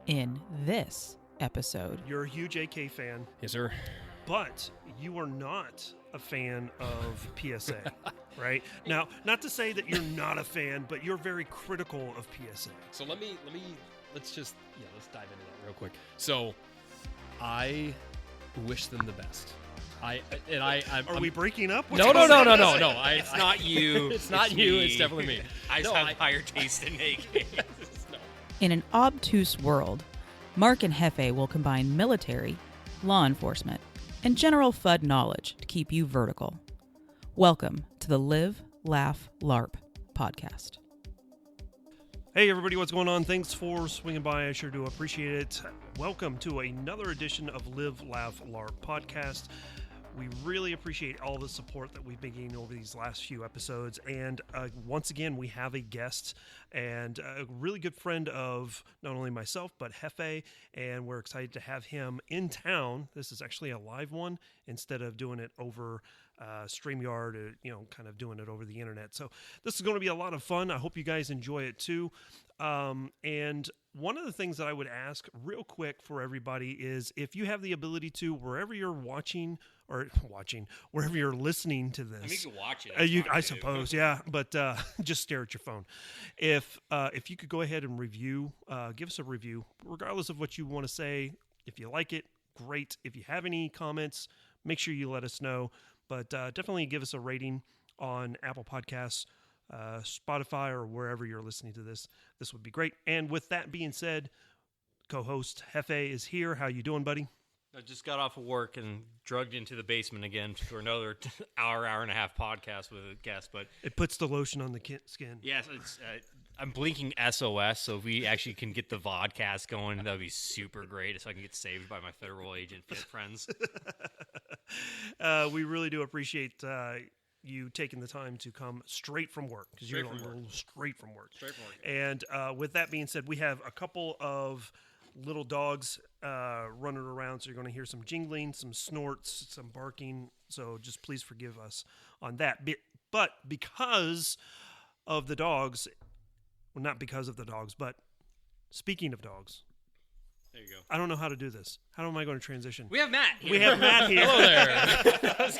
In this episode, You're a huge AK fan, Yes, sir. but you are not a fan of PSA, right? Now, not to say that you're not a fan, but you're very critical of PSA. So let's dive into that real quick. So I wish them the best. I'm Are we breaking up? No. It's not you. It's not you. me. It's definitely me. I just have higher taste in AKs. No. in an obtuse world, Mark and Jefe will combine military, law enforcement, and general FUD knowledge to keep you vertical. Welcome to the Live, Laugh, Larp podcast. Hey, everybody, what's going on? Thanks for swinging by. I sure do appreciate it. Welcome to another edition of Live, Laugh, LARP podcast. We really appreciate all the support that we've been getting over these last few episodes. And once again, we have a guest and a really good friend of not only myself, but Jefe. And we're excited to have him in town. This is actually a live one instead of doing it over StreamYard, kind of doing it over the internet. So this is going to be a lot of fun. I hope you guys enjoy it too. And one of the things that I would ask real quick for everybody is if you have the ability to, wherever you're wherever you're listening to this. I mean, you can watch it. I suppose, yeah, but just stare at your phone. If you could go ahead and review, give us a review, regardless of what you want to say. If you like it, great. If you have any comments, make sure you let us know. But definitely give us a rating on Apple Podcasts, Spotify, or wherever you're listening to this. This would be great. And with that being said, co-host Jefe is here. How you doing, buddy? I just got off of work and drugged into the basement again for another hour and a half podcast with a guest. But It puts the lotion on the skin. yes, it's, I'm blinking SOS, so if we actually can get the vodcast going, that would be super great, so I can get saved by my federal agent friends. We really do appreciate you taking the time to come straight from work, because you're straight from work. And with that being said, we have a couple of little dogs running around, so you're going to hear some jingling, some snorts, some barking. So just please forgive us on that. But because of the dogs, well, not because of the dogs, but speaking of dogs. There you go. I don't know how to do this. How am I going to transition? We have Matt here. We have Matt here. Hello there.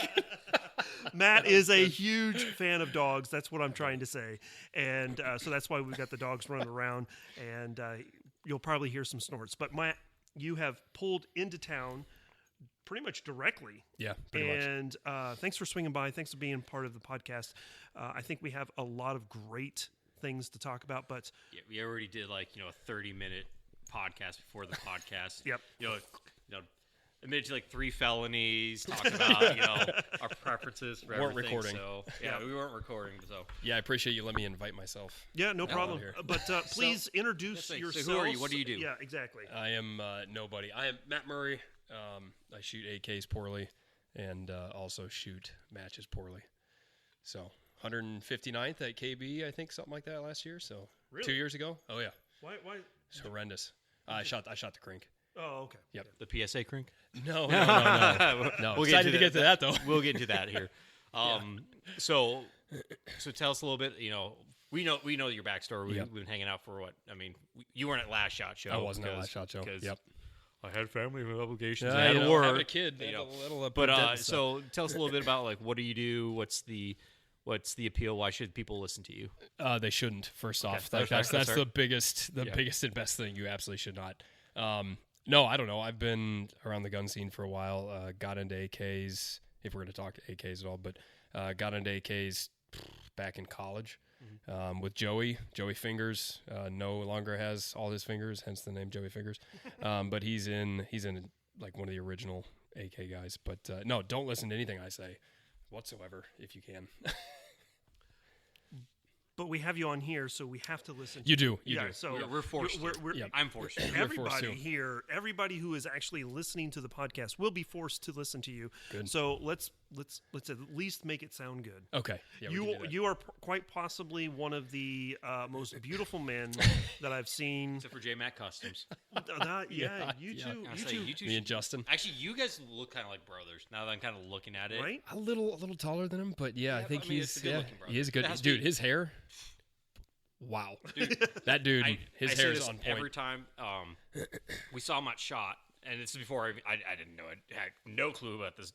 Matt is a huge fan of dogs. That's what I'm trying to say. And so that's why we've got the dogs running around. And you'll probably hear some snorts. But Matt, you have pulled into town pretty much directly. Yeah, pretty much. And thanks for swinging by. Thanks for being part of the podcast. I think we have a lot of great things to talk about. But Yeah, we already did a 30-minute podcast before the podcast. Yep. Admitted to 3 felonies, talk about our preferences for Weren't everything. recording. So we weren't recording. So Yeah, I appreciate you letting me invite myself. yeah, no problem. here. But please introduce Yes, yourself. so who are you? What do you do? Yeah, exactly. I am nobody. I am Matt Murray. I shoot AKs poorly and also shoot matches poorly. So 159th at KB, I think, something like that last year. So Really? 2 years ago. Oh yeah, Why? it's horrendous. I shot the crink. Oh, okay. Yep. the PSA crink. No. We'll Excited to get to that though. We'll get into that here. So tell us a little bit. We know your backstory. Yep. We've been hanging out for what? I mean, you weren't at Last Shot Show. I wasn't at Last Shot Show. Because Yep. I had family obligations. Yeah, I had work. having a kid. You know. That'll But so tell us a little bit about what do you do? What's the appeal? Why should people listen to you? They shouldn't. First off, That's that's fair. the biggest and best thing. You absolutely should not. No, I don't know. I've been around the gun scene for a while. Got into AKs, if we're going to talk AKs at all, but got into AKs back in college with Joey Fingers. No longer has all his fingers, hence the name Joey Fingers. But he's in one of the original AK guys. But no, don't listen to anything I say whatsoever if you can. But we have you on here, so we have to listen. You do. So We're forced. we're- I'm forced. everybody here, everybody who is actually listening to the podcast will be forced to listen to you. Good. So let's at least make it sound good. Okay. Yeah, we can do that. You are quite possibly one of the most beautiful men that I've seen. Except for J-Mac Customs. You two. You two Me and Justin. Actually, you guys look kind of like brothers. Now that I'm kind of looking at it, Right? A little taller than him, but yeah, I think it's a good-looking brother. he is good. It has to Dude, be. his hair, Wow, that dude, his I say hair is this on point. every time we saw him at Shot, and this is before I didn't know it. I had no clue about this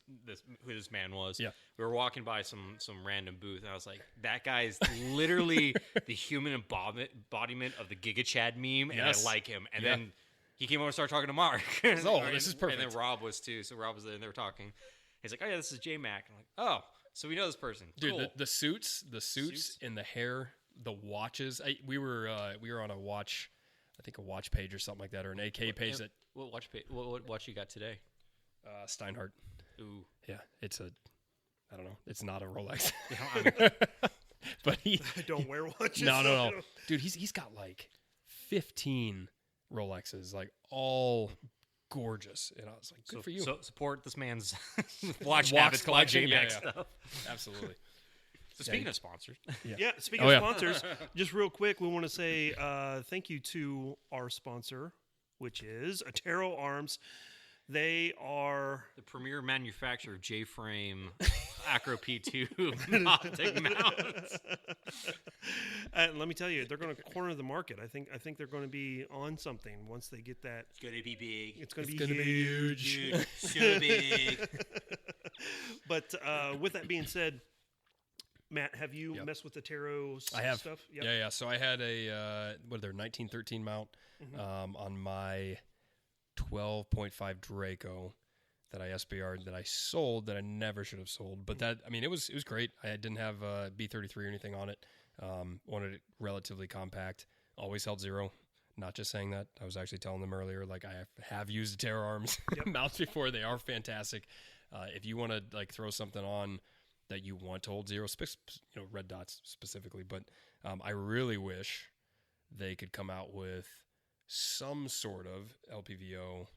who this man was. Yeah. We were walking by some random booth, and I was like, that guy is literally the human embodiment of the Giga Chad meme, and Yes. I like him. And then he came over and started talking to Mark. This is perfect. And then Rob was too. So Rob was there, and they were talking. He's like, oh yeah, this is J Mac. I'm like, oh, so we know this person. Dude, Cool. the suits, and the hair, the watches. We were on a watch, I think a watch page or something like that, or an AK page that What watch you got today? Steinhardt. Ooh. Yeah, I don't know. It's not a Rolex. Yeah, But he I don't wear watches. No. Dude, he's got like 15 Rolexes, like all gorgeous. And I was like, good for you. So support this man's watch Wax habits, collection, J-Mac yeah. stuff. Absolutely. So speaking of sponsors, Yeah, speaking of sponsors, just real quick, we want to say thank you to our sponsor, which is Atero Arms. They are the premier manufacturer of J-frame Acro P2 optic mounts. And let me tell you, they're going to corner the market. I think they're going to be on something once they get that. It's going to be big. It's going to be gonna be huge. Dude, so big. But with that being said, Matt, have you Yep. messed with the Taro I have. stuff? Yep. Yeah. So I had a 1913 mount on my 12.5 Draco that I SBR'd that I sold that I never should have sold. But that, I mean, it was great. I didn't have B33 or anything on it. Wanted it relatively compact. Always held zero. Not just saying that. I was actually telling them earlier, like I have used the Terra Arms mounts before. They are fantastic. If you want to like throw something on that you want to hold zero, red dots specifically. But I really wish they could come out with some sort of LPVO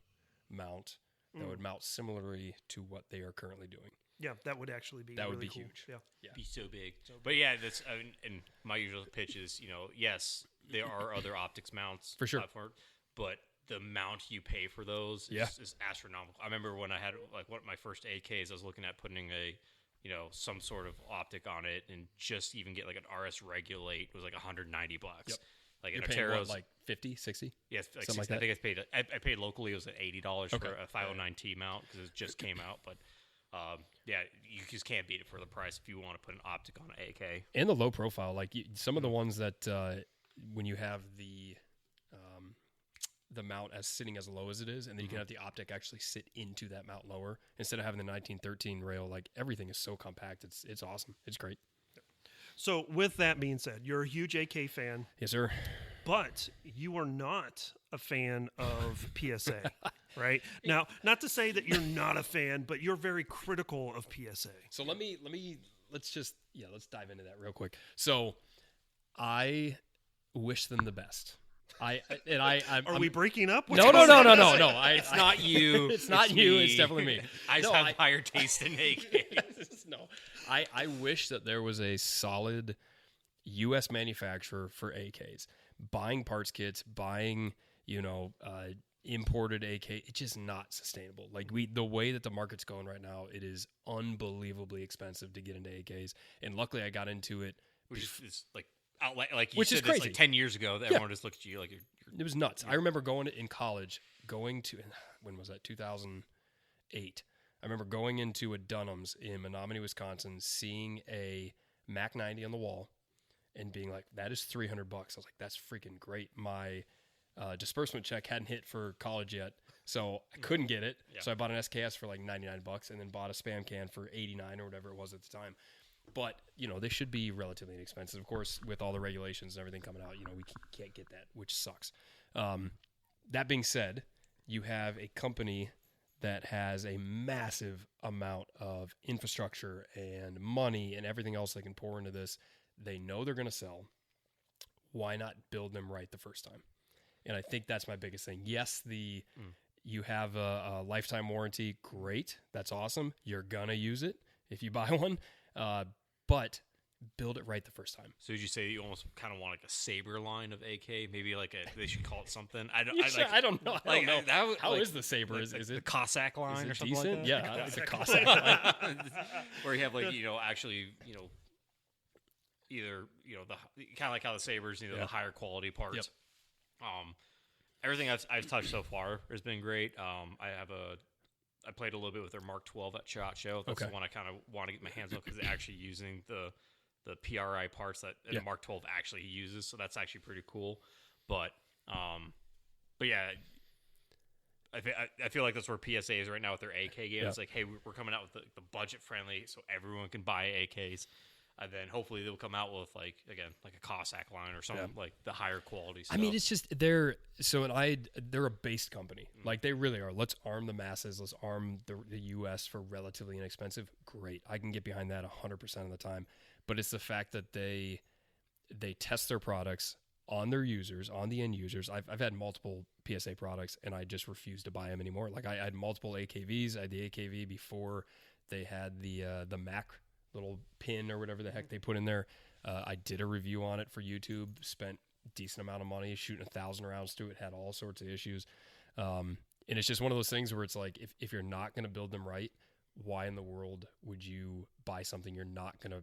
mount that would mount similarly to what they are currently doing. Yeah, that would actually be That would really be cool. huge. Yeah. Be so big. But yeah, that's and my usual pitch is, yes, there are other optics mounts For sure. platform, but the amount you pay for those is astronomical. I remember when I had like one of my first AKs, I was looking at putting a some sort of optic on it, and just even get like an RS Regulate was like $190. Yep. Like You're an paying Atero's, what, like 50, 60? yes, like something like 60, I that? think I paid locally. It was at $80 Okay. for a 509T mount because it just came out. But yeah, you just can't beat it for the price if you want to put an optic on an AK. And the low profile, like some of the ones that when you have the mount as sitting as low as it is, and then you can have the optic actually sit into that mount lower instead of having the 1913 rail. Like everything is so compact. It's awesome. It's great. So with that being said, you're a huge AK fan, Yes, sir. but you are not a fan of PSA, right? Now, not to say that you're not a fan, but you're very critical of PSA. So let's dive into that real quick. So I wish them the best. I'm Are we breaking up? No. It's not you. It's not you. me. It's definitely me. I just have higher taste in AKs. No, I wish that there was a solid U.S. manufacturer for AKs. Buying parts kits, buying imported AK, it's just not sustainable. Like the way that the market's going right now, it is unbelievably expensive to get into AKs. And luckily, I got into it. Which is like like you Which said is this crazy. like 10 years ago that everyone just looked at you like you're It was nuts. I remember going to when was that? 2008. I remember going into a Dunham's in Menominee, Wisconsin, seeing a Mac 90 on the wall and being like, that is $300. I was like, that's freaking great. My disbursement check hadn't hit for college yet, so I couldn't get it. Yeah. So I bought an SKS for like $99 and then bought a Spam can for $89 or whatever it was at the time. But, they should be relatively inexpensive. Of course, with all the regulations and everything coming out, we can't get that, which sucks. That being said, you have a company that has a massive amount of infrastructure and money and everything else they can pour into this. They know they're going to sell. Why not build them right the first time? And I think that's my biggest thing. Yes, you have a lifetime warranty. Great. That's awesome. You're going to use it if you buy one. But build it right the first time. So did you say you almost kind of want like a Saber line of AK? Maybe like they should call it something. I don't know. How is the Saber? Is the it Cossack line is it or something decent? like that? Yeah, it's a Cossack line. Where you have like actually either the kind of like how the Sabers, the higher quality parts. Yep. Everything I've touched so far has been great. I played a little bit with their Mark 12 at SHOT Show. That's the one I kind of want to get my hands on because they're actually using the PRI parts that the Mark 12 actually uses. So that's actually pretty cool. But yeah, I feel like that's where PSA is right now with their AK game. Yeah. It's like, hey, we're coming out with the budget friendly, so everyone can buy AKs. And then hopefully they'll come out with like a Cossack line or something like the higher quality stuff. I mean, it's just they're a based company. Mm-hmm. Like they really are. Let's arm the masses. Let's arm the U.S. for relatively inexpensive. Great, I can get behind that 100% of the time. But it's the fact that they test their products on their users, on the end users. I've had multiple PSA products, and I just refuse to buy them anymore. Like I had multiple AKVs. I had the AKV before they had the Mac little pin or whatever the heck they put in there. I did a review on it for YouTube, spent a decent amount of money shooting 1,000 rounds to it, had all sorts of issues. And it's just one of those things where it's like, if you're not going to build them right, why in the world would you buy something you're not going to,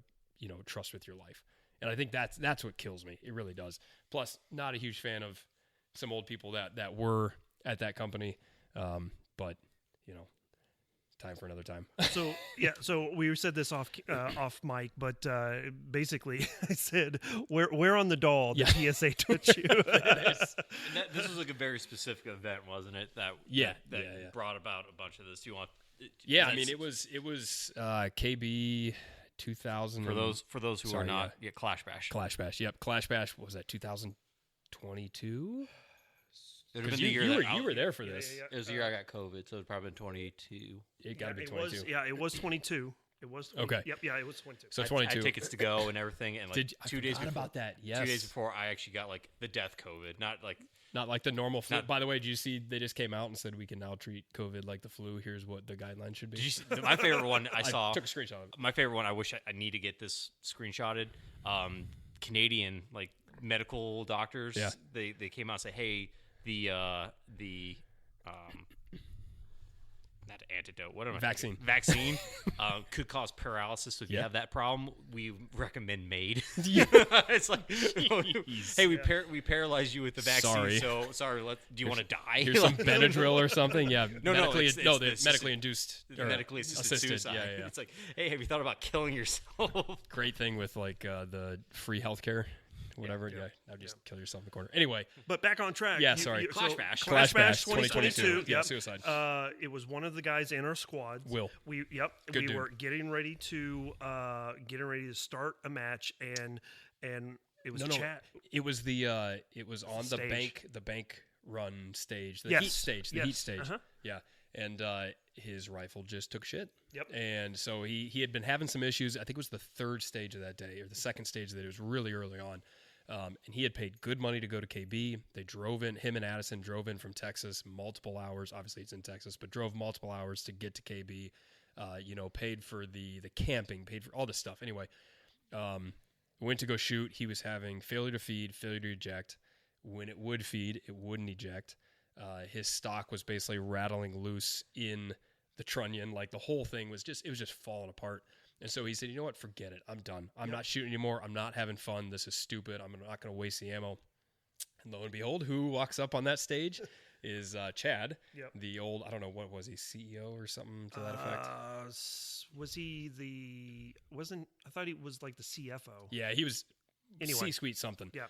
trust with your life? And I think that's what kills me. It really does. Plus, not a huge fan of some old people that were at that company. But, time for another time. So we said this off mic, but basically I said, where on the doll did PSA touch you? This was like a very specific event, wasn't it? That brought about a bunch of this. Do you want? Yeah, I mean it was KB 2000. For those who are not, Clash Bash. Clash Bash. Yep, Clash Bash. Was that 2022? It would have been the year you were there for this. It was the year I got COVID, so it was probably been 22. It got to be 22. It was 22. It was 20. Okay. Yep. Yeah, it was 22. So 22. I had tickets to go and everything, and like I forgot about that. Yes. 2 days before, I actually got like the death COVID, not like the normal flu. By the way, did you see they just came out and said we can now treat COVID like the flu? Here's what the guidelines should be. Did you see, my favorite one I saw. I took a screenshot of it. My favorite one. I wish I need to get this screenshotted. Canadian medical doctors. Yeah. They came out and say, hey. The not antidote. What am I? Vaccine. Vaccine could cause paralysis. So if you have that problem, we recommend MAID. It's like, hey, we paralyzed you with the vaccine. Sorry. So sorry. Do you want to die? Here's some Benadryl or something. Yeah. It's medically induced. Medically assisted suicide. Yeah. It's like, hey, have you thought about killing yourself? Great thing with the free healthcare. Whatever, now just kill yourself in the corner. Anyway, but back on track. Yeah, sorry. Clash Bash 2022. Yeah, suicide. It was one of the guys in our squad. Will. We were getting ready to start a match, and it was chat. It was it was on the bank run stage, the heat stage. Uh-huh. Yeah, and his rifle just took shit. Yep. And so he had been having some issues. I think it was the third stage of that day or the second stage that it was really early on. And he had paid good money to go to KB. They drove in, him and Addison drove in from Texas multiple hours. Obviously it's in Texas, but drove multiple hours to get to KB. Paid for the camping, paid for all this stuff. Anyway, went to go shoot. He was having failure to feed, failure to eject. When it would feed, it wouldn't eject. His stock was basically rattling loose in the trunnion. Like the whole thing was just falling apart. And so he said, you know what, forget it. I'm done. I'm not shooting anymore. I'm not having fun. This is stupid. I'm not going to waste the ammo. And lo and behold, who walks up on that stage is Chad, the old, I don't know, what was he, CEO or something to that effect? Was he I thought he was like the CFO. Yeah, he was C-suite something. Yeah.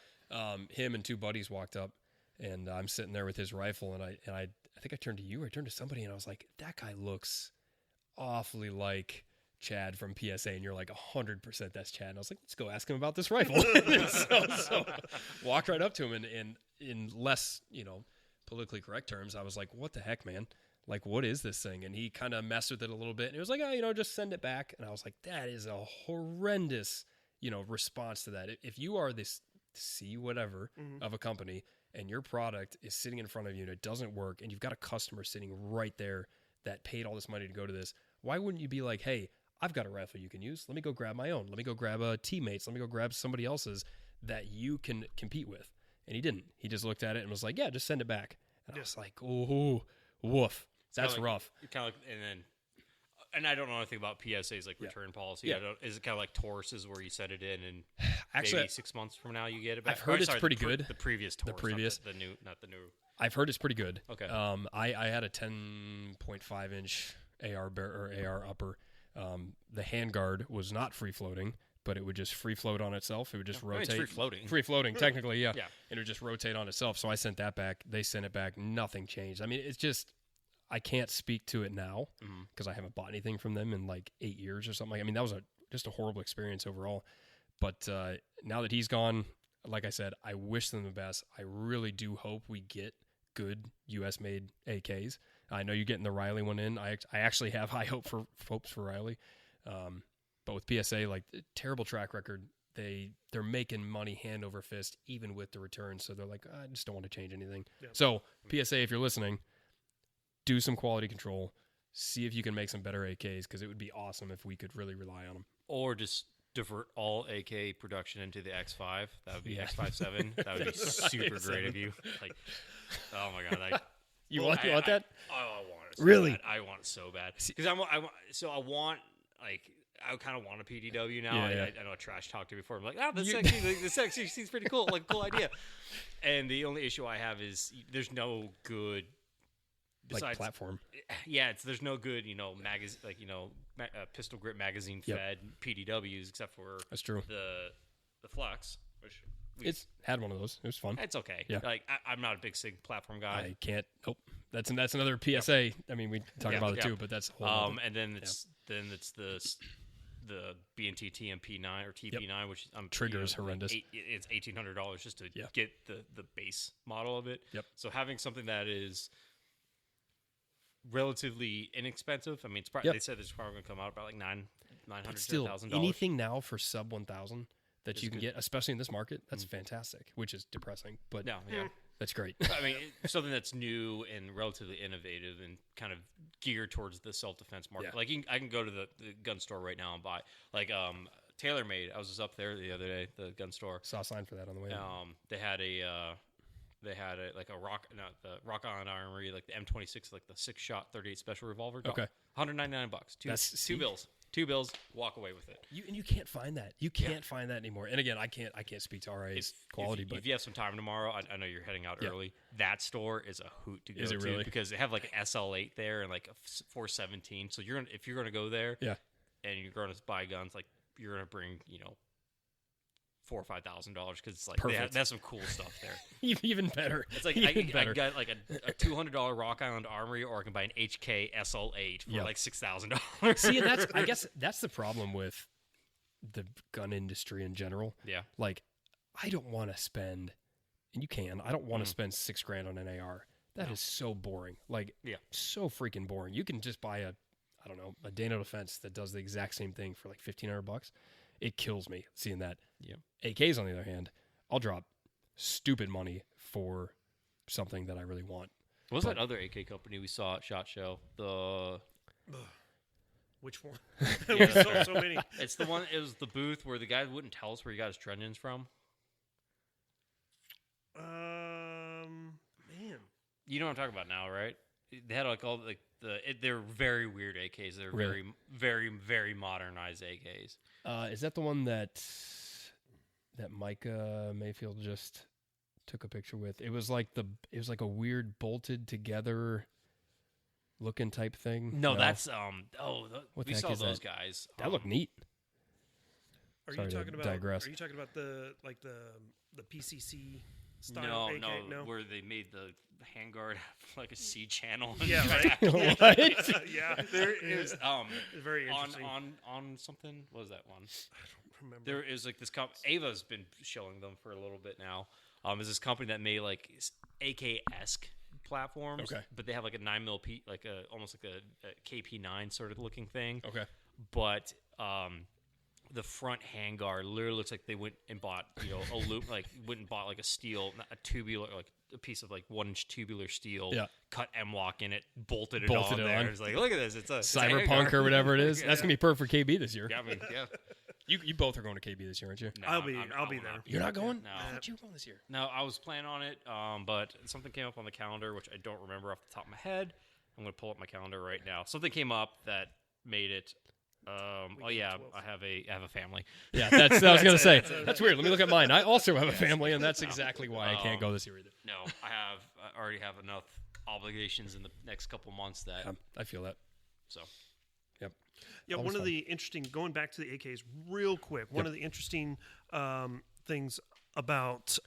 Him and two buddies walked up, and I'm sitting there with his rifle, and I think I turned to you, or I turned to somebody, and I was like, that guy looks awfully like Chad from PSA, and you're like 100% that's Chad. And I was like, let's go ask him about this rifle. so walked right up to him, and in less, politically correct terms, I was like, what the heck, man? Like, what is this thing? And he kind of messed with it a little bit, and he was like, just send it back. And I was like, that is a horrendous, response to that. If you are this C whatever of a company, and your product is sitting in front of you and it doesn't work, and you've got a customer sitting right there that paid all this money to go to this, why wouldn't you be like, hey, I've got a rifle you can use. Let me go grab my own. Let me go grab a teammate's. Let me go grab somebody else's that you can compete with. And he didn't. He just looked at it and was like, yeah, just send it back. And I was like, oh, woof. That's rough. And then And I don't know anything about PSA's like return policy. Yeah. Is it kind of like Taurus's where you set it in and Actually, maybe 6 months from now you get it back? I've heard it's pretty good. The previous Taurus, not the new. I've heard it's pretty good. Okay. I had a 10.5 inch AR upper. The handguard was not free floating, but it would just free float on itself. It would just rotate. It's free floating. Free floating, technically, yeah. Yeah. It would just rotate on itself. So I sent that back. They sent it back. Nothing changed. I mean, it's just, I can't speak to it now because I haven't bought anything from them in like 8 years or something. I mean, that was just a horrible experience overall. But now that he's gone, like I said, I wish them the best. I really do hope we get good U.S.-made AKs. I know you're getting the Riley one in. I actually have high hopes for Riley. But with PSA, like, terrible track record. They're making money hand over fist, even with the returns. So they're like, I just don't want to change anything. Yep. So PSA, if you're listening, do some quality control. See if you can make some better AKs, because it would be awesome if we could really rely on them. Or just divert all AK production into the X5. That would be X57. That would be super great of you. Like, oh my god, you want that? I want it. So really? Bad. I want it so bad because I kind of want a PDW now. Yeah. I know I trash talked to you before. I'm like, this actually seems pretty cool. Like, cool idea. And the only issue I have is there's no good. Besides, like platform. Yeah, there's no good, pistol grip magazine fed PDWs except for that's true. The Flux, which it's had one of those. It was fun. It's okay. Yeah. Like I'm not a big SIG platform guy. I can't. Nope. That's another PSA. Yep. I mean, we talk about it too, but that's a whole and then it's the B&T TMP9 or TP9, which trigger is horrendous. It's $1,800 just to get the base model of it. Yep. So having something that is relatively inexpensive. I mean, they said it's probably going to come out about like $900,000. Anything now for sub 1,000 that you can good. Get, especially in this market, that's fantastic. Which is depressing, but that's great. I mean, something that's new and relatively innovative and kind of geared towards the self-defense market. Like I can go to the gun store right now and buy like TaylorMade. I was just up there the other day, the gun store. Saw a sign for that on the way. They had the Rock Island Armory, like the M26, like the 6-shot 38 special revolver. Okay, $199. Two bills. 2 bills. Walk away with it. You can't find that. You can't find that anymore. And again, I can't speak to RA's quality, but if you have some time tomorrow, I know you're heading out early. That store is a hoot to go to really? Because they have like an SL8 there and like a 417. So if you're gonna go there, and you're going to buy guns, like you're gonna bring $4,000 or $5,000 because it's like they have some cool stuff there. Even better. It's like I can get like a $200 Rock Island Armory, or I can buy an HK SL8 for like $6,000. See, and I guess that's the problem with the gun industry in general. Yeah, like I don't want to spend, and you can. I don't want to spend $6,000 on an AR. That is so boring. Like, so freaking boring. You can just buy a Dano Defense that does the exact same thing for like $1,500. It kills me seeing that. Yeah. AKs, on the other hand, I'll drop stupid money for something that I really want. What was that other AK company we saw at SHOT Show? Which one? We saw so many. It's the one. It was the booth where the guy wouldn't tell us where he got his trunnions from. Man, you know what I'm talking about now, right? They had like all like they're very weird AKs. They're very, very, very modernized AKs. Is that the one that Micah Mayfield just took a picture with? It was like a weird bolted together looking type thing. No, that's we saw those that? guys. That looked neat. Are you talking about the PCC style AK? No, where they made the handguard like a C channel. Yeah, right. What? Yeah, there is very interesting. on something. What was that one? I don't remember. There is like this Ava's been showing them for a little bit now. Is this company that made like AK-esque platforms? Okay. But they have like a 9mm almost like a KP9 sort of looking thing. Okay. But the front handguard literally looks like they went and bought a loop, like went and bought like a steel, a tubular, like a piece of like 1-inch tubular steel, cut M-lock in it, bolted it on there. It's like, look at this, it's a Cyberpunk or whatever it is. That's gonna be perfect for KB this year. Yeah, I mean, yeah. You both are going to KB this year, aren't you? No, I'll be there. You're not going? No. I thought you were going this year. No, I was planning on it, but something came up on the calendar, which I don't remember off the top of my head. I'm going to pull up my calendar right now. Something came up that made it. Oh yeah, I have a family. Yeah, that was gonna say. That's weird. Let me look at mine. I also have a family, and that's exactly why I can't go this year either. No, I already have enough obligations in the next couple months that. I feel that. So. Yep. Yeah, one of the interesting, going back to the AKs real quick, one of the interesting things about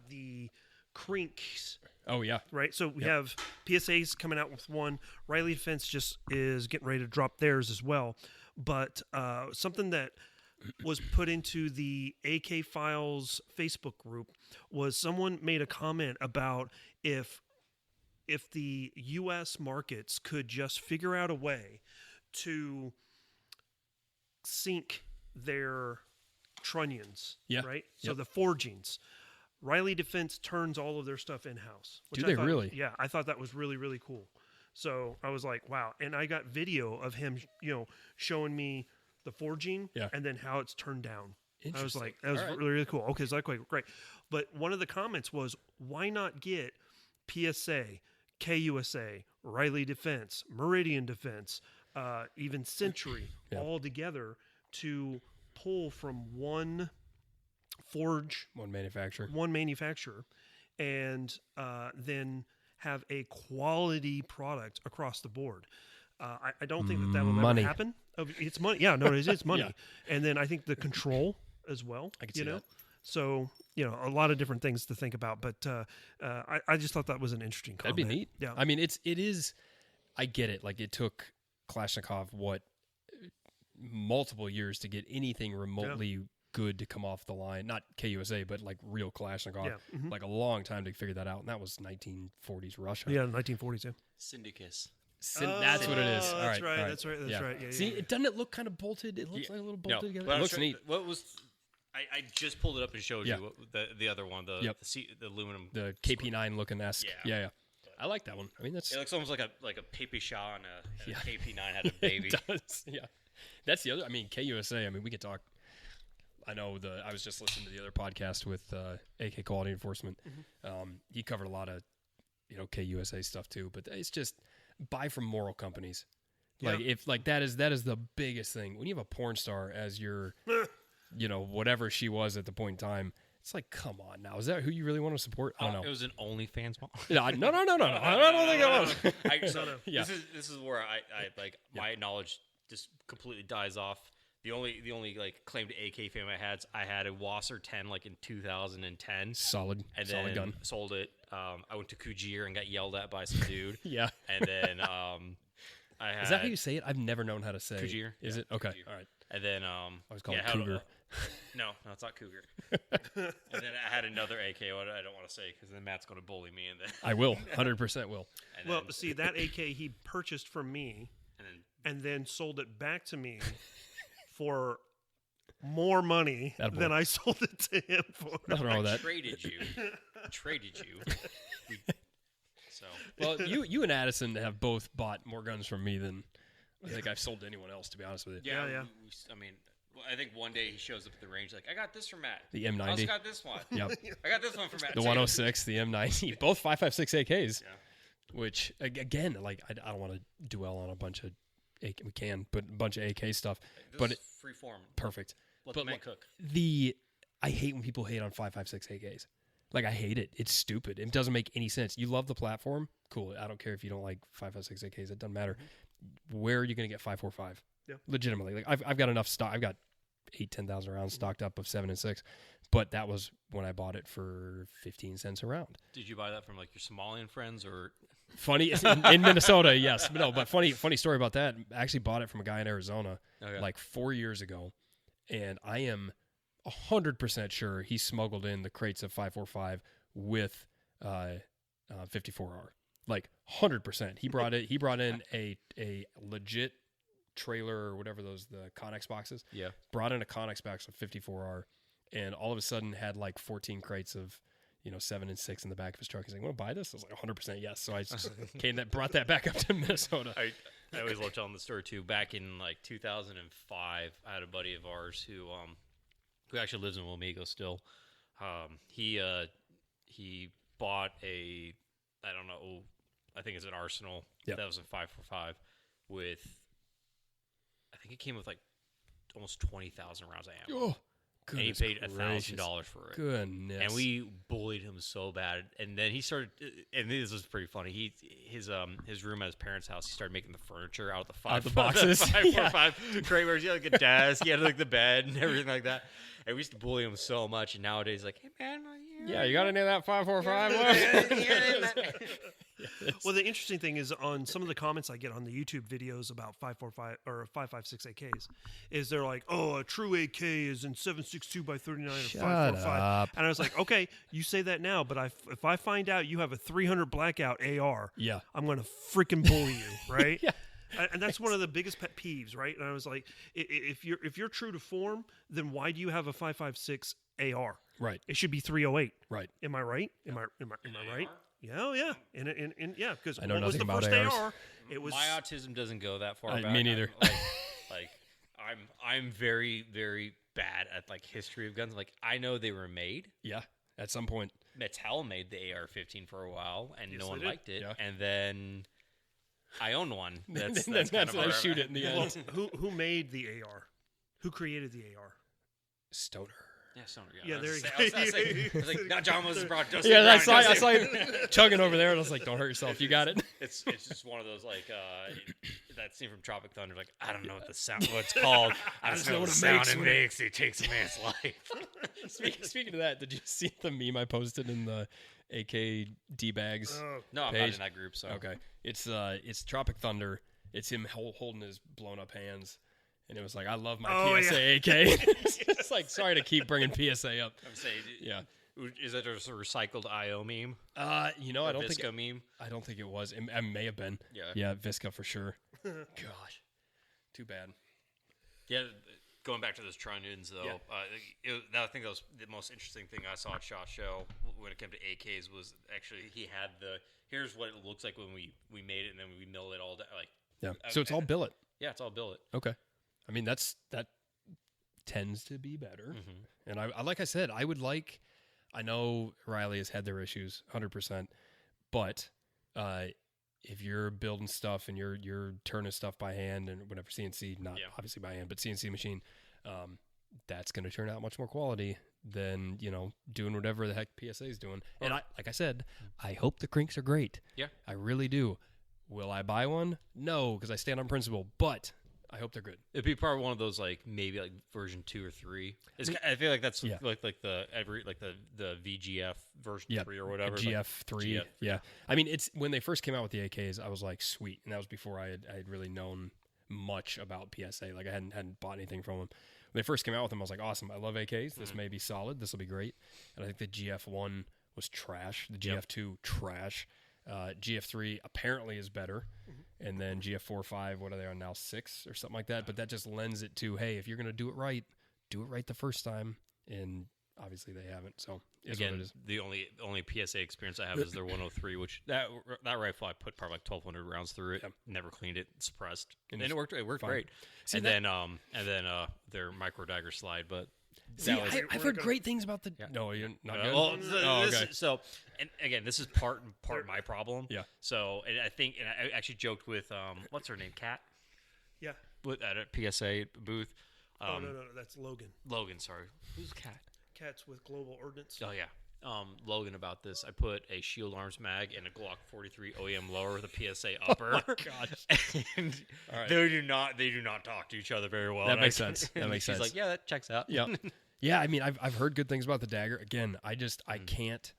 the crinks. Oh, yeah. Right? So we have PSAs coming out with one. Riley Defense just is getting ready to drop theirs as well. But something that was put into the AK Files Facebook group was someone made a comment about if the U.S. markets could just figure out a way to sync their trunnions, right? So the forgings. Riley Defense turns all of their stuff in-house. Do they really? Yeah, I thought that was really, really cool. So I was like, wow. And I got video of him, showing me the forging and then how it's turned down. I was like, that was really, really cool. Okay, so that's great. But one of the comments was, why not get PSA, KUSA, Riley Defense, Meridian Defense, even Century all together to pull from one forge, one manufacturer, and then have a quality product across the board. I don't think that will ever happen. It's money. Yeah, no, it's money. And then I think the control as well. I can see that. So, a lot of different things to think about. But I just thought that was an interesting comment. That'd be neat. Yeah. I mean, it is, I get it. Like, it took Kalashnikov, multiple years to get anything remotely good to come off the line. Not KUSA, but like real Kalashnikov. Yeah. Mm-hmm. Like a long time to figure that out. And that was 1940s Russia. Yeah, 1940s, yeah. Syndicus. That's what it is. All That's right. That's right. Yeah, See, doesn't it look kind of bolted? It looks like a little bolted together. It looks neat. What was... I just pulled it up and showed you the other one, the aluminum, the KP9 looking esque. Yeah. I like that one. I mean, it looks almost like a Papi Shaw and a KP9 had a baby. It does. Yeah, that's the other. I mean, KUSA. I mean, we could talk. I know I was just listening to the other podcast with AK Quality Enforcement. Mm-hmm. He covered a lot of KUSA stuff too, but it's just buy from moral companies. Like if that is the biggest thing when you have a porn star as your whatever she was at the point in time. It's like, come on now. Is that who you really want to support? I don't know. It was an OnlyFans model. No. I don't think it was. This is where I my knowledge just completely dies off. The only like claimed AK fame I had a Wasser 10 like in 2010. Solid gun. Sold it. I went to Kujir and got yelled at by some dude. Yeah. And then I had. Is that how you say it? I've never known how to say Kujir. Is it? Okay. Kujir. All right. And then I was calling it Cougar. No, it's not Cougar. And then I had another AK. I don't want to say because then Matt's going to bully me. And then I will, 100% will. Well, see, that AK he purchased from me and then sold it back to me for more money than I sold it to him for. Nothing wrong with that. Traded you. So well, you and Addison have both bought more guns from me than I think I've sold to anyone else. To be honest with you. Yeah. I mean. I think one day he shows up at the range like, I got this from Matt. The M90. I also got this one. Yep. I got this one from Matt. The 106, the M90, both 5.56 AKs. Yeah. Which again, like I don't want to dwell on a bunch of AK. We can, but a bunch of AK stuff. This is free form. Perfect. Let the man cook. I hate when people hate on 5.56 AKs. Like I hate it. It's stupid. It doesn't make any sense. You love the platform, cool. I don't care if you don't like 5.56 AKs. It doesn't matter. Mm-hmm. Where are you going to get 5.45? Yeah. Legitimately, like I've got enough stock. I've got 10,000 rounds stocked up of 7 and 6, but that was when I bought it for 15 cents a round. Did you buy that from like your Somalian friends or? Funny in Minnesota, yes, but funny story about that. I actually bought it from a guy in Arizona like 4 years ago, and I am 100% sure he smuggled in the crates of 5.45 with 54R. Like 100%. He brought in a legit trailer or whatever the Connex boxes. Yeah. Brought in a Connex box of 54R and all of a sudden had like 14 crates of 7 and 6 in the back of his truck. He's like, "Want to buy this?" I was like, 100% yes. So I just brought that back up to Minnesota. I always love telling the story too. Back in like 2005, I had a buddy of ours who actually lives in Wamego still. He bought a, I don't know, I think it's an Arsenal 2005 with think it came with like almost 20,000 rounds of ammo. Oh, and he paid $1,000 for it. Goodness. And we bullied him so bad. And then he started, and this was pretty funny. His room at his parents' house, he started making the furniture out of the boxes. 5.45 crate where he had like a desk, he had like the bed and everything like that. And we used to bully him so much. And nowadays, like, hey man, you got any of that 5.45? Well, the interesting thing is on some of the comments I get on the YouTube videos about 5.45 or 5.56 AKs, is they're like, "Oh, a true AK is in 7.62 by 39 or 5.45," and I was like, "Okay, you say that now, but if I find out you have a 300 blackout AR, I'm gonna freaking bully you, right?" And that's one of the biggest pet peeves, right? And I was like, if you're true to form, then why do you have a 5.56 AR? Right. It should be 308. Right. Am I right? Am I right? Yeah. And yeah, because I know what was the nothing first about ARs. AR? It was my autism doesn't go that far back. Me neither. I'm very, very bad at like history of guns. Like I know they were made. Yeah. At some point, Mattel made the AR-15 for a while, and no one liked it. Yeah. And then I own one. That's that's kind of when I shoot it in the end. who made the AR? Who created the AR? Stoner. Yeah, Stoner. Yeah, there you go. I was like, not John Moses brought Dusty Yeah, Brown. I saw you chugging over there, and I was like, "Don't hurt yourself. You got it." It's just one of those like that scene from Tropic Thunder. Like I don't know what it's called. I just know what the sound it makes. It takes a man's life. Speaking of that, did you see the meme I posted in the AK D-bags? No, I'm not in that group. So okay, it's Tropic Thunder. It's him holding his blown up hands. And it was like, I love my PSA AK. It's like, sorry to keep bringing PSA up. I'm saying, yeah. Is that just a recycled IO meme? I don't think Visca meme. I don't think it was. It may have been. Yeah, Visca for sure. Gosh, too bad. Yeah, going back to those Trunnions though, I think that was the most interesting thing I saw at SHOT Show when it came to AKs was actually he had here's what it looks like when we made it and then we mill it all down. Like so it's all billet. Yeah, it's all billet. Okay. I mean, that tends to be better. Mm-hmm. And I like I said, I know Riley has had their issues 100%, but if you're building stuff and you're turning stuff by hand and whatever, CNC, not obviously by hand, but CNC machine, that's going to turn out much more quality than, doing whatever the heck PSA is doing. And like I said, I hope the crinks are great. Yeah. I really do. Will I buy one? No, because I stand on principle, but I hope they're good. It'd be probably one of those maybe version 2 or 3. I feel like that's like the VGF version 3 or whatever. GF3. Yeah. I mean, it's when they first came out with the AKs, I was like, sweet, and that was before I had really known much about PSA. Like I hadn't bought anything from them. When they first came out with them, I was like, awesome. I love AKs. This may be solid. This will be great. And I think the GF1 was trash. The GF2 trash. GF3 apparently is better, and then GF4, 5, what are they on now, 6 or something like that? But that just lends it to, hey, if you're going to do it right the first time, and obviously they haven't. So again, what it is. The only PSA experience I have is their 103, which that rifle I put probably like 1,200 rounds through it. Never cleaned it, suppressed, and it worked. It worked great. See, and then their micro dagger slide, but. See, I've heard great things about the. Yeah. No, you're not good. Well, okay. So, and again, this is part my problem. Yeah. So, and I actually joked with what's her name, Kat? Yeah. At a PSA booth. No, that's Logan. Logan, sorry. Who's Kat? Kat's with Global Ordnance. Oh yeah. Logan about this. I put a Shield Arms mag and a Glock 43 OEM lower with a PSA upper. Oh my gosh. And they do not talk to each other very well. That makes sense. That makes sense. She's like, yeah, that checks out. Yeah. Yeah, I mean, I've heard good things about the dagger. Again, I can't,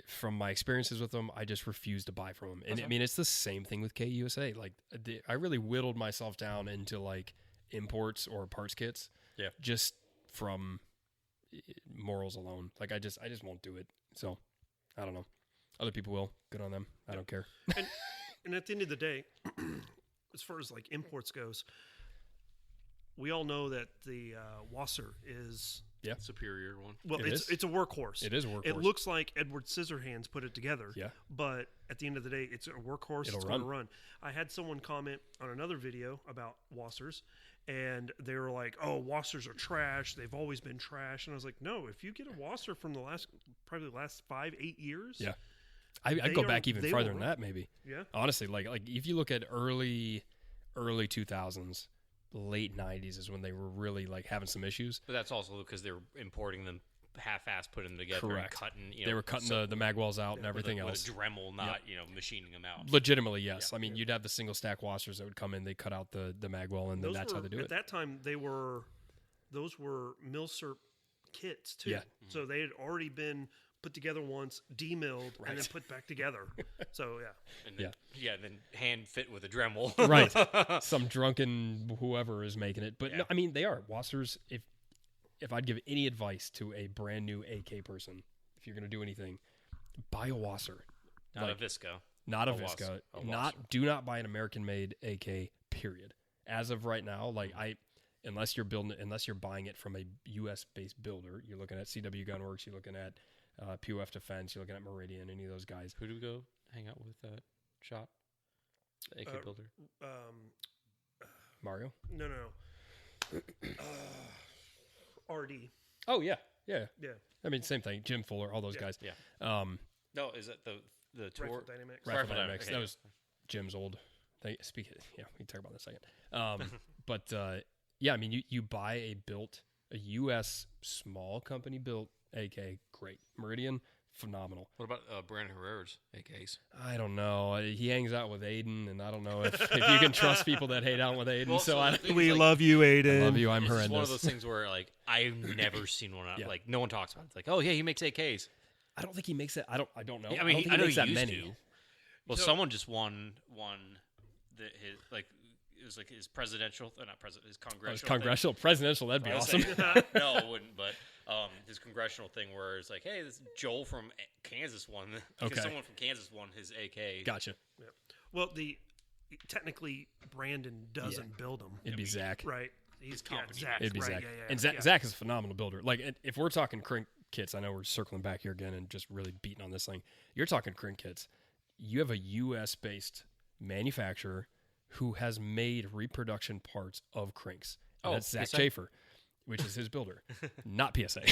from my experiences with them, I just refuse to buy from them. And I mean, it's the same thing with KUSA. Like, I really whittled myself down into like imports or parts kits. Yeah. Just from morals alone. Like, I just won't do it. So, I don't know. Other people will. Good on them. I don't care. And at the end of the day, as far as like imports goes, we all know that the Wasser is superior one. Well, it's a workhorse. It is a workhorse. It looks like Edward Scissorhands put it together. Yeah. But at the end of the day, it's a workhorse. It's going to run. I had someone comment on another video about Wassers, and they were like, "Oh, Wassers are trash. They've always been trash." And I was like, "No. If you get a Wasser from the last 5-8 years, yeah, I'd go back even farther than that, maybe. Yeah. Honestly, like if you look at early 2000s. late 90s is when they were really like having some issues. But that's also because they were importing them half-assed, putting them together, Correct. and cutting. They were cutting the mag wells out and everything else. With a Dremel, not machining them out. Legitimately, yes. I mean, you'd have the single stack washers that would come in. They cut out the mag well, and then that's how they do it. At that time, those were Milsurp kits too. Yeah. So they had already been put together once, demilled, and then put back together. So And then, then hand fit with a Dremel. Right. Some drunken whoever is making it. But no, I mean, they are washers. If I'd give any advice to a brand new AK person, if you're going to do anything, buy a washer. Not a Visco. Not a Visco. Do not buy an American-made AK. Period. As of right now, unless you're buying it from a U.S.-based builder, you're looking at CW Gunworks, you're looking at POF Defense, you're looking at Meridian, any of those guys. Who do we go hang out with that shop? The AK builder. Mario? No. RD. Oh yeah. I mean, same thing. Jim Fuller, all those guys. Yeah. No, is it the tour? Rifle Dynamics. Rifle Dynamics. That was Jim's old thing. We can talk about that in a second. But I mean, you buy a U.S. small company built AK, great. Meridian, phenomenal. What about Brandon Herrera's AKs? I don't know. He hangs out with Aiden, and I don't know if you can trust people that hang out with Aiden. Well, we love you, Aiden. I love you. I'm horrendous. It's one of those things where I've never seen one. Like no one talks about it. It's like, oh yeah, he makes AKs. I don't think he makes it. I don't know. I mean, I know he that used many. to. Well, someone just won it was like his presidential, not president, his congressional. Presidential. That'd be awesome. No, it wouldn't. But his congressional thing where it's like, hey, this Joel from Kansas won because someone from Kansas won his AK. Gotcha. Yeah. Well, technically Brandon doesn't build them. It'd be Zach. Right. He's Zach. It'd be right, Zach. Yeah, and Zach is a phenomenal builder. Like if we're talking crank kits, I know we're circling back here again and just really beating on this thing. You're talking crank kits. You have a U.S. based manufacturer who has made reproduction parts of cranks. And that's Zach Jefe, which is his builder, not PSA.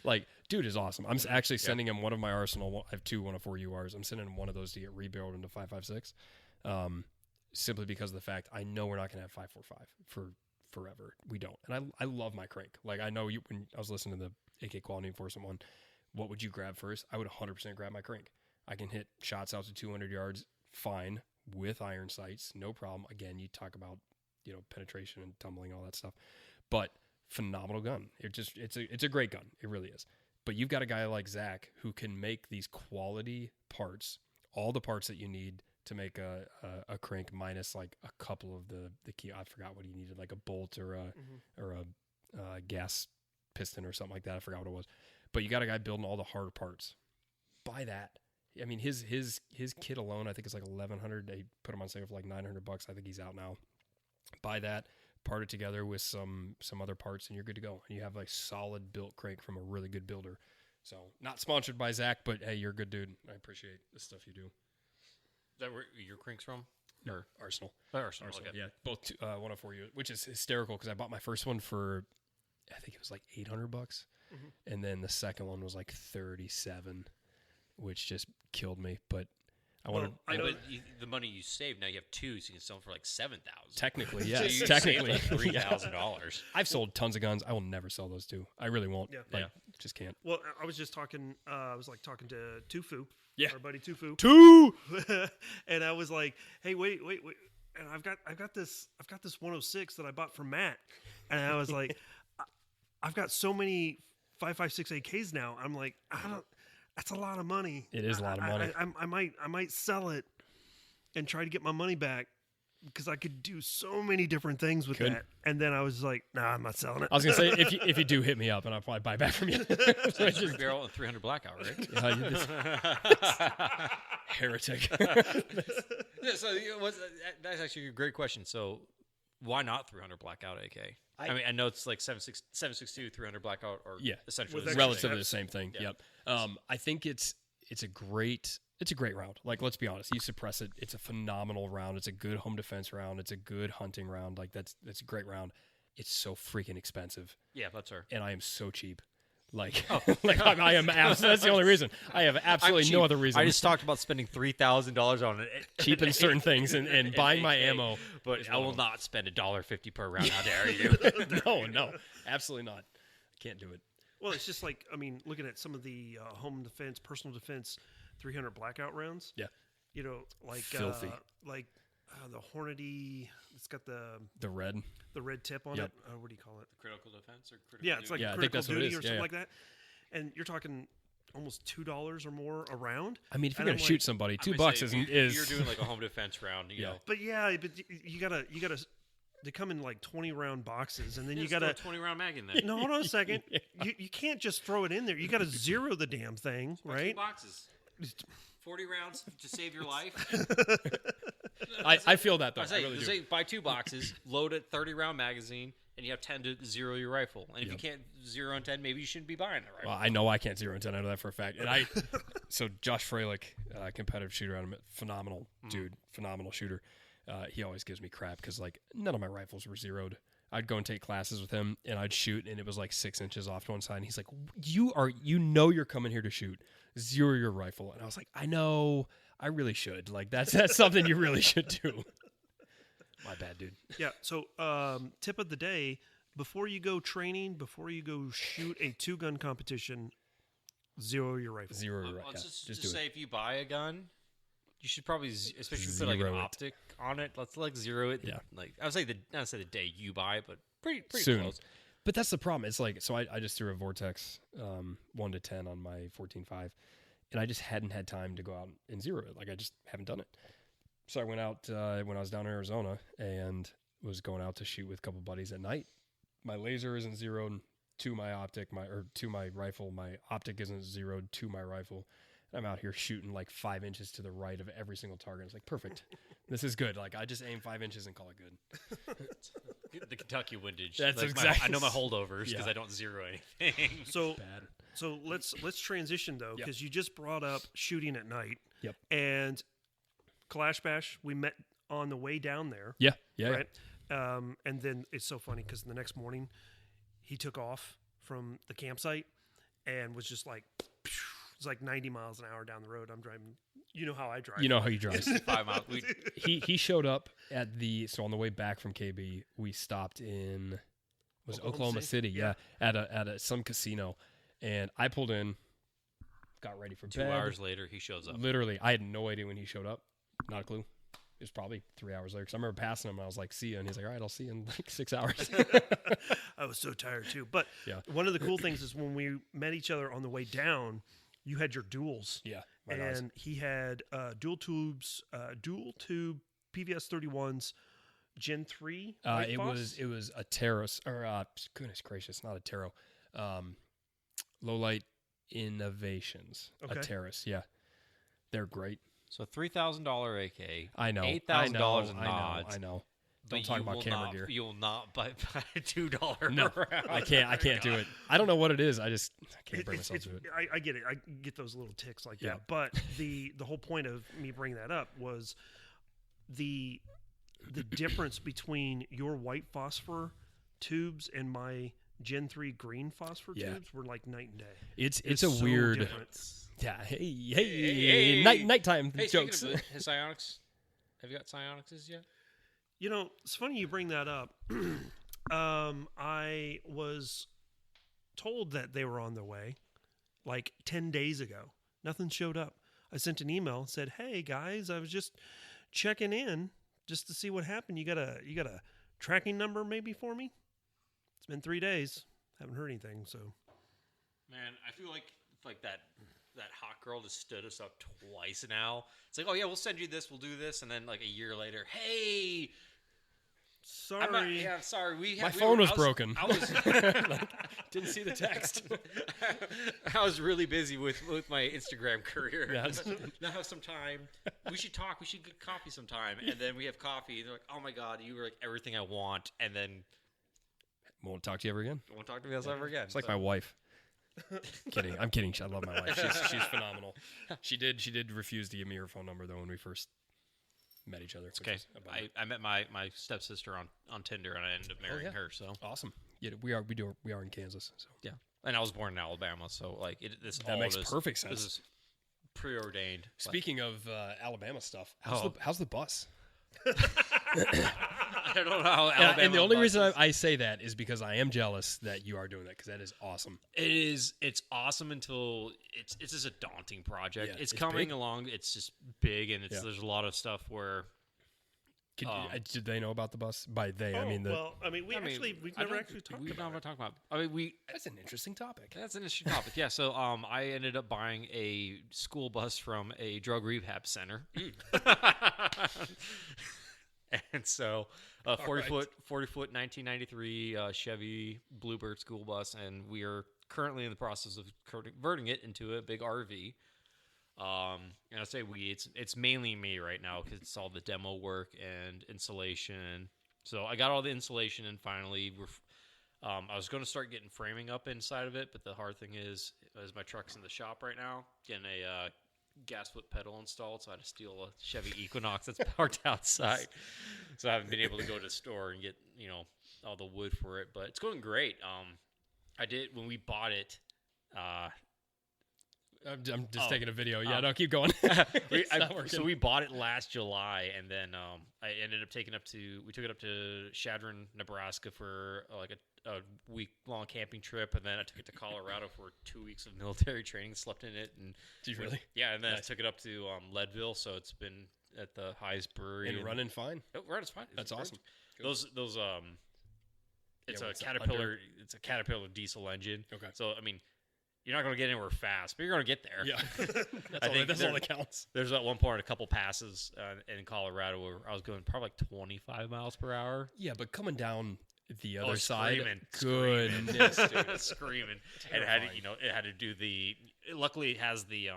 and dude is awesome. I'm actually sending him one of my Arsenal. I have two 104 URs. I'm sending him one of those to get rebuilt into 5.56, simply because of the fact I know we're not going to have 5.45 for forever. We don't. And I love my crank. Like, I know when I was listening to the AK Quality Enforcement one, what would you grab first? I would 100% grab my crank. I can hit shots out to 200 yards fine with iron sights, no problem. Again, you talk about, penetration and tumbling, all that stuff. But phenomenal gun. It's a great gun. It really is. But you've got a guy like Zach who can make these quality parts, all the parts that you need to make a crank minus like a couple of the key. I forgot what he needed, like a bolt or a gas piston or something like that. I forgot what it was. But you got a guy building all the hard parts. Buy that. I mean, his kit alone, I think it's like $1,100. They put him on sale for like $900. I think he's out now. Buy that, part it together with some other parts, and you're good to go. And you have like solid built crank from a really good builder. So not sponsored by Zach, but hey, you're a good dude. I appreciate the stuff you do. Is that where your crank's from? No, Arsenal. Arsenal. Okay. Yeah, both 104 units, which is hysterical because I bought my first one for, I think it was like $800, and then the second one was like $37. Which just killed me, but I want to. The money you save now, you have two, so you can sell them for like $7,000. Technically, yes. So you technically, like $3,000. I've sold tons of guns. I will never sell those two. I really won't. Yeah. Just can't. Well, I was just talking. I was talking to Tufu. Yeah. Our buddy Tufu. Two. And I was like, hey, wait. And I've got this 106 that I bought from Matt. And I was like, I've got so many 5.56 AKs now. I'm like, that's a lot of money. It is a lot of money. I might sell it and try to get my money back because I could do so many different things with that. And then I was like, nah, I'm not selling it. I was gonna say if you do hit me up, and I'll probably buy back from you. So 3 barrel and 300 blackout, right? Heretic. So that's actually a great question. So why not 300 blackout AK? I mean, I know it's like 7.62, 300 blackout, or essentially relatively the same thing. Yeah. Yep. I think it's a great round. Like, let's be honest, you suppress it, it's a phenomenal round. It's a good home defense round. It's a good hunting round. Like that's a great round. It's so freaking expensive. Yeah, that's her. And I am so cheap. Like, I am. That's the only reason. I have absolutely no other reason. I just talked about spending $3,000 on it, cheaping certain things and buying my ammo. But I will not spend $1.50 per round. How dare you? No, absolutely not. I can't do it. Well, it's just like, I mean, looking at some of the home defense, personal defense, 300 blackout rounds. Yeah. You know, like filthy. The Hornady. It's got the red tip on it. What do you call it? Critical defense or critical? Yeah, it's like I think critical that's what it duty is. or something like that. And you're talking almost $2 or more a round. I mean, if you're gonna shoot somebody, $2 is you're doing like a home defense round. You know. But you gotta. They come in like 20-round boxes, and then you gotta 20-round mag in there. No, hold on a second. You can't just throw it in there. You gotta zero the damn thing, right? 2 boxes. 40 rounds to save your life. I feel that though. I really do. Buy 2 boxes, load a 30-round magazine, and you have 10 to zero your rifle. And if you can't 0 and 10, maybe you shouldn't be buying a rifle. Well, I know I can't 0 and 10. I know that for a fact. And so Josh Freilich, competitive shooter, I'm a phenomenal dude, phenomenal shooter. He always gives me crap because like none of my rifles were zeroed. I'd go and take classes with him, and I'd shoot, and it was like 6 inches off to one side. And he's like, you're coming here to shoot. Zero your rifle. And I was like, I know, I really should. Like that's something you really should do. My bad, dude. Yeah. So, tip of the day: before you go training, before you go shoot a 2-gun competition, zero your rifle. Zero your rifle. Just say if you buy a gun, you should probably, especially if you put like an optic on it. Let's like zero it. Yeah. Like I would say not say the day you buy it, but pretty soon. Close. But that's the problem. It's like, so I just threw a Vortex 1 to 10 on my 14.5, and I just hadn't had time to go out and zero it. Like I just haven't done it. So I went out when I was down in Arizona and was going out to shoot with a couple buddies at night. My laser isn't zeroed to my optic, to my rifle. My optic isn't zeroed to my rifle. I'm out here shooting like 5 inches to the right of every single target. It's like, perfect. This is good. Like I just aim 5 inches and call it good. The Kentucky windage. That's like exactly. I know my holdovers because I don't zero anything. So bad. So let's transition though, because you just brought up shooting at night. Yep. And Clash Bash, we met on the way down there. Yeah. Right. And then it's so funny because the next morning he took off from the campsite and was just like, it's like 90 miles an hour down the road. I'm driving. You know how I drive. You know how you drive. 5 miles. He showed up at so on the way back from KB, we stopped in Oklahoma City. Yeah. At some casino, and I pulled in, got ready for 2 bed. 2 hours later, he shows up. Literally, I had no idea when he showed up. Not a clue. It was probably 3 hours later because I remember passing him and I was like, "See ya," and he's like, "All right, I'll see you in like 6 hours." I was so tired too. But one of the cool things is when we met each other on the way down, you had your duels. Yeah. And he had dual tube PVS 31s, Gen 3. It was a Taros, or goodness gracious, not a Taro. Low light innovations. Okay. A Taros, yeah. They're great. So $3,000 AK. I know. $8,000 in nods. I know. Don't talk about camera gear. You will not buy a $2 No, round. I can't do it. I don't know what it is. I can't bring myself to it. I get it. I get those little ticks like that. But the whole point of me bringing that up was the difference between your white phosphor tubes and my Gen 3 green phosphor tubes were like night and day. It's so a weird difference. Yeah. Hey. Nighttime jokes. Speaking of his psionics, have you got psionics yet? You know, it's funny you bring that up. I was told that they were on their way like 10 days ago. Nothing showed up. I sent an email and said, "Hey guys, I was just checking in just to see what happened. You got a tracking number maybe for me?" It's been 3 days. Haven't heard anything, so. Man, I feel like that hot girl just stood us up twice now. It's like, "Oh yeah, we'll send you this, we'll do this," and then like a year later, "Hey, sorry. Sorry. My phone was broken. I was Didn't see the text. I was really busy with my Instagram career. Yeah. Now have some time. We should talk. We should get coffee sometime." And then we have coffee, and they're like, "Oh my god, you were like everything I want," and then won't talk to you ever again. won't talk to me else ever again. It's like my wife. I'm kidding. I love my wife. She's phenomenal. She did refuse to give me her phone number though when we first met each other. Okay. I met my stepsister on Tinder, and I ended up marrying her. So awesome. Yeah, we are in Kansas. So yeah, And I was born in Alabama, so like That makes perfect sense. This is preordained. Speaking of Alabama stuff, how's the bus? I don't know how Alabama. And the only reason I say that is because I am jealous that you are doing that, because that is awesome. It is. It's awesome until it's just a daunting project. Yeah, it's big. coming along. It's just big, and there's a lot of stuff where. Did they know about the bus? By they, I mean we've never actually talked about it. That's an interesting topic. That's an interesting topic. Yeah. So I ended up buying a school bus from a drug rehab center. And so, 40-foot 1993 Chevy Bluebird school bus, and we are currently in the process of converting it into a big RV. And I say it's mainly me right now because it's all the demo work and installation. So I got all the installation, and finally I was going to start getting framing up inside of it, but the hard thing is my truck's in the shop right now, getting a gas foot pedal installed, so I had to steal a Chevy Equinox that's parked outside. So I haven't been able to go to the store and get all the wood for it, but it's going great. I did when we bought it. I'm just taking a video. Yeah, no, keep going. So we bought it last July, and then I ended up we took it up to Chadron, Nebraska for like a week-long camping trip, and then I took it to Colorado for 2 weeks of military training, slept in it. And did you really? Yeah, and then I took it up to Leadville, so it's been at the highest brewery. And running fine? Oh, running fine. That's awesome. Those it's a Caterpillar. It's a Caterpillar diesel engine. Okay. So I mean, you're not going to get anywhere fast, but you're going to get there. Yeah, that's all that counts. There's at one point a couple passes in Colorado where I was going probably like 25 miles per hour. Yeah, but coming down the other side, screaming, screaming, and it had to do Luckily, it has the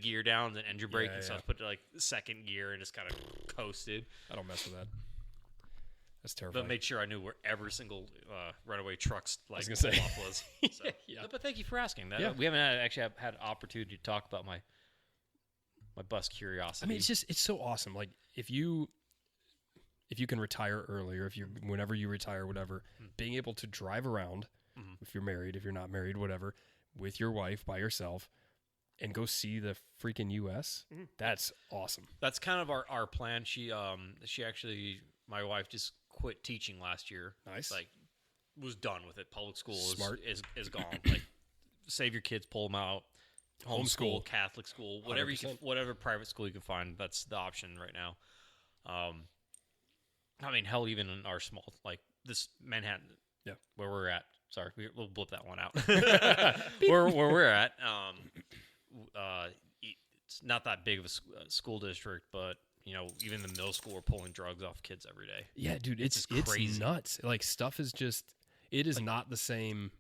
gear down, the engine brake, and so I put it like second gear and just kind of coasted. I don't mess with that. That's terrifying. But made sure I knew where every single runaway truck's like pull off was. So. Yeah. But thank you for asking that. Yeah. We haven't actually had an opportunity to talk about my bus curiosity. I mean, it's so awesome. Like if you can retire earlier, whenever you retire, whatever, being able to drive around, if you're married, if you're not married, whatever, with your wife by yourself, and go see the freaking U.S. That's awesome. That's kind of our plan. She actually, my wife just quit teaching last year. Nice. Like, was done with it. Public school is gone. Like, save your kids, pull them out. Homeschool, Catholic school, whatever private school you can find. That's the option right now. I mean, hell, even in our small, like this Manhattan, where we're at. Sorry, we'll blip that one out. where we're at, it's not that big of a school district, but even the middle school, we're pulling drugs off kids every day. Yeah, dude, it's crazy. Nuts. Like stuff is it is not the same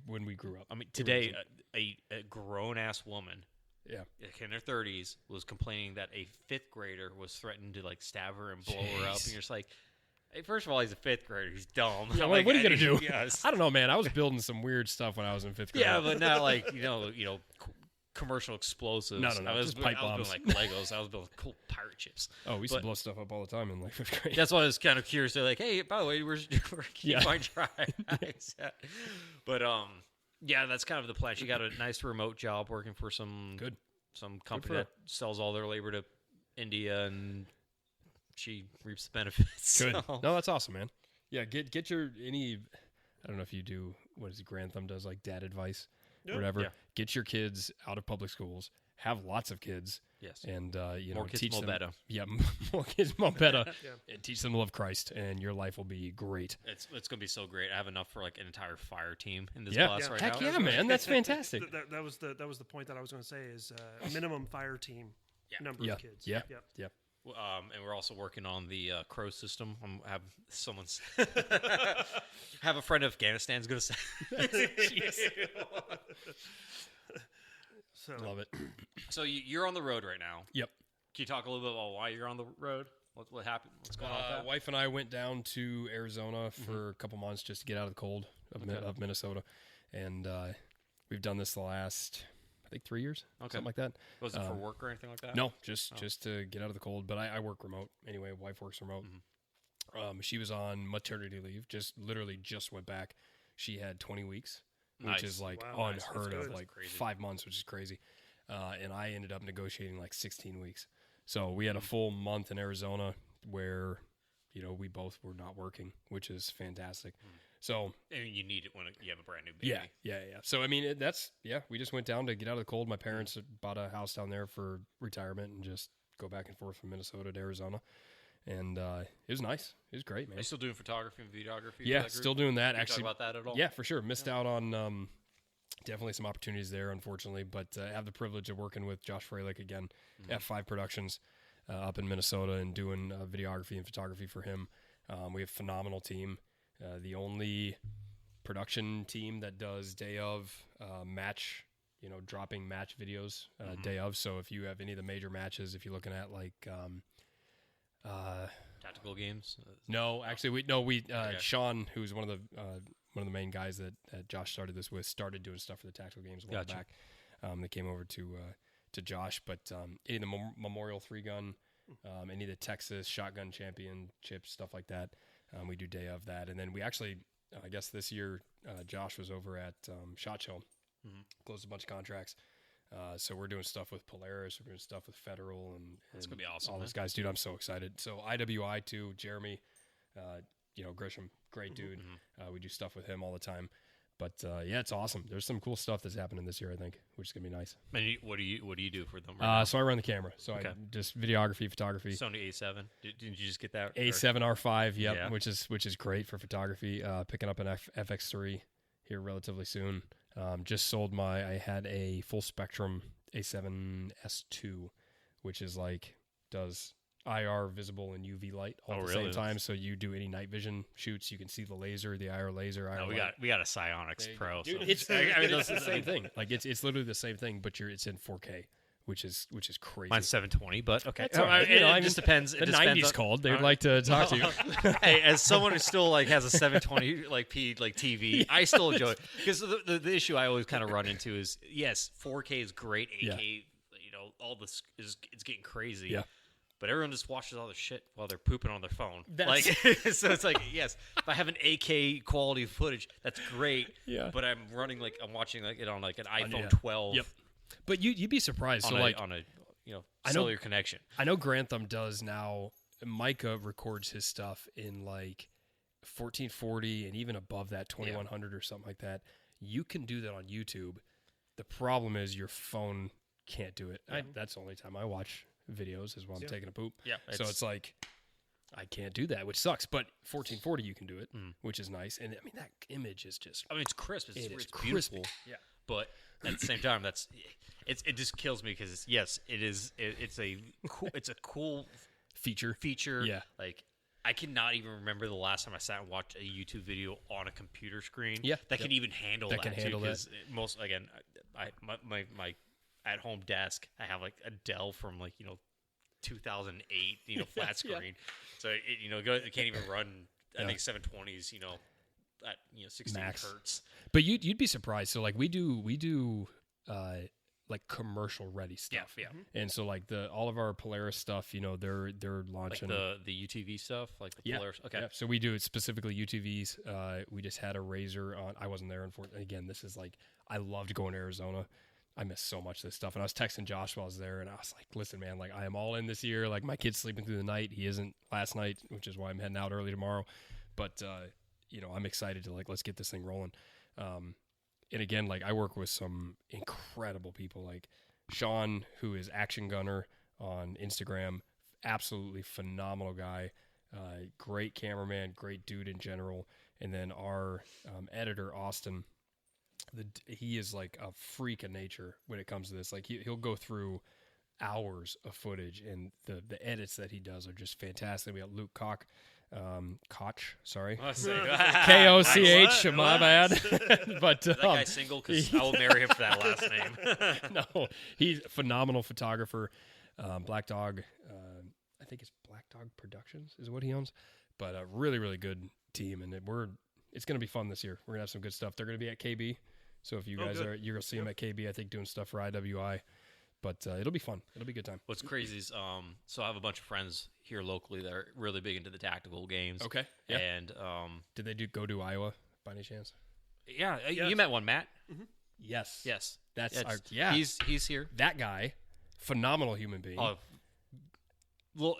when we grew up. I mean, today a grown ass woman, in her 30s, was complaining that a 5th grader was threatened to like stab her and blow her up, and you're just like. Hey, first of all, he's a 5th grader. He's dumb. Yeah, what are you gonna do? Yes. I don't know, man. I was building some weird stuff when I was in 5th grade. Yeah, but not like commercial explosives. No, I was building bombs. like Legos. I was building cool pirate ships. Oh, we used to blow stuff up all the time in like 5th grade. That's why I was kind of curious. They're like, hey, by the way, can you find try? But that's kind of the plan. She got a nice remote job working for some company that sells all their labor to India, and she reaps the benefits. Good. So. No, that's awesome, man. Yeah, get your I don't know if you do what is it, Grand Thumb does, like dad advice or whatever. Yeah. Get your kids out of public schools. Have lots of kids. Yes. And more kids, teach more them better. Yeah, more kids, more better. And teach them to love Christ, and your life will be great. It's gonna be so great. I have enough for like an entire fire team in this class right now. Heck yeah, man, that's fantastic. That was the point that I was going to say is minimum fire team number of kids. Yeah. And we're also working on the crow system. Have a friend in Afghanistan's going to say. So love it. So you're on the road right now. Yep. Can you talk a little bit about why you're on the road? What happened? What's going on with that? Wife and I went down to Arizona for a couple months just to get out of the cold of Minnesota, and we've done this the last. I think 3 years, something like that. Was it for work or anything like that? No, just to get out of the cold. But I work remote anyway. Wife works remote. She was on maternity leave. Just went back. She had 20 weeks, which is like Wow, unheard That's of, good. like Crazy. 5 months, which is crazy. And I ended up negotiating like 16 weeks. So we had a full month in Arizona where, we both were not working, which is fantastic. So And you need it when you have a brand new baby. yeah. So I mean, we just went down to get out of the cold. My parents bought a house down there for retirement and just go back and forth from Minnesota to Arizona. And it was nice. It was great, man. Are you still doing photography and videography? for Yeah, that group? still doing that. Can you Actually, talk about that at all? yeah, for sure. Missed out on definitely some opportunities there, unfortunately. But I have the privilege of working with Josh Freilich again, F5 Productions up in Minnesota, and doing videography and photography for him. We have a phenomenal team. The only production team that does day of match, dropping match videos day of. So if you have any of the major matches, if you're looking at like Tactical games. no, actually we Sean, who's one of the main guys that Josh started this with, started doing stuff for the tactical games a while back. They came over to Josh, but any of the Memorial 3-gun, any of the Texas shotgun championships, stuff like that, we do day of that. And then we actually, I guess this year, Josh was over at SHOT Show, closed a bunch of contracts. So we're doing stuff with Polaris, we're doing stuff with Federal, and That's gonna be awesome, all man. those guys, dude. I'm so excited. So IWI too, Jeremy, Grisham, great dude. We do stuff with him all the time. But yeah, it's awesome. There's some cool stuff that's happening this year, I think, which is gonna be nice. And what do you do for them? Right So I run the camera. So Okay. I just videography, photography. Sony A7. Didn't you just get that? A7R5, yep, Yeah. which is great for photography. Picking up an FX3 here relatively soon. Just sold I had a full spectrum A7S2, which is like does IR, visible, and UV light all at the same time. So you do any night vision shoots, you can see the laser, the IR laser. IR No, we got a Psionics Pro. Dude, so- it's the same thing. Like it's literally the same thing, but it's in 4K, which is crazy. Mine's 720, but okay. That's all right. It just depends. The 90s called. They'd like to talk to you. Hey, as someone who still like has a 720 TV, I still enjoy it because the issue I always kind of run into is yes, 4K is great, 8K, all this it's getting crazy. Yeah. But everyone just watches all the shit while they're pooping on their phone. That's- So it's like, yes, if I have an 8K quality footage, that's great. Yeah. But I'm watching it on like an iPhone yeah. 12. Yep. But you'd be surprised. On So like on a I know- cellular connection. I know Grantham does now. Micah records his stuff in like 1440 and even above that 2100 or something like that. You can do that on YouTube. The problem is your phone can't do it. That's the only time I watch videos is while I'm taking a poop. Yeah, So it's like I can't do that, which sucks. But 1440 you can do it, which is nice. And I mean that image is just it's crisp. It's crispy. beautiful. Yeah. But at the same time, it just kills me because it's a cool feature. feature. Like I cannot even remember the last time I sat and watched a YouTube video on a computer screen. Yeah. that can even handle that. Can handle too, that. 'cause most again, my at home desk, I have like a Dell from 2008, flat screen. So it can't even run. I think 720s, at 16 Max. hertz. But you'd be surprised. So like we do like commercial ready stuff. Yeah. And so like all of our Polaris stuff, they're Like launching the UTV stuff, like the Polaris. Okay. Yeah. So we do it specifically UTVs. We just had a Razor on. I wasn't there, unfortunately. Again, this is like I loved going to Arizona. I miss so much of this stuff. And I was texting Josh while I was there, and I was like, listen, man, like I am all in this year. Like my kid's sleeping through the night. He isn't last night, which is why I'm heading out early tomorrow. But I'm excited to let's get this thing rolling. And again, like I work with some incredible people, like Sean, who is Action Gunner on Instagram, absolutely phenomenal guy, great cameraman, great dude in general. And then our editor, Austin, he is like a freak of nature when it comes to this. Like he'll go through hours of footage, and the edits that he does are just fantastic. We got Luke Koch, sorry. Koch, my bad. But That guy's single because I will marry him for that last name. no, he's a phenomenal photographer. Black Dog, I think it's Black Dog Productions is what he owns. But a really, really good team, and it's going to be fun this year. We're going to have some good stuff. They're going to be at KB, so if you guys good. you're going to see them at KB, I think, doing stuff for IWI. But it'll be fun. It'll be a good time. What's crazy is, so I have a bunch of friends here locally that are really big into the tactical games. Okay. Yeah. And Did they go to Iowa by any chance? Yeah, Yes. you met one, Matt. Yes. Yes, That's Yes. our, yeah. He's here. That guy, phenomenal human being. Oh, little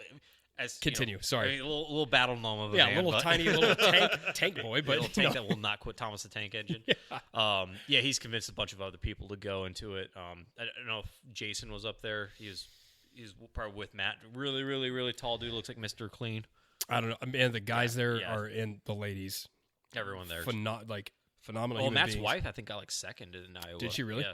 as Continue, sorry. a little battle gnome of a yeah, man, little but- tiny little tank boy, but little tank no. that will not quit Thomas the Tank Engine. Yeah, he's convinced a bunch of other people to go into it. I don't know if Jason was up there. He's probably with Matt. Really, really, really tall dude. Looks like Mr. Clean. I don't know. I mean, the guys there yeah. are in the ladies. Everyone there. Phenomenal. Well, human Matt's beings. wife, I think, got like second in Iowa. Did she really? Yeah,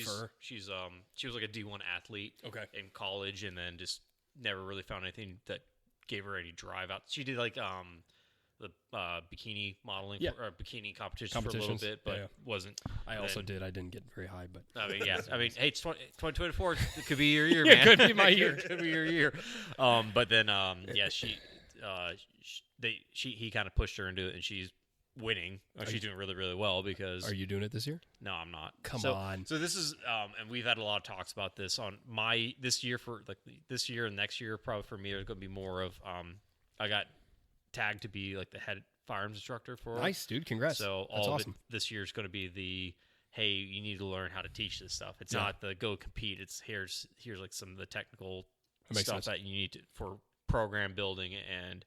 for her. she was like a D1 athlete. Okay. In college, and then just never really found anything that gave her any drive out. She did like the bikini modeling or bikini competitions for a little bit, but wasn't. I also did. I didn't get very high, but I mean, yeah. I mean, hey, it's 2024. It could be your year, Yeah, man. it could be my year. It could be your year. But then, yeah, he kind of pushed her into it, and she's winning. She's doing really, really well because. Are you doing it this year? No, I'm not. Come on. So this is, and we've had a lot of talks about this on this year and next year. Probably for me, there's going to be more of. I got tagged to be like the head firearms instructor for. Nice, dude. Congrats. So That's all awesome. of it this year is going to be the. Hey, you need to learn how to teach this stuff. It's not the go compete. It's here's like some of the technical stuff that you need for program building and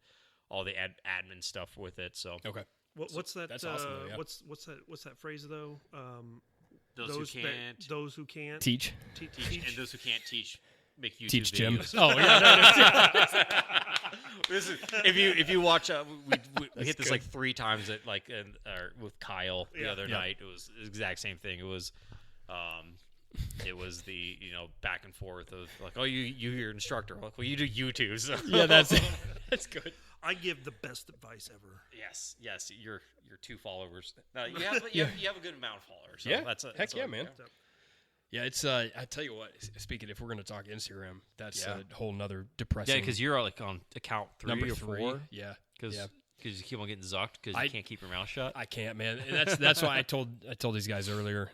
all the admin stuff with it. So Okay. What's that? That's awesome, though, yeah. What's that phrase though? those who can't those who can't Teach. teach, and those who can't teach make YouTube Teach Jim. videos. Oh, yeah. This is, if you watch, we hit this good. like 3 times at with Kyle the other Yeah. night. It was the exact same thing. It was the back and forth of like, oh, you're your instructor. Like, well, you do YouTube. So. Yeah, that's good. I give the best advice ever. Yes, you're 2 followers. You have a good amount of followers. So Yeah, that's heck yeah, man. So, Yeah, it's. I tell you what. Speaking, if we're going to talk Instagram, that's a whole nother depressing. Yeah, because you're like on account 3 number or 3. 4. Yeah, Because yeah. you keep on getting zucked because you can't keep your mouth shut. I can't, man. And that's why I told these guys earlier.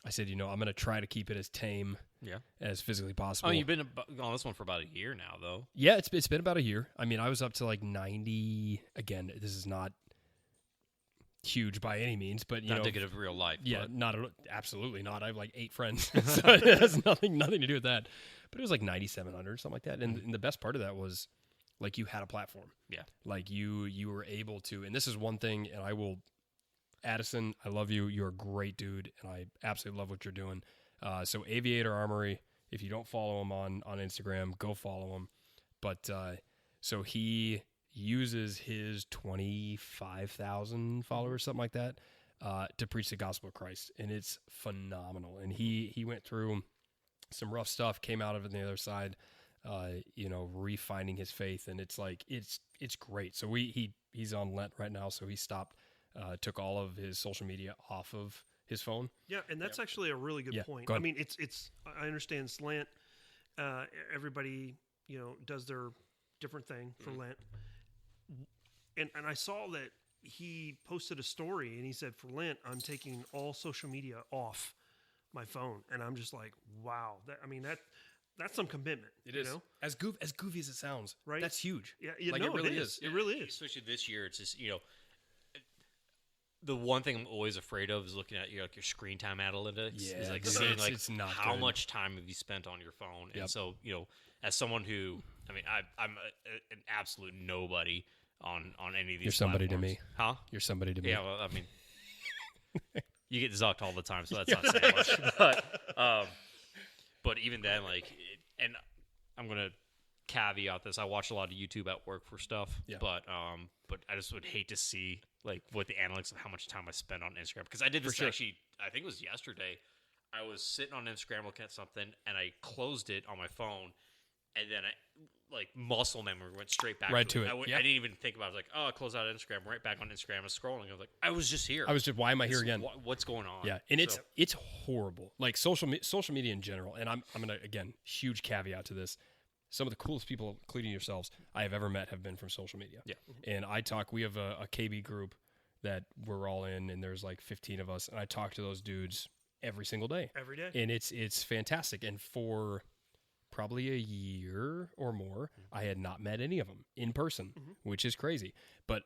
I said, I'm going to try to keep it as tame, as physically possible. Oh, you've been on this one for about a year now, though. Yeah, it's been about a year. I mean, I was up to like 90. Again, this is not huge by any means, but Not indicative of real life. Yeah, but. absolutely not. I have like 8 friends, so it has nothing to do with that. But it was like 9,700, something like that. And the best part of that was, like, you had a platform. Yeah, like you were able to. And this is one thing, and I will. Addison, I love you. You're a great dude, and I absolutely love what you're doing. So Aviator Armory, if you don't follow him on Instagram, go follow him. But so he uses his 25,000 followers, something like that, to preach the gospel of Christ, and it's phenomenal. And he went through some rough stuff, came out of it on the other side, refining his faith, and it's like it's great. So he's on Lent right now, so he stopped. Took all of his social media off of his phone. yeah, and that's actually a really good point. I mean, it's. I understand Lent. Everybody, does their different thing for Lent. And I saw that he posted a story, and he said, for Lent, I'm taking all social media off my phone, and I'm just like, wow. That's some commitment. It is. As goofy as it sounds, right? That's huge. Yeah, it really is. It really is. Especially this year, it's just the one thing I'm always afraid of is looking at your screen time analytics. Yeah, is like dude, seeing it's not how good. much time have you spent on your phone. Yep. And so as someone who, I'm an absolute nobody on any of these. You're somebody platforms. to me. Huh? You're somebody to me. Yeah. Well, you get zucked all the time, so that's not saying much. But even then, and I'm gonna caveat this. I watch a lot of YouTube at work for stuff. Yeah. But I just would hate to see what the analytics of how much time I spend on Instagram, because I did this actually. I think it was yesterday. I was sitting on Instagram looking at something, and I closed it on my phone, and then muscle memory went straight back right to it. it. I didn't even think about it. I was like, oh, I closed out Instagram, right back on Instagram. I was scrolling. I was like, I was just here. Why am I here again? What's going on? Yeah, and it's horrible. Like social media in general. And I'm gonna, again, huge caveat to this. Some of the coolest people, including yourselves, I have ever met have been from social media. Yeah. And we have a KB group that we're all in, and there's like 15 of us, and I talk to those dudes every single day. Every day. And it's fantastic. And for probably a year or more, I had not met any of them in person, which is crazy. But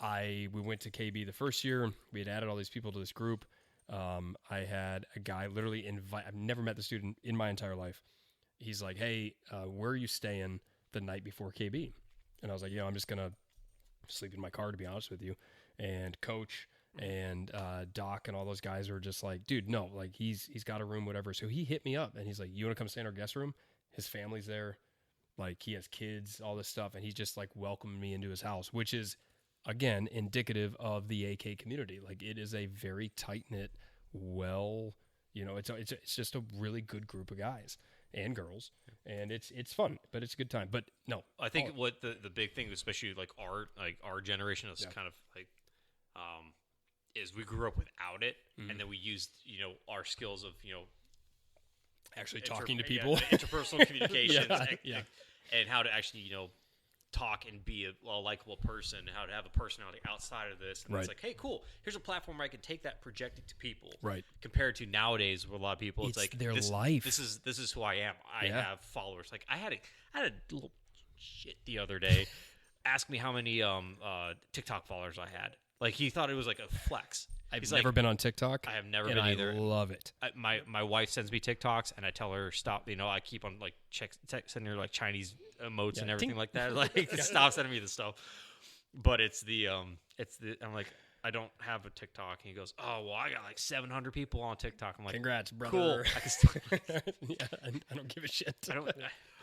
we went to KB the first year. We had added all these people to this group. I had a guy literally I've never met the student in my entire life. He's like, hey, where are you staying the night before KB? And I was like, I'm just going to sleep in my car, to be honest with you. And Coach and Doc and all those guys are just like, dude, no, like he's got a room, whatever. So he hit me up and he's like, you want to come stay in our guest room? His family's there. Like he has kids, all this stuff. And he's just like welcoming me into his house, which is, again, indicative of the AK community. Like it is a very tight-knit, it's just a really good group of guys and girls. And it's fun, but it's a good time. But no, I think what the big thing, especially like our generation, is kind of like is we grew up without it, and then we used our skills of actually talking to people, interpersonal communications, and how to actually talk and be a likable person, and how to have a personality outside of this. And it's like, hey, cool, here's a platform where I can take that, project it to people. Right. Compared to nowadays, where a lot of people, it's like their life. This is who I am. I have followers. Like I had a little shit the other day ask me how many TikTok followers I had. Like he thought it was like a flex. I've never been on TikTok. I have never been either. I love it. My wife sends me TikToks, and I tell her stop. I keep on like sending her like Chinese emotes and everything like that. Like stop sending me the stuff. But it's the I'm like, I don't have a TikTok. And he goes, oh well, I got like 700 people on TikTok. I'm like, congrats, brother. Cool. I can still I don't give a shit.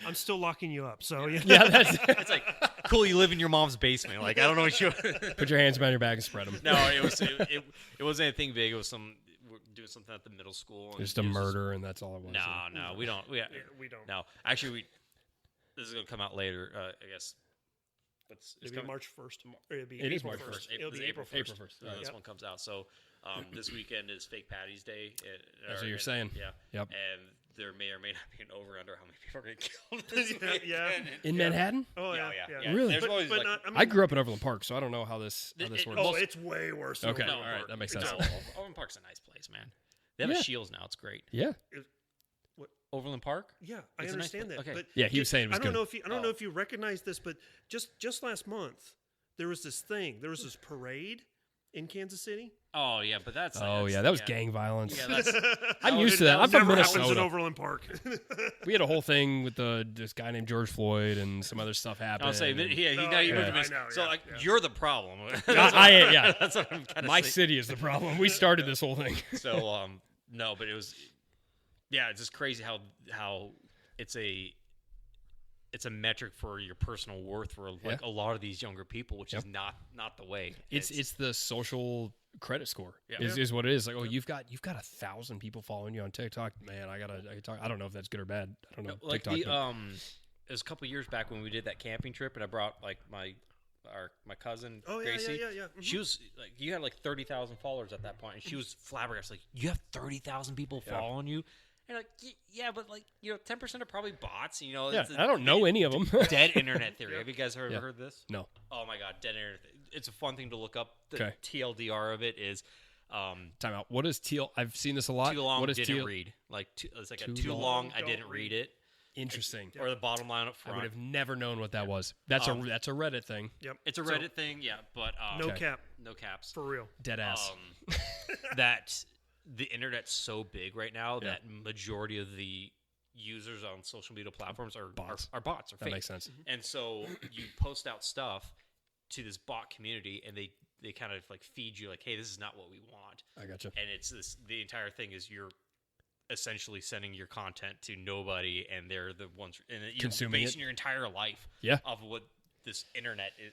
I'm still locking you up. So it's like cool. You live in your mom's basement. Like I don't know what you put your hands behind your back and spread them. No, it wasn't anything big. It was we're doing something at the middle school. Just a murder, and that's all it was. No, we don't. We don't. No, actually, this is gonna come out later. I guess. It'll be March 1st. It is March 1st. It'll be April 1st. April 1st. This one comes out. So this weekend is Fake Patty's Day. That's what you're saying. Yeah. Yep. And there may or may not be an over-under how many people are going to kill this weekend. In Manhattan? Oh, yeah. Really? But I grew up in Overland Park, so I don't know how this works. Oh, it's way worse. Okay. All right. That makes sense. Overland Park's a nice place, man. They have a Shields now. It's great. Yeah. Overland Park? Yeah, I understand that. Okay. But yeah, he was saying it was I don't know if you recognize this, but just last month there was this thing. There was this parade in Kansas City. Oh yeah, but that was gang violence. Yeah, I'm used to that. I'm from Happens in Minnesota. Overland Park. We had a whole thing with this guy named George Floyd and some other stuff happened. I'll say, he moved to So you're the problem. That's what I'm kind of. My city is the problem. We started this whole thing. So no, but it was. Yeah, it's just crazy how it's a metric for your personal worth for like a lot of these younger people, which is not the way. It's the social credit score is what it is. Like, oh, you've got 1,000 people following you on TikTok, man. I gotta talk. I don't know if that's good or bad. I don't know. Like TikTok, it was a couple years back when we did that camping trip, and I brought like my cousin Gracie. Yeah. Mm-hmm. She was like, you had like 30,000 followers at that point, and she was flabbergasted. Like, you have 30,000 people following you. And like, yeah, but like, 10% are probably bots. I don't know any of them. Dead internet theory. Have you guys heard this? No. Oh my god, dead internet. It's a fun thing to look up. The TLDR of it is. Time out. What is TL? I've seen this a lot. Too long. What is didn't read. Like it's like too long. I didn't read it. Interesting. Or the bottom line up front. I would have never known what that was. That's a Reddit thing. Yep. It's a Reddit thing. Yeah, but no cap. No caps. For real. Dead ass. That. The internet's so big right now that majority of the users on social media platforms are bots. Are fake. That makes sense. And so you post out stuff to this bot community, and they kind of like feed you like, hey, this is not what we want. I gotcha. And it's the entire thing is you're essentially sending your content to nobody, and they're the ones, and you're consuming basing your entire life off of what this internet is,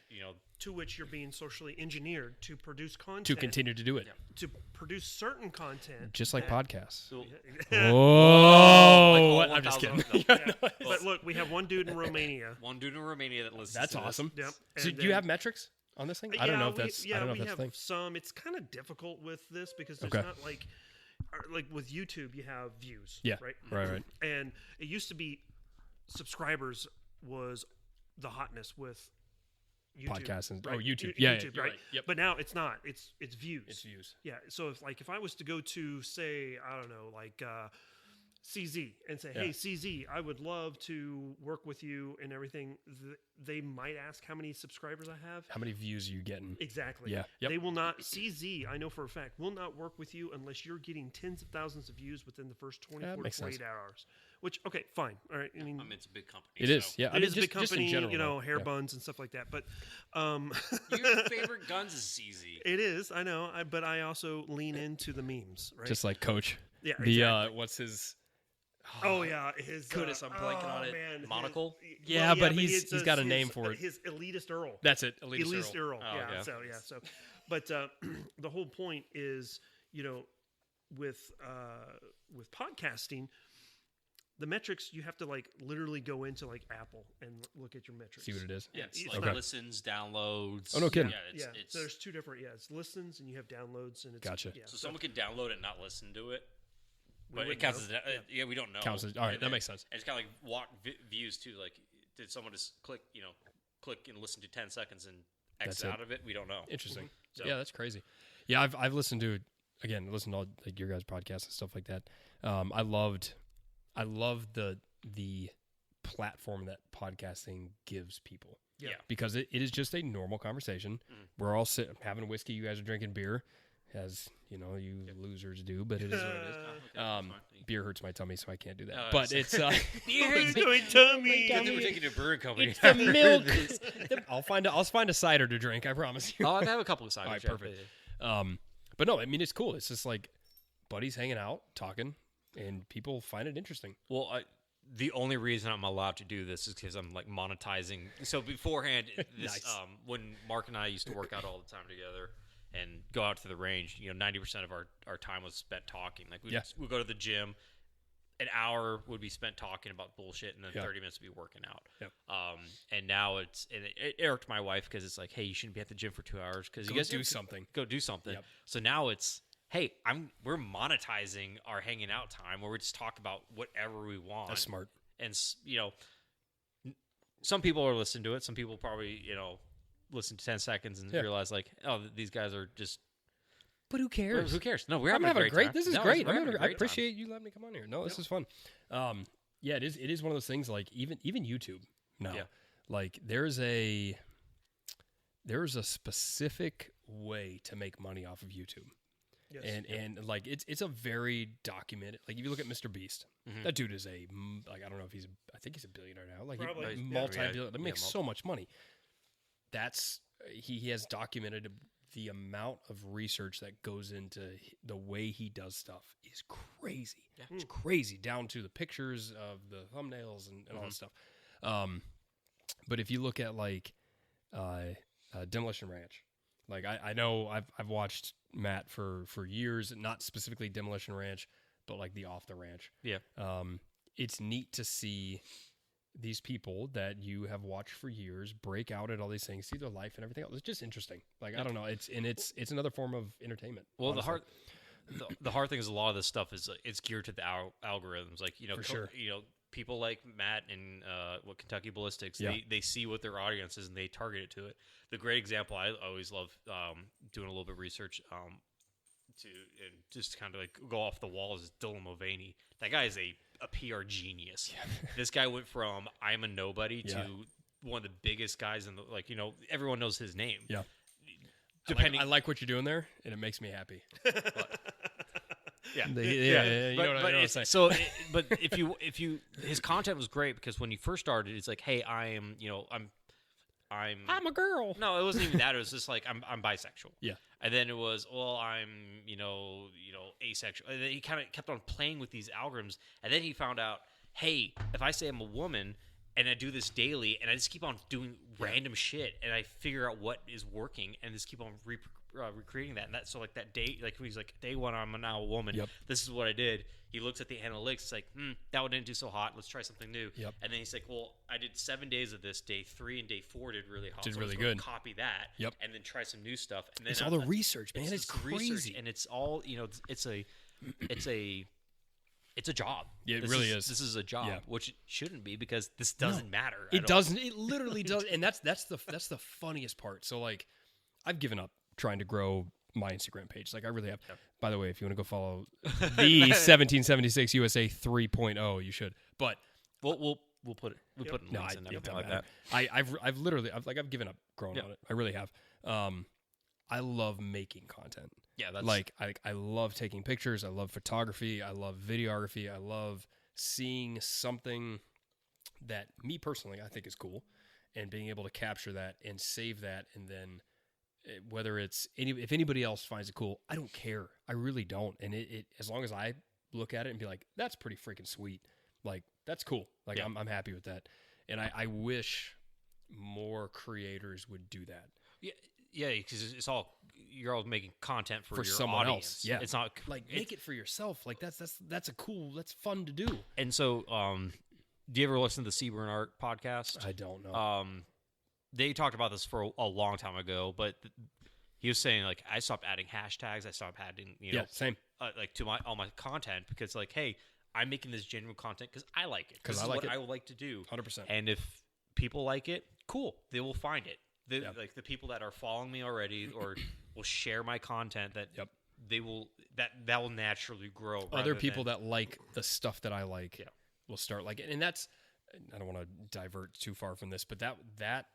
to which you're being socially engineered to produce content. To continue to do it. To produce certain content. Just like podcasts. So, whoa! I'm just kidding. But look, we have one dude in Romania. That listens That's to awesome. Yep. So do you have metrics on this thing? I don't know if that's we a have thing. some. It's kind of difficult with this because there's not like with YouTube, you have views. Yeah. Right. And it used to be subscribers was the hotness with YouTube, podcasts and right? YouTube, YouTube, right? Yep. But now it's not. It's views. It's views. Yeah. So if I was to go to say I don't know CZ and say, hey, CZ, I would love to work with you and everything, they might ask how many subscribers I have. How many views are you getting? Exactly. Yeah. Yep. They will not, CZ, I know for a fact, will not work with you unless you're getting tens of thousands of views within the first 24 to 48 hours. Which, okay, fine. All right. I mean, it's a big company. It is. Yeah. It is a big just company, in general, hair buns and stuff like that. But your favorite guns is CZ. It is, I know. But I also lean into the memes, right? Just like Coach. Yeah, the exactly. What's his? Oh yeah, his goodness, I'm blanking on it. Man, Monocle. But he's got a name for it. His Elitist Earl. That's it, Elitist Earl. Oh, yeah. So, but the whole point is, with podcasting, the metrics you have to like literally go into like Apple and look at your metrics. See what it is. Yeah, it's like listens, downloads. Oh no, kidding. Yeah, so there's two different. Yeah, it's listens and you have downloads and it's gotcha. Yeah, so someone can download it and not listen to it. But We it counts know. as we don't know. Counts as, all right, that makes sense. And it's kind of like walk views too. Like, did someone just click and listen to 10 seconds and exit out of it? We don't know. Interesting. So, yeah, that's crazy. Yeah, I've listened to all like your guys' podcasts and stuff like that. I loved the platform that podcasting gives people. Yeah. Because it is just a normal conversation. We're all sitting having whiskey. You guys are drinking beer, as you losers do. But it is what it is. Beer hurts my tummy, so I can't do that. But it's beer hurts my tummy. Good thing we're taking to a brewing company. It's the milk. I'll find a cider to drink. I promise you. Oh, I have a couple of ciders. All right, perfect. But no, I mean it's cool. It's just like buddies hanging out, talking, and people find it interesting. Well, the only reason I'm allowed to do this is because I'm like monetizing. So beforehand, Nice. When Mark and I used to work out all the time together and go out to the range, 90% of our time was spent talking. Like we'd go to the gym, an hour would be spent talking about bullshit, and then 30 minutes would be working out. Yep. And now it irked my wife because it's like, hey, you shouldn't be at the gym for 2 hours because you guys do something. Go do something. Yep. So now it's, hey, we're monetizing our hanging out time where we just talk about whatever we want. That's smart. And some people are listening to it. Some people probably listen to 10 seconds and realize like, oh, these guys are just. But who cares? Who cares? No, we're I'm having having a great time. This is No, great. we're having a I great appreciate you letting me come on here. No, this is fun. Yeah, it is. It is one of those things like even YouTube now. Yeah. Like there's a specific way to make money off of YouTube. Yes. And like it's a very documented. Like if you look at Mr. Beast, that dude is I don't know if I think he's a billionaire now. Like Probably. multi-billion. He makes so much money. He has documented the amount of research that goes into the way he does stuff is crazy. Yeah. It's crazy down to the pictures of the thumbnails and all that stuff. But if you look at like Demolition Ranch, like I know I've watched Matt for years, not specifically Demolition Ranch, but like the Off the Ranch. Yeah. It's neat to see these people that you have watched for years break out at all these things, see their life and everything else. It's just interesting. Like I don't know, it's another form of entertainment. Well, honestly. the hard thing is a lot of this stuff is it's geared to the algorithms. Like For sure. People like Matt and Kentucky Ballistics, they see what their audience is and they target it to it. The great example I always love doing a little bit of research to just kind of like go off the wall is Dylan Mulvaney. That guy is a PR genius. Yeah. This guy went from I'm a nobody to one of the biggest guys in the everyone knows his name. Yeah. Depending, I like what you're doing there, and it makes me happy. Yeah. You know what I'm saying. So, but if you, his content was great because when he first started, it's like, hey, I'm a girl. No, it wasn't even that. It was just like I'm bisexual. Yeah. And then it was, well, I'm asexual. And then he kind of kept on playing with these algorithms, and then he found out, hey, if I say I'm a woman and I do this daily, and I just keep on doing random shit, and I figure out what is working, and just keep on recreating that. And that, so like that day, like he's like, day one, I'm now a woman. Yep. This is what I did. He looks at the analytics. It's like, that one didn't do so hot. Let's try something new. Yep. And then he's like, well, I did 7 days of this. Day 3 and day 4 did really hot. Did so really let's go good. Copy that. Yep. And then try some new stuff. And then It's all the research, man. It's crazy. Research, and it's all it's a job. Yeah, it really is. This is a job, Yeah. which shouldn't be because this doesn't matter. It doesn't. It literally does, and that's the funniest part. So like, I've given up trying to grow my Instagram page. Like I really have. Yep. By the way, if you want to go follow the 1776 USA 3.0, you should. But we'll put it. We'll put links and everything like that. I've literally given up growing on it. I really have. I love making content. Yeah, that's like I love taking pictures. I love photography. I love videography. I love seeing something that me personally I think is cool, and being able to capture that and save that, and then whether it's if anybody else finds it cool, I don't care. I really don't. And it as long as I look at it and be like, that's pretty freaking sweet. Like that's cool. Like I'm happy with that. And I wish more creators would do that. Yeah, because you're all making content for your someone audience. Else. Yeah, it's not like make it for yourself. Like that's fun to do. And so, do you ever listen to the Seaburn Art podcast? I don't know. They talked about this for a long time ago, but he was saying like I stopped adding hashtags. I stopped adding same like to all my content because like hey, I'm making this genuine content because I like it. Because I like I would like to do 100%. And if people like it, cool, they will find it. Like the people that are following me already or will share my content that they will that will naturally grow. Other people that like the stuff that I like will start like it. And that's, I don't want to divert too far from this, but that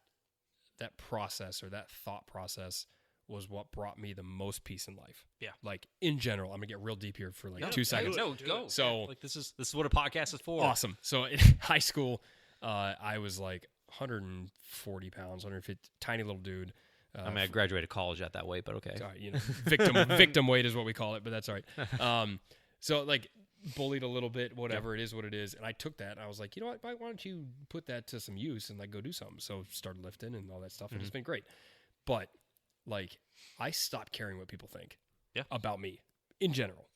process or that thought process was what brought me the most peace in life. Yeah. Like in general, I'm gonna get real deep here for like 2 seconds. No, go. So like this is what a podcast is for. Awesome. So in high school, I was like 140 pounds, 150, tiny little dude. I mean, I graduated college at that weight, but okay. Sorry, victim weight is what we call it, but that's all right. So like bullied a little bit, whatever it is, what it is. And I took that and I was like, you know what, why don't you put that to some use and like go do something? So started lifting and all that stuff. And it's been great. But like, I stopped caring what people think about me in general.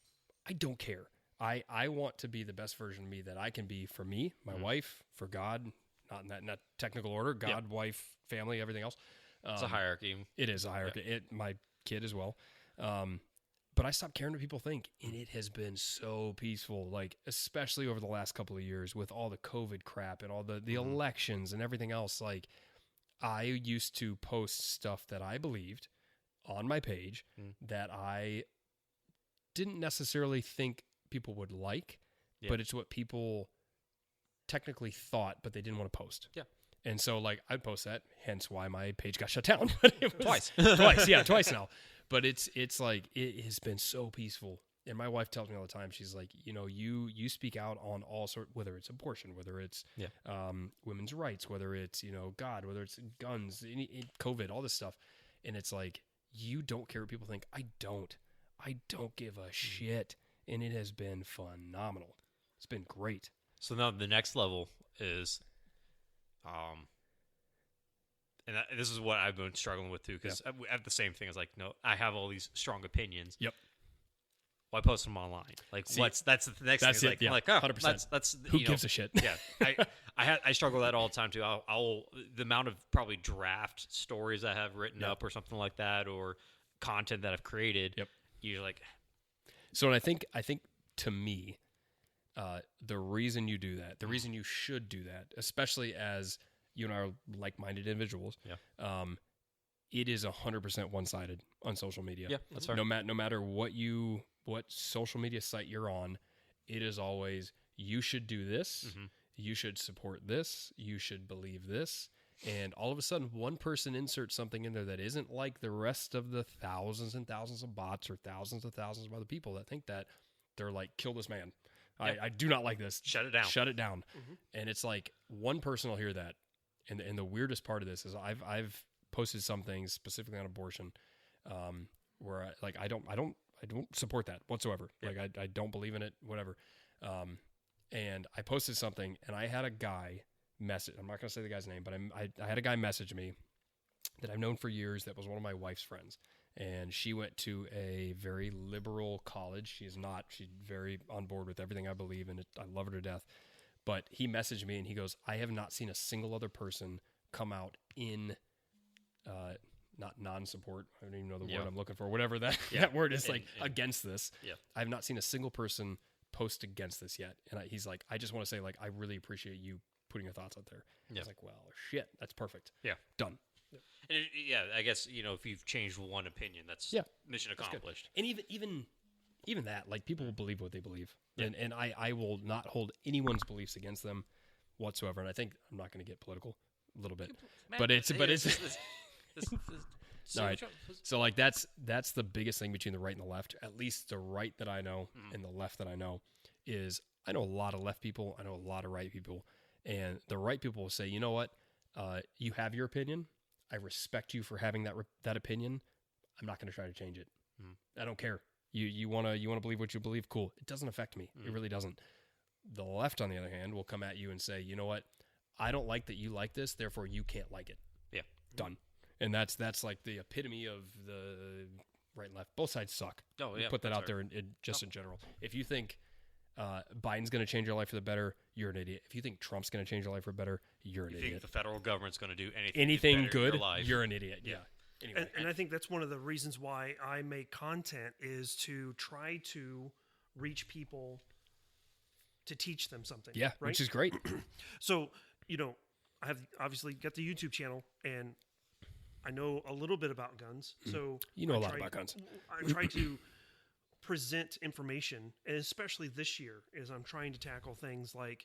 I don't care. I want to be the best version of me that I can be for me, my wife, for God, not in that technical order, God, wife, family, everything else. It's a hierarchy. It is a hierarchy. My kid as well. But I stopped caring what people think, and it has been so peaceful, like especially over the last couple of years with all the COVID crap and all the elections and everything else. Like I used to post stuff that I believed on my page that I didn't necessarily think people would like, but it's what people technically thought, but they didn't want to post. Yeah. And so like I'd post that, hence why my page got shut down. Twice Twice now. But it's like it has been so peaceful. And my wife tells me all the time, she's like, you speak out on all sorts, whether it's abortion, whether it's women's rights, whether it's, God, whether it's guns, COVID, all this stuff. And it's like, you don't care what people think. I don't give a shit. And it has been phenomenal. It's been great. So now the next level is, and this is what I've been struggling with too, because I have the same thing as like, no, I have all these strong opinions. Yep. Why post them online? Like, that's the next thing. Is like, I'm like, 100%. That's who gives a shit? Yeah. I struggle with that all the time too. I'll the amount of probably draft stories I have written up or something like that, or content that I've created. Yep. You're like, so I think to me, the reason you do that, the reason you should do that, especially as you and I are like-minded individuals, it is 100% one-sided on social media. Yeah, that's right. No matter what social media site you're on, it is always, you should do this, you should support this, you should believe this, and all of a sudden one person inserts something in there that isn't like the rest of the thousands and thousands of bots or thousands of other people that think that. They're like, kill this man. Yep. I do not like this. Shut it down. Shut it down. And it's like one person will hear that. And the weirdest part of this is I've posted some things specifically on abortion, where I don't support that whatsoever. Yep. Like I don't believe in it, whatever. And I posted something and I had a guy message. I'm not going to say the guy's name, but I had a guy message me that I've known for years. That was one of my wife's friends. And she went to a very liberal college. She's very on board with everything I believe in. I love her to death. But he messaged me and he goes, I have not seen a single other person come out in, not non-support. I don't even know the word I'm looking for. Whatever that word is, against this. Yeah. I have not seen a single person post against this yet. And he's like, I just want to say, like, I really appreciate you putting your thoughts out there. Yeah. I was like, well, shit, that's perfect. Yeah. Done. And I guess if you've changed one opinion, that's mission accomplished. And even that, like, people will believe what they believe, and I will not hold anyone's beliefs against them whatsoever. And I think I'm not going to get political a little bit, but it's all right. So like that's the biggest thing between the right and the left. At least the right that I know and the left that I know is I know a lot of left people. I know a lot of right people, and the right people will say, you know what, you have your opinion. I respect you for having that opinion. I'm not going to try to change it. I don't care. You want to believe what you believe? Cool. It doesn't affect me. It really doesn't. The left, on the other hand, will come at you and say, you know what? I don't like that you like this, therefore you can't like it. Yeah. Done. And that's like the epitome of the right and left. Both sides suck. Oh, yeah. Put that out there in general. If you think Biden's going to change your life for the better, you're an idiot. If you think Trump's going to change your life for the better, you're an idiot. If you think the federal government's going to do anything good, you're an idiot. Yeah. Anyway. And I think that's one of the reasons why I make content is to try to reach people to teach them something. Yeah, right? Which is great. So, I have obviously got the YouTube channel, and I know a little bit about guns. So you know a lot about guns. I try to present information, and especially this year, as I'm trying to tackle things like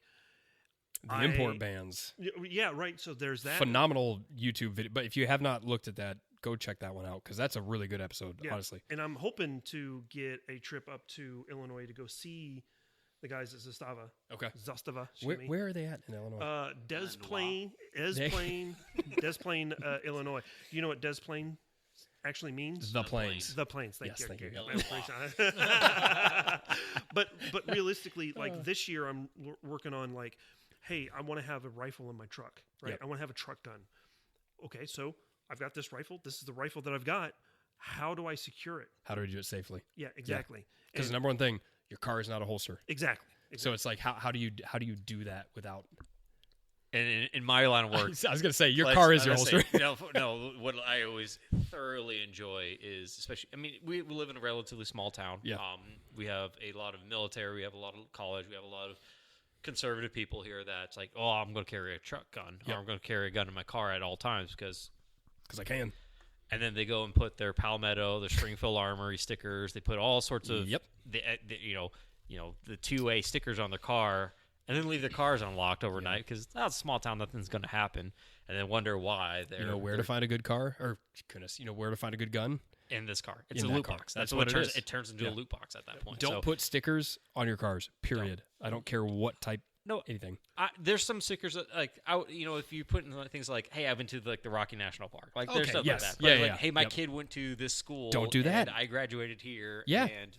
the import bans. Yeah, right. So there's that phenomenal YouTube video. But if you have not looked at that, go check that one out because that's a really good episode. Honestly, and I'm hoping to get a trip up to Illinois to go see the guys at Zastava. Okay. Zastava. Where are they at in Illinois? Des Plaines, Illinois. Do you know what Des Plaines actually means? The Plains. The Plains. Thank you. Thank you. But realistically, like this year, I'm working on like, hey, I want to have a rifle in my truck, right? Yep. I want to have a truck gun. Okay, so I've got this rifle. This is the rifle that I've got. How do I secure it? How do we do it safely? Yeah, exactly. Because the number one thing, your car is not a holster. Exactly. So it's like, how do you do that without? And in my line of work, I was going to say your car is your holster. No. What I always thoroughly enjoy is, especially, I mean, we live in a relatively small town. Yeah. We have a lot of military. We have a lot of college. We have a lot of conservative people here that's like, oh, I'm going to carry a truck gun, or I'm going to carry a gun in my car at all times because I can. And then they go and put their Palmetto, the Stringfield Armory stickers. They put all sorts of the 2A stickers on their car, and then leave their cars unlocked overnight because that's a small town, nothing's going to happen, and then wonder why they're where to find a good car, or goodness, where to find a good gun in this car. It's a loot box. That's what it is. It turns into a loot box at that point. Don't put stickers on your cars. Period. I don't care what type. No, anything. There's some stickers that, like, if you put in things like, "Hey, I went to the Rocky National Park," like there's stuff like that. But hey, my kid went to this school. Don't do that. And I graduated here. Yeah. And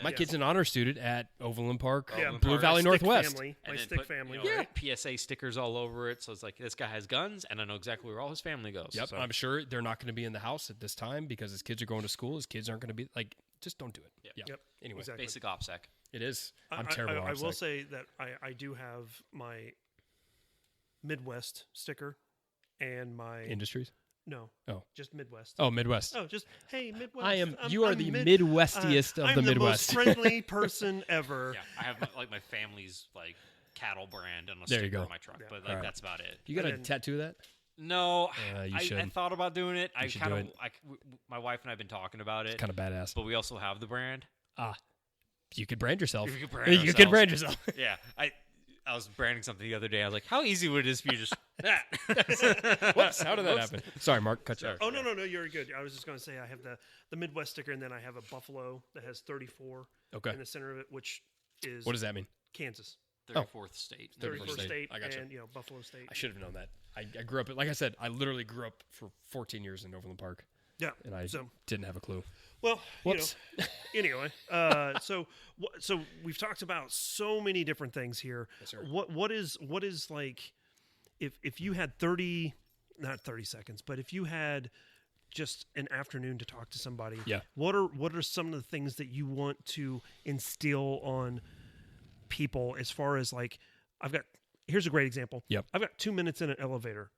my kid's an honor student at Overland Park, Blue Valley Northwest. My stick family. PSA stickers all over it. So it's like, this guy has guns, and I know exactly where all his family goes. Yep. So. I'm sure they're not going to be in the house at this time because his kids are going to school. His kids aren't going to be like. Just don't do it. Yep. Anyway, exactly. Basic OPSEC. It is. I'm terrible. I will say that I do have my Midwest sticker and my Industries. No. Just Midwest. Oh, Midwest. Oh, just hey, Midwest. You are the Midwestiest of the Midwest. I'm the most friendly person ever. Yeah, I have my family's like cattle brand on a sticker on my truck, but that's about it. You got a tattoo of that? No, you should. I thought about doing it. My wife and I have been talking about it. It's kind of badass. But we also have the brand. You could brand yourself. You could brand yourself. Yeah, I was branding something the other day. I was like, how easy would it is for you just that? Whoops, how did that happen? Sorry, Mark, cut you off. Oh, no, you're good. I was just going to say I have the Midwest sticker, and then I have a buffalo that has 34 in the center of it, which is... What does that mean? Kansas. 34th state. 34th state. I got you. And, Buffalo State. I should have known that. I grew up, like I said, I literally grew up for 14 years in Overland Park. Yeah. And I didn't have a clue. Well, anyway, so we've talked about so many different things here. Yes, sir. What is like, if you had not 30 seconds, but if you had just an afternoon to talk to somebody, what are some of the things that you want to instill on people as far as like, here's a great example. Yep. I've got 2 minutes in an elevator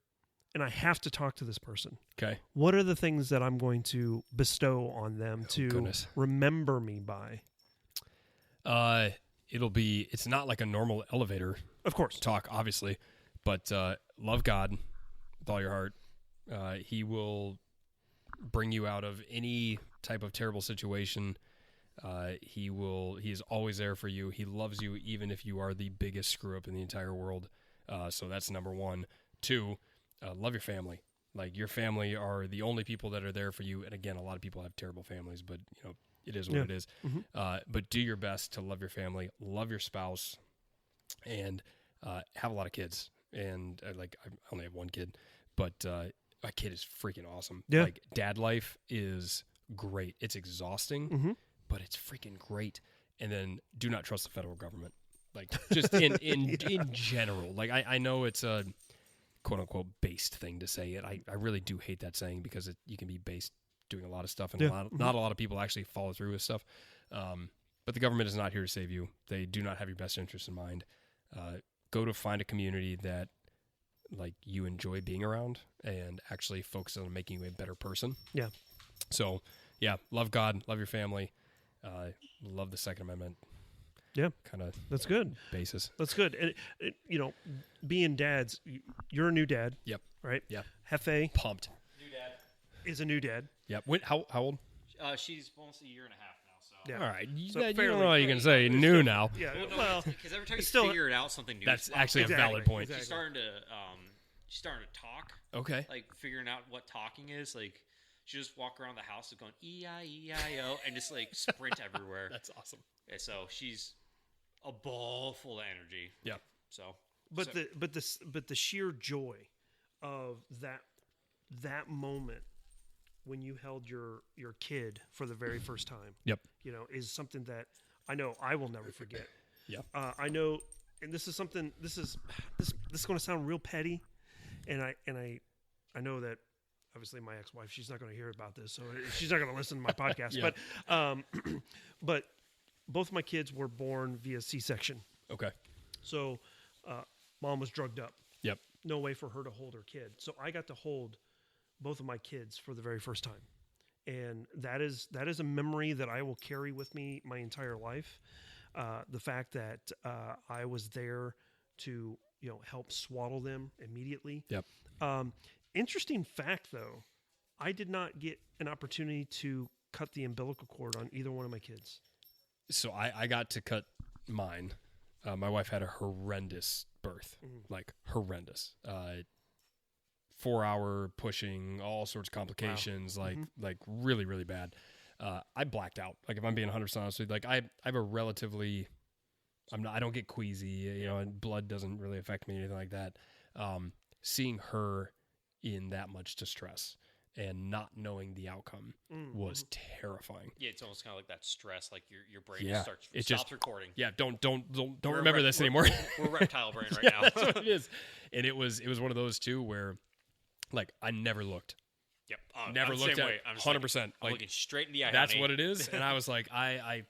and I have to talk to this person. Okay. What are the things that I'm going to bestow on them to remember me by? It's not like a normal elevator, of course, talk, obviously, but love God with all your heart, He will bring you out of any type of terrible situation. He is always there for you. He loves you even if you are the biggest screw up in the entire world. So that's number one. Two, love your family. Like, your family are the only people that are there for you. And again, a lot of people have terrible families, but it is what it is. Mm-hmm. But do your best to love your family, love your spouse, and have a lot of kids. And I only have one kid, but my kid is freaking awesome. Yeah. Like, dad life is great. It's exhausting, Mm-hmm. but it's freaking great. And then do not trust the federal government. Like, just in general. Like, I know it's a quote unquote based thing to say it. I really do hate that saying, because you can be based doing a lot of stuff, and not a lot of people actually follow through with stuff. But the government is not here to save you. They do not have your best interest in mind. Go to find a community that, like, you enjoy being around, and actually focus on making you a better person. Yeah. So, yeah, love God, love your family, love the Second Amendment. Yeah. Kind of. That's good. Basis. That's good. And being dads, you're a new dad. Yep. Right? Yeah. Jefe Pumped. New dad. is a new dad. Yep. How old? She's almost a year and a half now. So. Yeah. All right. You So don't fairly- know you can say new now. Yeah. Well, no, Well, because every time you it's still- figure out something new, That's it's actually Exactly, a valid point. exactly. she's starting to talk. Okay. Like, figuring out what talking is. Like, she just walk around the house and going E-I-E-I-O and just like sprint everywhere. That's awesome. And so she's a ball full of energy. Yeah. So, but the sheer joy of that moment when you held your kid for the very first time, Yep. is something that I know I will never forget. Yeah. I know, and this is something. This is going to sound real petty, and I know that obviously my ex-wife, she's not going to hear about this, so she's not going to listen to my podcast. Yeah. But both my kids were born via C-section, Okay. so mom was drugged up. Yep. No way for her to hold her kid, so I got to hold both of my kids for the very first time, and that is a memory that I will carry with me my entire life. The fact that I was there to help swaddle them immediately. Yep. Interesting fact, though, I did not get an opportunity to cut the umbilical cord on either one of my kids. So I got to cut mine. My wife had a horrendous birth, like horrendous. 4-hour pushing, all sorts of complications, like really, really bad. I blacked out. Like, if I'm being 100% honest with you, like, I have a relatively, I don't get queasy, and blood doesn't really affect me, anything like that. Seeing her in that much distress and not knowing the outcome was terrifying. yeah, it's almost kind of like that stress, like your brain Yeah, stops recording. Yeah, don't We're remember this anymore. We're reptile brain right Yeah, now. that's what it is. And it was one of those too where, like, I never looked. Yep. Never I'm the looked same at way. I'm 100%. I'm Like, looking straight in the eye. that's honey. what it is. And I was like, I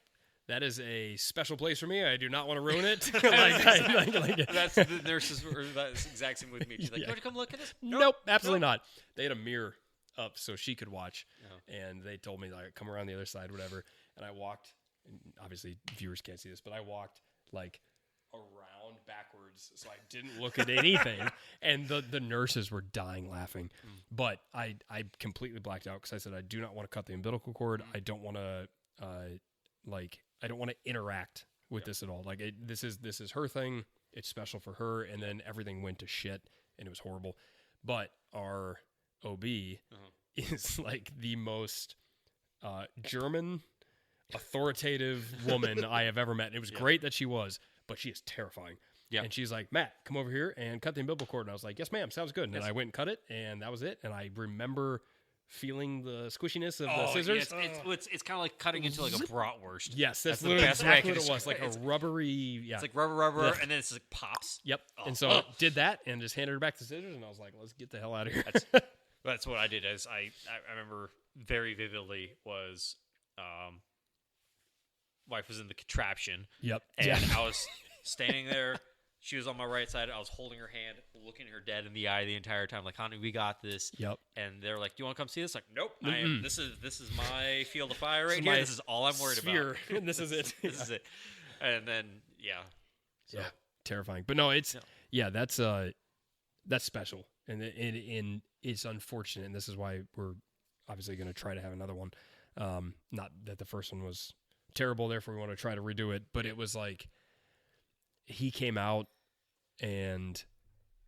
that is a special place for me. I do not want to ruin it. Like, That's the nurses. That's the exact same with me. She's like, "You want to come look at this?" nope, absolutely not. They had a mirror up so she could watch, Oh. and they told me, like, come around the other side, whatever. And I walked. And obviously, viewers can't see this, but I walked like around backwards, so I didn't look at anything. And the nurses were dying laughing. But I completely blacked out because I said I do not want to cut the umbilical cord. I don't want to I don't want to interact with this at all. Like, this is her thing. It's special for her. And then everything went to shit, and it was horrible. But our OB is like the most German, authoritative woman I have ever met. And it was great that she was, but she is terrifying. Yeah. And she's like, Matt, come over here and cut the umbilical cord. And I was like, yes, ma'am. Sounds good. And I went and cut it, and that was it. And I remember feeling the squishiness of the scissors. Yeah, it's kind of like cutting into like a bratwurst. Yes, that's the literally best way I exactly can what it was. Like a rubbery, yeah. It's like rubber, and then it's like pops. Yep. And so did that and just handed her back the scissors, and I was like, let's get the hell out of here. That's what I did. As I remember very vividly was, wife was in the contraption. Yep. And I was standing there. She was on my right side. I was holding her hand, looking her dead in the eye the entire time. Like, honey, we got this. Yep. And they're like, "Do you want to come see this?" Like, nope. This is my field of fire right here. This is all I'm worried sphere. about. And this is it. This is it. And then So. Yeah. Terrifying. But no, it's that's special. and it's unfortunate, and this is why we're obviously going to try to have another one. Not that the first one was terrible, therefore we want to try to redo it, but it was like he came out and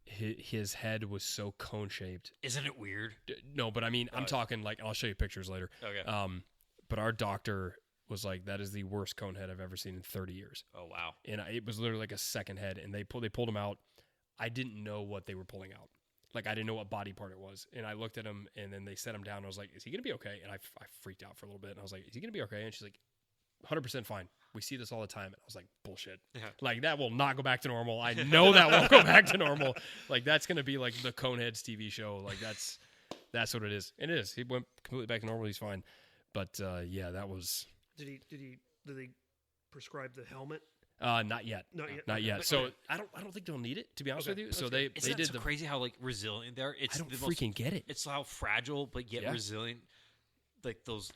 his head was so cone-shaped. Isn't it weird? No, but I mean, I'm talking like, I'll show you pictures later. Okay. But our doctor was like, that is the worst cone head I've ever seen in 30 years. Oh, wow. And it was literally like a second head, and they pulled him out. I didn't know what they were pulling out. Like, I didn't know what body part it was. And I looked at him, and then they set him down. And I was like, is he going to be okay? And I freaked out for a little bit. And I was like, is he going to be okay? And she's like, 100% fine. We see this all the time. And I was like, bullshit. Yeah. Like, that will not go back to normal. I know that won't go back to normal. Like, that's going to be like the Coneheads TV show. Like, that's what it is. And it is. He went completely back to normal. He's fine. But, yeah, that was... Did they prescribe the helmet? Not yet. Not yet. So I don't think they'll need it, to be honest with you. So they did so crazy how like resilient they are. It's I don't freaking get it. It's how fragile but yet resilient. Like those,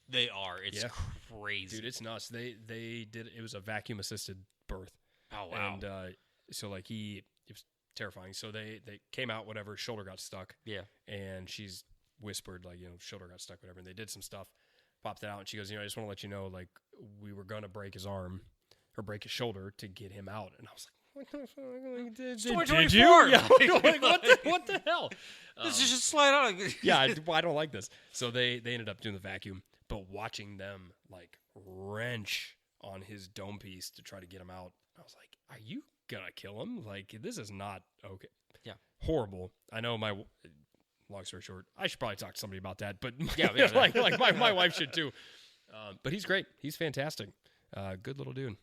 they are. It's crazy, dude. It's nuts. They did. It was a vacuum assisted birth. Oh wow. And so like it was terrifying. So they came out, whatever. Shoulder got stuck. Yeah. And she's whispered like, shoulder got stuck, whatever. And they did some stuff, popped it out, and she goes, I just want to let you know, like, we were gonna break his arm. Or break his shoulder to get him out. And I was like, did you? Yeah, like, what the hell? This is just slide out. Yeah, I don't like this. So they ended up doing the vacuum. But watching them, like, wrench on his dome piece to try to get him out, I was like, are you going to kill him? Like, this is not okay. Yeah. Horrible. I know long story short, I should probably talk to somebody about that. But, yeah. like my wife should too. But he's great. He's fantastic. Good little dude.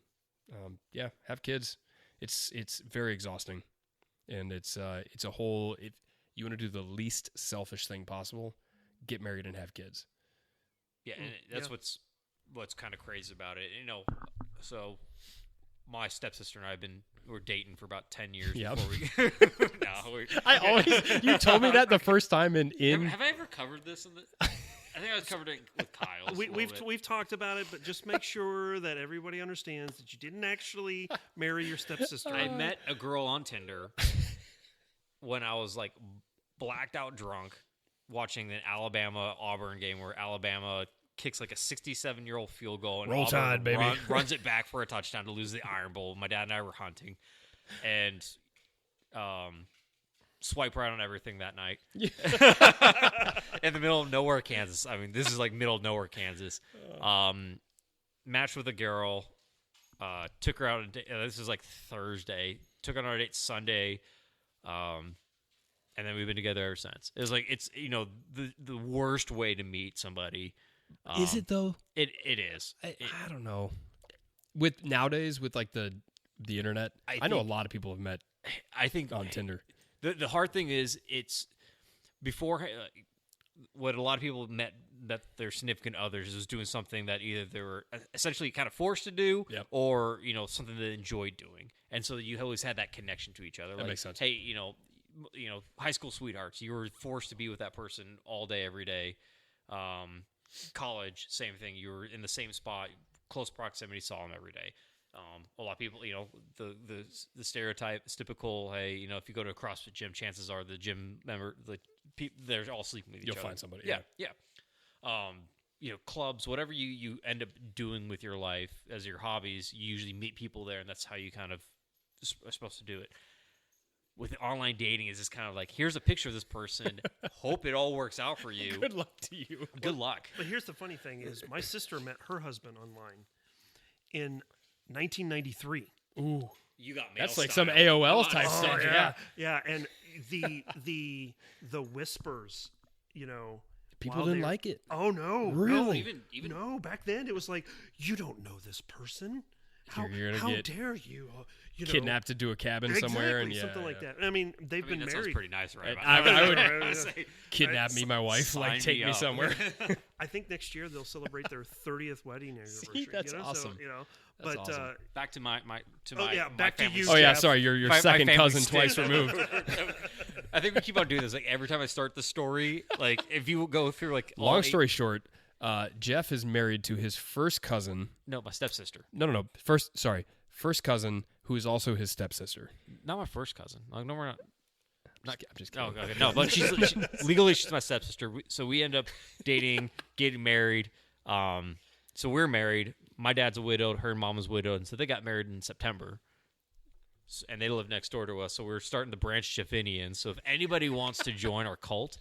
Have kids. It's very exhausting, and it's a whole. If you want to do the least selfish thing possible, get married and have kids. Yeah, and that's what's kind of crazy about it. So my stepsister and I we're dating for about 10 years. Yep. Before we. You told me that the first time in. Have I ever covered this in the? I think I was covered it with Kyle. We've talked about it, but just make sure that everybody understands that you didn't actually marry your stepsister. I met a girl on Tinder when I was like blacked out drunk watching the Alabama-Auburn game where Alabama kicks like a 67-year-old field goal and Roll Tide, baby. runs it back for a touchdown to lose the Iron Bowl. My dad and I were hunting, and swipe right on everything that night. In the middle of nowhere, Kansas. I mean, this is like middle of nowhere, Kansas. Matched with a girl. Took her out on a date. This is like Thursday. Took her on a date Sunday. And then we've been together ever since. It was like, it's, the worst way to meet somebody. Is it though? It is. I don't know. Nowadays with like the internet, I know a lot of people have met. I think on Tinder. The hard thing is it's before what a lot of people met their significant others was doing something that either they were essentially kind of forced to do or, something they enjoyed doing. And so you always had that connection to each other. That makes sense. Hey, high school sweethearts, you were forced to be with that person all day, every day. College, same thing. You were in the same spot, close proximity, saw them every day. A lot of people, the stereotype is typical. Hey, if you go to a CrossFit gym, chances are the gym member, they're all sleeping with each other. You'll find somebody. Yeah. Clubs, whatever you end up doing with your life as your hobbies, you usually meet people there, and that's how you kind of are supposed to do it. With online dating, is just kind of like, here's a picture of this person. Hope it all works out for you. Good luck to you. Good luck. But here's the funny thing: is my sister met her husband online in 1993. Ooh, you got mail that's style. like some AOL type stuff. Yeah, and the whispers, people didn't like it. Oh no, really? No, even no. Back then, it was like, you don't know this person. How dare you? Kidnapped to do a cabin somewhere and something like that. I mean, they've been that married. Sounds pretty nice, right? I would kidnap me, my wife, like take me somewhere. I think next year they'll celebrate their 30th wedding anniversary. See, that's awesome. So, that's but awesome. Back to my back to you. Oh yeah, sorry, your second cousin twice removed. I think we keep on doing this. Like every time I start the story, like if you go through like long story short, Jeff is married to his first cousin. No, my stepsister. No. First cousin who is also his stepsister. Not my first cousin. Like, no, we're not. I'm just kidding. Oh, okay. No, but legally she's my stepsister. So we end up dating, getting married. So we're married. My dad's a widowed. Her mom was widowed, and so they got married in September. And they live next door to us, so we're starting to branch Jeffinians. So if anybody wants to join our cult,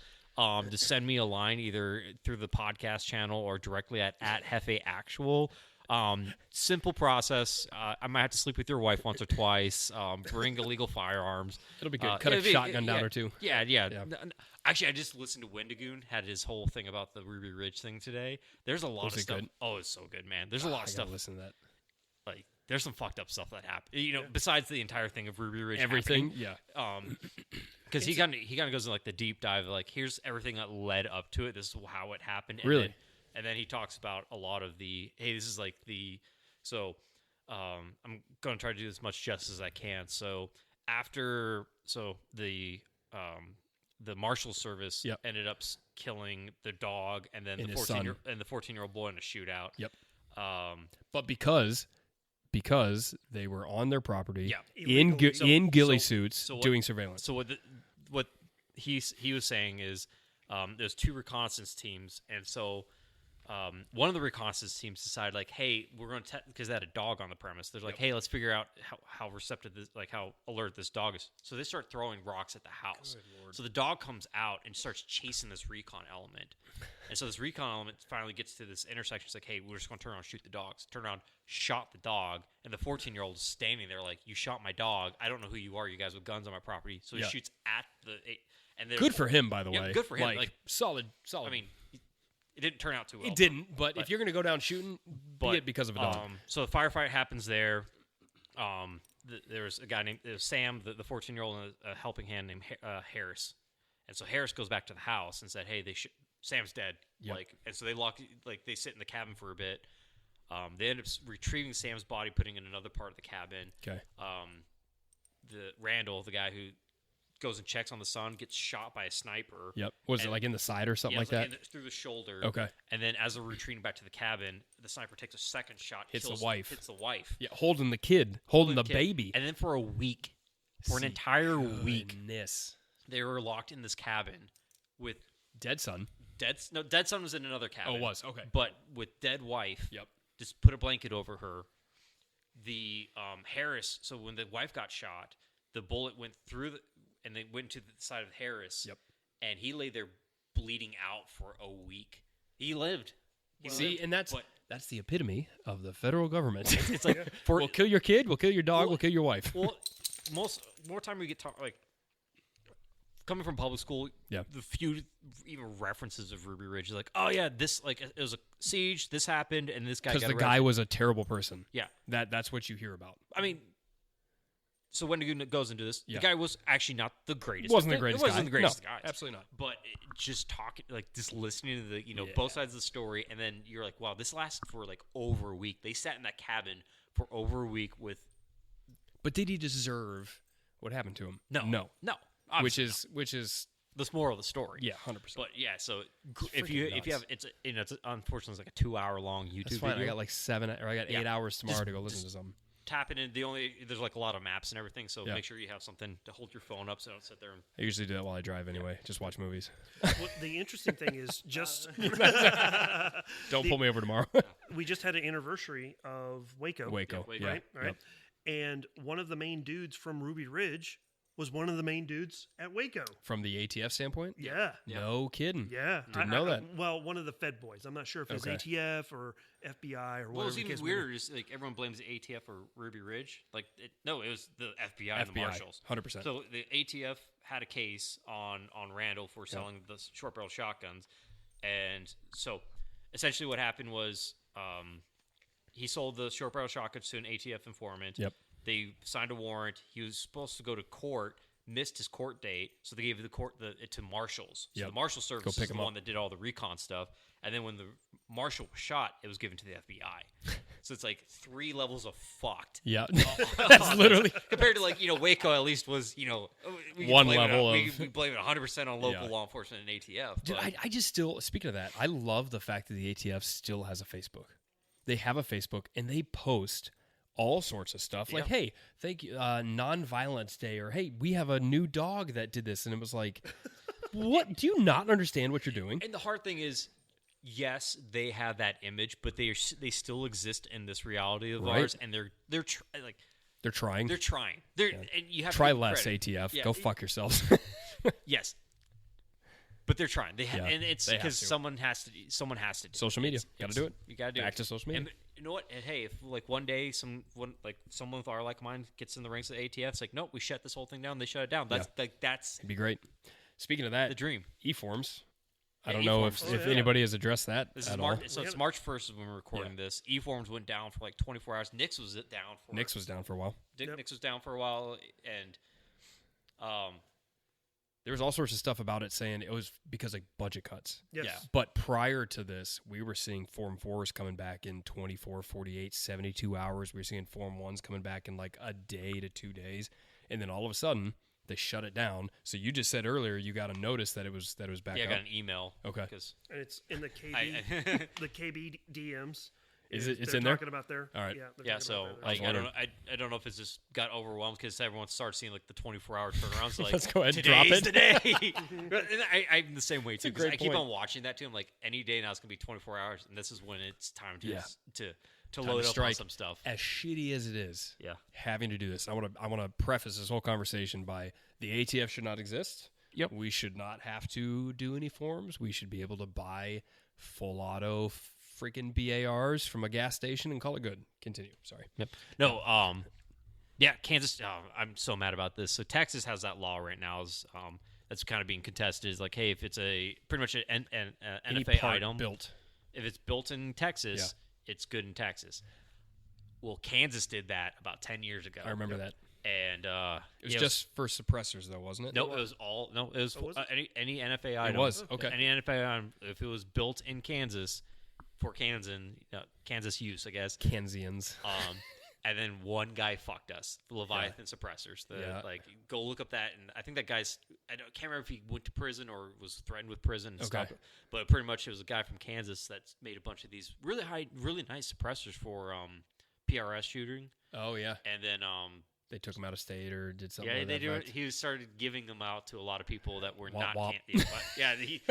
just send me a line either through the podcast channel or directly at HefeActual. Simple process. I might have to sleep with your wife once or twice. Bring illegal firearms. It'll be good. Cut a shotgun down or two. Yeah. Actually, I just listened to Wendigoon. Had his whole thing about the Ruby Ridge thing today. There's a lot of stuff. Good? Oh, it's so good, man. There's a lot of stuff. Listen to that. Like, there's some fucked up stuff that happened. Besides the entire thing of Ruby Ridge. Everything. Yeah. Because he kind of goes in like the deep dive. Like, here's everything that led up to it. This is how it happened. Really. And then he talks about a lot of this is like so I'm going to try to do as much justice as I can. So the Marshal Service ended up killing the dog and then the 14-year-old boy in a shootout. Yep. But because they were on their property in ghillie suits doing surveillance. So what he was saying is there's two reconnaissance teams, and so one of the reconnaissance teams decided, like, hey, we're going to because they had a dog on the premise. They're like, hey, let's figure out how receptive this, like how alert this dog is. So they start throwing rocks at the house. So the dog comes out and starts chasing this recon element. And so this recon element finally gets to this intersection. It's like, hey, we're just going to turn around and shoot the dogs. Turn around, shot the dog, and the 14-year-old is standing there like, you shot my dog. I don't know who you are. You guys with guns on my property. So he shoots at the. And good for him, by the way. Good for him. Like solid. I mean. It didn't turn out too well. It didn't, but if you're going to go down shooting, be it because of a dog. So the firefight happens there. There was a guy named Sam, the 14-year-old, and a helping hand named Harris. And so Harris goes back to the house and said, "Hey, Sam's dead." Yep. And so they sit in the cabin for a bit. They end up retrieving Sam's body, putting it in another part of the cabin. Okay. The Randall, the guy who goes and checks on the son, gets shot by a sniper. Yep. Was it like in the side or something like that? Through the shoulder. Okay. And then as they're retreating back to the cabin, the sniper takes a second shot. Hits the wife. Yeah, holding the kid. Holding the baby. And then for a week, an entire week, goodness. They were locked in this cabin with... Dead son. Dead son was in another cabin. Oh, it was. Okay. But with dead wife. Yep. Just put a blanket over her. The Harris... So when the wife got shot, the bullet went through and they went to the side of Harris. Yep. And he lay there bleeding out for a week. He lived. And that's the epitome of the federal government. It's like we'll kill your kid, we'll kill your dog, we'll kill your wife. Well, more time we get like coming from public school. Yeah. The few even references of Ruby Ridge is like, oh yeah, this like it was a siege. This happened, and this guy because the guy was a terrible person. Yeah. That's what you hear about. I mean. So when it goes into this, the guy was actually not the greatest. Wasn't the greatest guy. Absolutely not. But just talking, like just listening to the, both sides of the story, and then you're like, wow, this lasted for like over a week. They sat in that cabin for over a week with. But did he deserve what happened to him? No. Which is the moral of the story. Yeah, 100%. But yeah, so if you have it's unfortunately it's like a 2-hour long YouTube video. I got like 8 hours tomorrow to go listen to something. Tapping in there's like a lot of maps and everything, so make sure you have something to hold your phone up so don't sit there and I usually do that while I drive anyway. Just watch movies. Well, the interesting thing is just don't pull me over tomorrow. We just had an anniversary of Waco. Waco. Right? Yep. And one of the main dudes from Ruby Ridge was one of the main dudes at Waco. From the ATF standpoint? Yeah. No kidding. Yeah. Didn't know that. Well, one of the Fed boys. I'm not sure if it was ATF or FBI or whatever. Well, it's even weirder. Just like everyone blames the ATF or Ruby Ridge. Like, it was the FBI and the Marshals. 100%. So the ATF had a case on Randall for selling the short barrel shotguns. And so essentially what happened was he sold the short barrel shotguns to an ATF informant. Yep. They signed a warrant. He was supposed to go to court, missed his court date, so they gave it to marshals. So the Marshal Service is the one that did all the recon stuff. And then when the marshal was shot, it was given to the FBI. So it's like 3 levels of fucked. Yeah, that's literally compared to like Waco. At least was one level of we blame it 100% on local law enforcement and ATF. Dude, I just still speaking of that, I love the fact that the ATF still has a Facebook. They have a Facebook and they post all sorts of stuff. Like, hey, thank you, Nonviolence Day, or hey, we have a new dog that did this, and it was like, what? Do you not understand what you're doing? And the hard thing is, yes, they have that image, but they still exist in this reality of ours, and they're trying. They're trying. And you have try to give less, credit. ATF. Yeah. Go fuck yourselves. Yes, but they're trying. And it's they have because to. someone has to do Social media, got to do it. You got to do Back it. to social media. And you know what? And hey, if like one day someone with our like mind gets in the ranks of the ATF, it's like, nope, we shut this whole thing down. They shut it down. That's It'd be great. Speaking of that, the dream. eForms. I Yeah, don't know eForms. if anybody has addressed that This at is all. March, so it's March 1st when we're recording this. eForms went down for like 24 hours. Nix was down for Nix was down for a while. Nix was down for a while, and There was all sorts of stuff about it saying it was because of budget cuts. Yes. Yeah. But prior to this, we were seeing Form 4s coming back in 24, 48, 72 hours. We were seeing Form 1s coming back in like a day to 2 days. And then all of a sudden, they shut it down. So you just said earlier you got a notice that it was back yeah, I up. got an email. Okay. And it's in the KB, the KB DMs. It's they're in there? talking about there. All right. Yeah. they're Yeah, talking so about that. like I wondering. don't know if it's just got overwhelmed because everyone started seeing like the 24-hour turnarounds. Like, Let's go ahead and drop today's it. the day. And I'm the same way too a because great I keep point. on watching that too. I'm like, any day now it's gonna be 24 hours, and this is when it's time to Yeah. to Time load to up on strike. some stuff. As shitty as it is, Yeah. having to do this, I want to preface this whole conversation by the ATF should not exist. Yep. We should not have to do any forms. We should be able to buy full auto freaking BARs from a gas station and call it good. Continue. Sorry. Yep. No. Yeah. Kansas. I'm so mad about this. So Texas has that law right now. That's kind of being contested. Is like, hey, if it's pretty much an Any NFA part item built. if it's built in Texas, it's good in Texas. Well, Kansas did that about 10 years ago. I remember that. And It was just for suppressors, though, wasn't it? no, it was all no. It was, was it? any NFA item. It was. Okay. Any NFA item, if it was built in Kansas for Kansas use, I guess. Kansians. And then one guy fucked us, the Leviathan suppressors. Like, go look up that, and I think that guy's. Can't remember if he went to prison or was threatened with prison and stuff. But pretty much it was a guy from Kansas that made a bunch of these really nice suppressors for PRS shooting. Oh, yeah. And then They took him out of state or did something. yeah, like they that do. effect. He started giving them out to a lot of people that were Womp not. womp. Yeah, he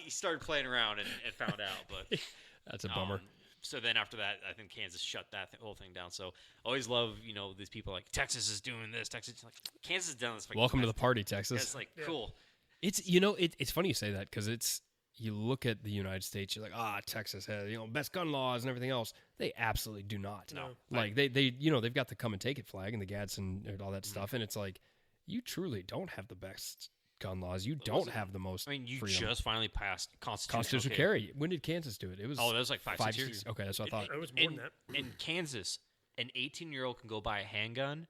started playing around and found out. But That's a bummer. so then after that, I think Kansas shut that whole thing down. So I always love these people like Texas is doing this. Texas like Kansas has done this. Welcome to the party, Texas. It's like cool. It's it's funny you say that because you look at the United States, you're like, Texas has best gun laws and everything else. They absolutely do not. No. Like they they've got the come and take it flag and the Gadsden and all that stuff, and it's like you truly don't have the best gun laws. You don't have the most. I mean, you freedom. just finally passed constitutional carry. When did Kansas do it? It was that was like 5-6 years. Okay, that's what I thought. It was more than that. In Kansas, an 18-year-old can go buy a handgun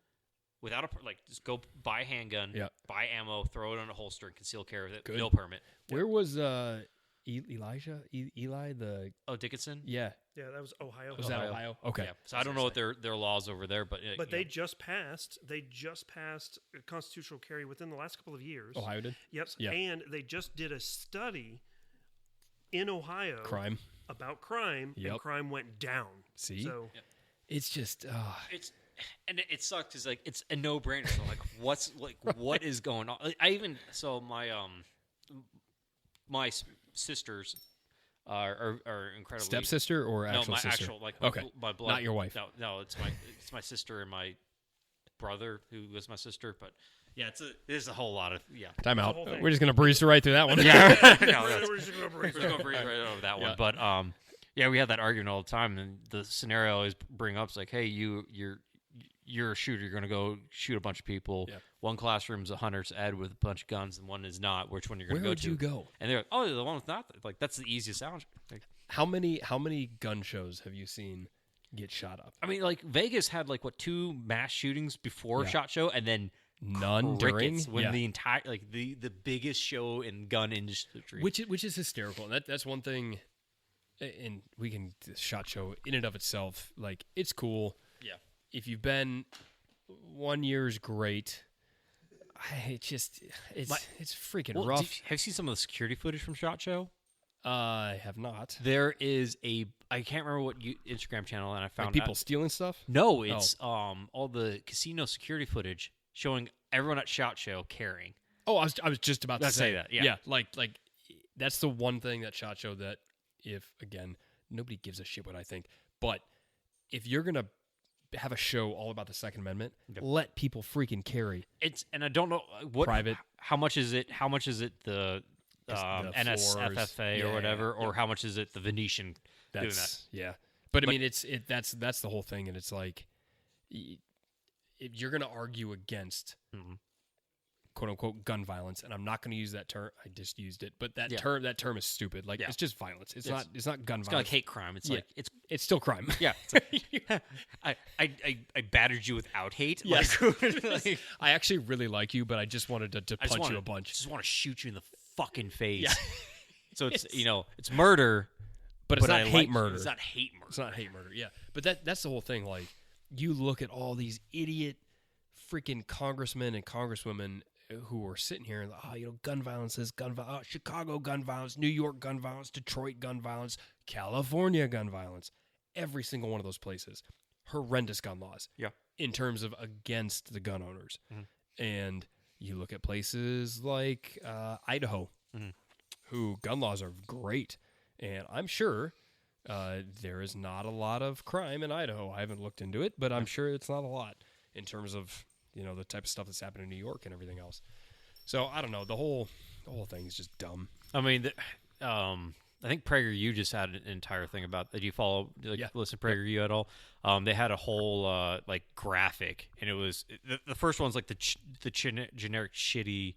without just go buy a handgun, buy ammo, throw it on a holster, and conceal carry with it. Good. No permit. Where was Elijah? Eli the Dickinson? yeah. Yeah, that was Ohio. Was that Ohio? Okay. Yeah. So I don't know what their laws over there, but But just passed constitutional carry within the last couple of years. Ohio did? Yep. Yeah. And they just did a study in Ohio Crime. about crime, Yep. and crime went down. See? So It's just and it sucked because like it's a no brainer. So what is going on? I even my sisters are incredibly stepsister or actual no, my sister? actual Okay. my blood. Not your wife. No, it's my sister and my brother who was my sister. But yeah, there's a whole lot of Time out. whole thing. We're just gonna breeze right through that one. we're just gonna breeze We're just gonna breeze right over that one. But we had that argument all the time, and the scenario I always bring up is like, hey, you're a shooter. You're gonna go shoot a bunch of people. Yeah. One classroom's a hunter's ed with a bunch of guns, and one is not. Which one you're gonna Where go would to? you go? And they're like, oh, the one with not. Like that's the easiest sound. Like, How many gun shows have you seen get shot up? I mean, like Vegas had 2 mass shootings before SHOT Show, and then None during crickets when the entire the biggest show in gun industry. which is hysterical. And that's one thing. And we can SHOT Show in and of itself, like it's cool. Yeah. If you've been 1 year's great. It's freaking rough. Have you seen some of the security footage from SHOT Show? I have not. There is I can't remember what Instagram channel, and I found People stealing stuff. No, it's all the casino security footage showing everyone at SHOT Show carrying. Oh, I was just about to say that. Yeah, like that's the one thing that SHOT Show that if again nobody gives a shit what I think, but if you're gonna have a show all about the Second Amendment, let people freaking carry. And I don't know what private. How much is it? How much is it the NSFFA or whatever, or how much is it the Venetian doing that? Yeah, but I mean, that's the whole thing, and it's like if you're going to argue against quote unquote gun violence, and I'm not going to use that term, I just used it, but that term is stupid. Like it's just violence. It's not gun violence. It's like hate crime. It's like it's still crime. Yeah, I battered you without hate. Yes. Like, I actually really like you, but I just wanted to punch you a bunch. Just want to shoot you in the fucking face. Yeah. So it's it's murder, but it's not hate murder. It's not hate murder. It's not hate murder. Yeah, but that's the whole thing. Like you look at all these idiot freaking congressmen and congresswomen who are sitting here and gun violence is gun violence. Chicago gun violence, New York gun violence, Detroit gun violence, California gun violence. Every single one of those places, horrendous gun laws. Yeah, in terms of against the gun owners, and you look at places like Idaho, who gun laws are great, and I'm sure there is not a lot of crime in Idaho. I haven't looked into it, but I'm sure it's not a lot in terms of the type of stuff that's happening in New York and everything else. So I don't know. The whole thing is just dumb. I mean, I think PragerU just had an entire thing about. Did you follow? Listen to PragerU at all? They had a whole graphic, and it was the first one's like the generic shitty,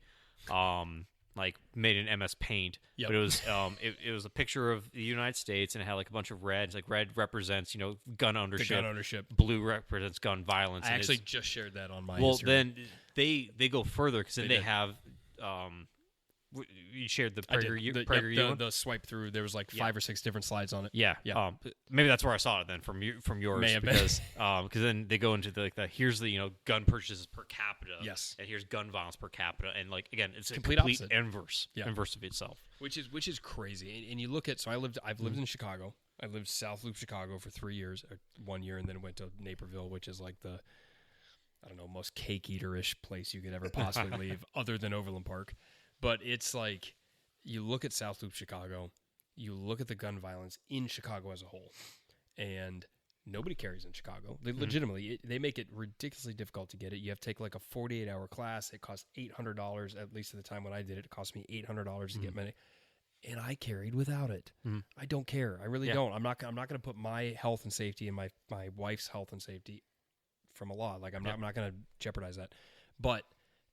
made in MS Paint. Yep. But it was it was a picture of the United States, and it had like a bunch of reds. Like red represents gun ownership. The gun ownership. Blue represents gun violence. I actually just shared that on my Instagram. Then they go further because then they have. You shared the PragerU the swipe through. There was like 5 or 6 different slides on it. Yeah. Maybe that's where I saw it then from yours. May have because then they go into the here's the gun purchases per capita. Yes. And here's gun violence per capita, and again it's complete a complete opposite. inverse of itself. Which is crazy. And you look at I've lived in Chicago. I lived South Loop Chicago for 3 years, or 1 year, and then went to Naperville, which is like the most cake eater-ish place you could ever possibly leave, other than Overland Park. But it's like, you look at South Loop Chicago, you look at the gun violence in Chicago as a whole, and nobody carries in Chicago. They legitimately, they make it ridiculously difficult to get it. You have to take like a 48-hour class. It costs $800, at least at the time when I did it. It cost me $800 to get money. And I carried without it. I don't care. I really don't. I'm not going to put my health and safety and my wife's health and safety from a law. Like I'm not going to jeopardize that. But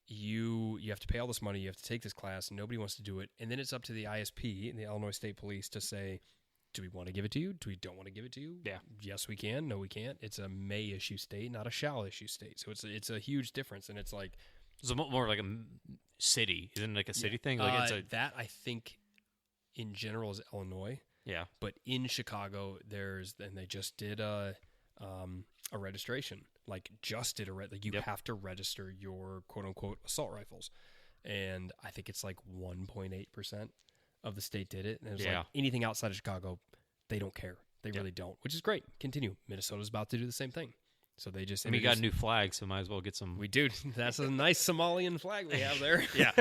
you have to pay all this money. You have to take this class. Nobody wants to do it. And then it's up to the ISP, the Illinois State Police, to say, do we want to give it to you? Do we don't want to give it to you? Yeah. Yes, we can. No, we can't. It's a may issue state, not a shall issue state. So it's a huge difference. And it's like, it's more like a city. Isn't it like a city thing? Like that I think in general is Illinois. Yeah. But in Chicago, they just did a registration. Like you have to register your quote unquote assault rifles. And I think it's like 1.8% of the state did it. And it was like anything outside of Chicago, they don't care. They really don't, which is great. Continue. Minnesota's about to do the same thing. So they just... we got a new flag, so might as well get some... We do. That's a nice Somalian flag we have there. Yeah.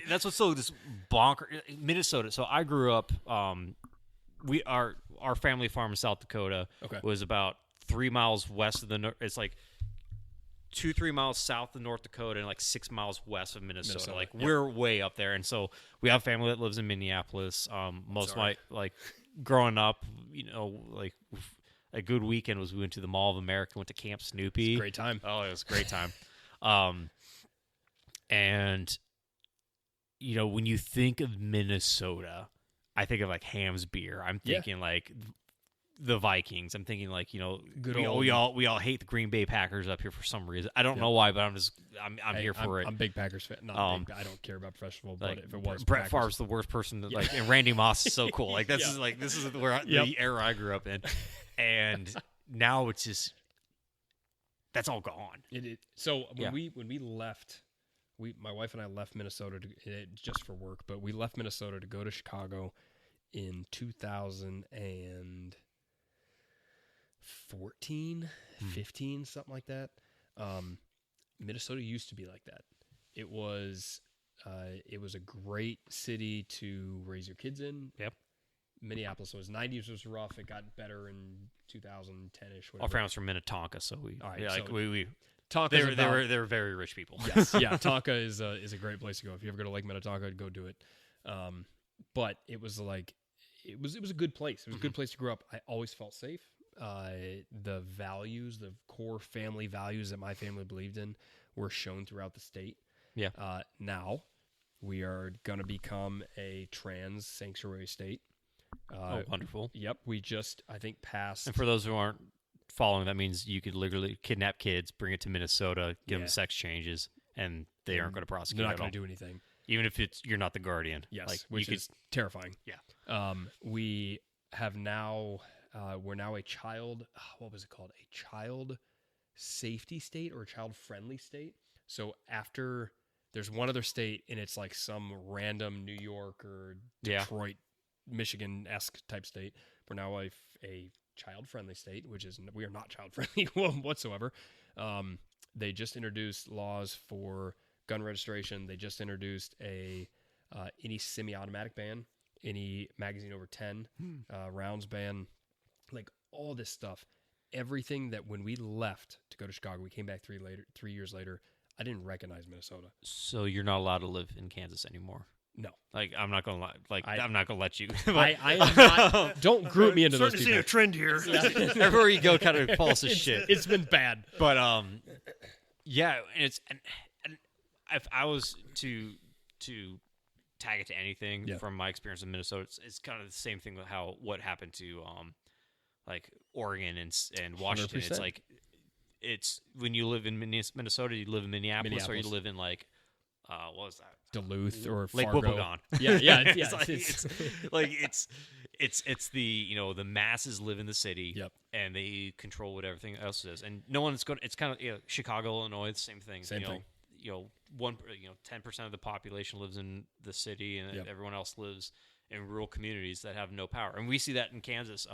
That's what's so this bonker... Minnesota. So I grew up... our family farm in South Dakota was about 3 miles west of the... It's like 2-3 miles south of North Dakota and like 6 miles west of Minnesota. Like we're way up there. And so we have family that lives in Minneapolis. Most of my... Like growing up, like... A good weekend was we went to the Mall of America, went to Camp Snoopy. It's a great time. Oh, it was a great time. And, when you think of Minnesota, I think of like Ham's beer. I'm thinking like the Vikings. I'm thinking like, we all hate the Green Bay Packers up here for some reason. I don't know why, but I'm here for it. I'm a big Packers fan. I don't care about professional, but if it was Brett Favre's the worst person and Randy Moss is so cool. Like this is where the era I grew up in. And now it's just that's all gone. So when we left, my wife and I left Minnesota just for work, but we left Minnesota to go to Chicago in 2014, 15, something like that. Minnesota used to be like that. It was a great city to raise your kids in. Yep. Minneapolis was 90s was rough. It got better in 2010ish. Our family's from Minnetonka, so we All right, yeah, like so we Tonka's they were very rich people. Yes, yeah. Tonka is a great place to go. If you ever go to Lake Minnetonka, go do it. But it was like it was a good place. It was a good place to grow up. I always felt safe. The values, the core family values that my family believed in, were shown throughout the state. Yeah. Now we are going to become a trans sanctuary state. Oh, wonderful. Yep. We just, I think, passed. And for those who aren't following, that means you could literally kidnap kids, bring it to Minnesota, give them sex changes, and they aren't going to prosecute. They're not going to do anything. Even if you're not the guardian. Yes, like, which is terrifying. Yeah. We have now, we're now a child, what was it called? A child safety state or a child-friendly state. So after, there's one other state, and it's like some random New York or Detroit, Michigan-esque type state. We're now a child-friendly state, which is, we are not child-friendly whatsoever. They just introduced laws for gun registration. They just introduced any semi-automatic ban, any magazine over 10 rounds ban, like all this stuff. Everything that when we left to go to Chicago, we came back 3 years later, I didn't recognize Minnesota. So you're not allowed to live in Kansas anymore. No. Like, I'm not going to I'm not going to let you. I am not, don't group me into those Starting to people. see a trend here. Everywhere you go kind of falls to shit. It's been bad. But, yeah, and if I was to tag it to anything from my experience in Minnesota, it's kind of the same thing with what happened to like Oregon and Washington. 100%. It's like it's when you live in Minnesota, you live in Minneapolis. Or you live in like what was that? Duluth or Lake Fargo. Wobegon. Yeah. It's the the masses live in the city. Yep. And they control what everything else is, and no one's going. It's kind of Chicago, Illinois, the same thing. Same thing. 10% of the population lives in the city, and everyone else lives in rural communities that have no power. And we see that in Kansas.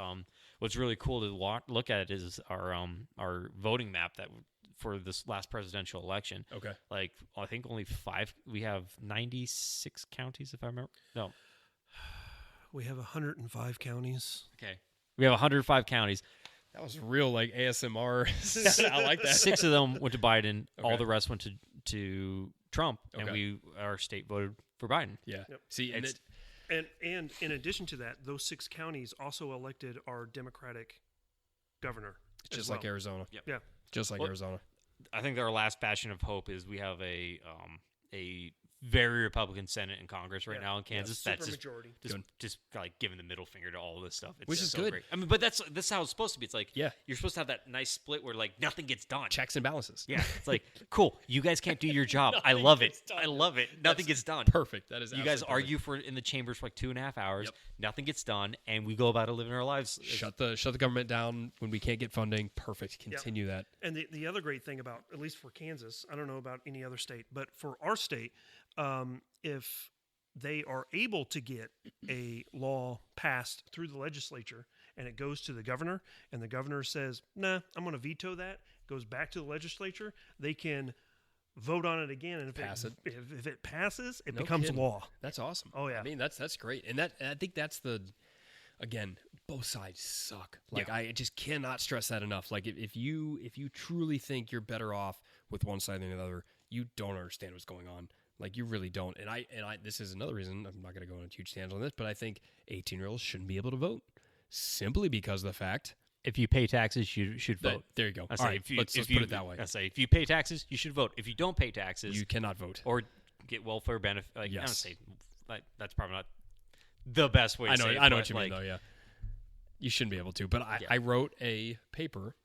What's really cool to look at it is our voting map that for this last presidential election. Okay. Like I think only 5. We have 96 counties, if I remember. No, We have 105 counties. okay. We have 105 counties. That was real like ASMR. I like that. 6 of them went to Biden. Okay. All the rest went to Trump, and Okay. our state voted for Biden. Yeah. Yep. See, and And in addition to that, those 6 counties also elected our Democratic governor. just as like well. Arizona. Yep. Yeah. Just like Well, Arizona. I think our last bastion of hope is we have a very Republican Senate and Congress right now in Kansas. Super That's majority. just like giving the middle finger to all this stuff. It's Which is so good. Great. I mean, but that's how it's supposed to be. It's like Yeah. you're supposed to have that nice split where like nothing gets done. Checks and balances. Yeah, it's like cool. You guys can't do your job. I love it. I love it. Nothing gets done. Perfect. That is You guys absolutely argue in the chambers for like 2.5 hours. Yep. Nothing gets done, and we go about living our lives. perfect. Shut the government down when we can't get funding. Perfect. Continue that. And the other great thing about, at least for Kansas, I don't know about any other state, but for our state, if they are able to get a law passed through the legislature and it goes to the governor and the governor says, nah, I'm going to veto that, goes back to the legislature, they can vote on it again. And if if it passes, it No becomes kidding. law. That's awesome. Oh, yeah. I mean, that's great. And I think that's again, both sides suck. Like I just cannot stress that enough. Like if you truly think you're better off with one side than the other, you don't understand what's going on. Like you really don't. And I this is another reason I'm not going to go on a huge tangent on this, but I think 18-year-olds shouldn't be able to vote simply because of the fact If you pay taxes, you should that, vote. there you go. I All say right, let's put it that way. I say if you pay taxes, you should vote. If you don't pay taxes, You cannot vote. or get welfare benefit. Like, I don't Yes. say like that's probably not the best way. To say it, I know but, what you mean, like, though. Yeah, you shouldn't be able to. But I wrote a paper,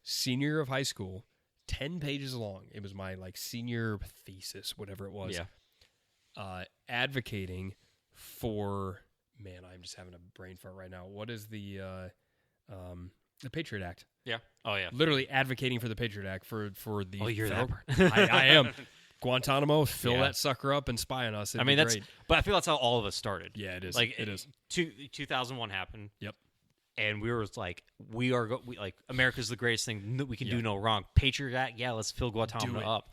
senior year of high school, 10 pages long. It was my senior thesis, whatever it was. Yeah. Advocating for I'm just having a brain fart right now. What is the Patriot Act? Yeah. Oh yeah. Literally advocating for the Patriot Act for the. Oh, you're that I am. Guantanamo, fill that sucker up and spy on us. It'd be great. But I feel that's how all of us started. Yeah, it is. Like it is. 2001 happened. Yep. And we were like, America's the greatest thing. We can do no wrong. Patriot Act, yeah, let's fill Guantanamo up.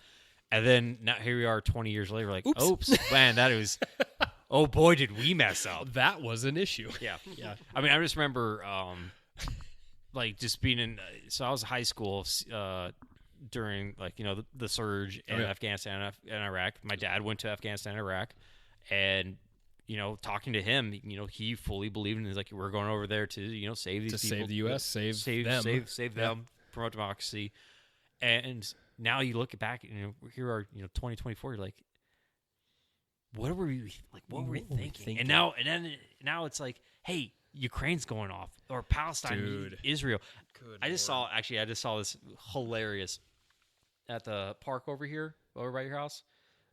And then now here we are 20 years later, like, oops, man, that was, oh boy, did we mess up. That was an issue. Yeah. I mean, I just remember, like, just being in, so I was in high school during, like, the surge in Afghanistan and Iraq. My dad went to Afghanistan and Iraq. And talking to him, he fully believed in it. He's like, we're going over there to, save these people. Save the U.S., save them, promote democracy. And now you look back, here are, 2024, you're like, what were we thinking? And now it's like, hey, Ukraine's going off, or Palestine, Israel. I just saw this hilarious at the park over by your house.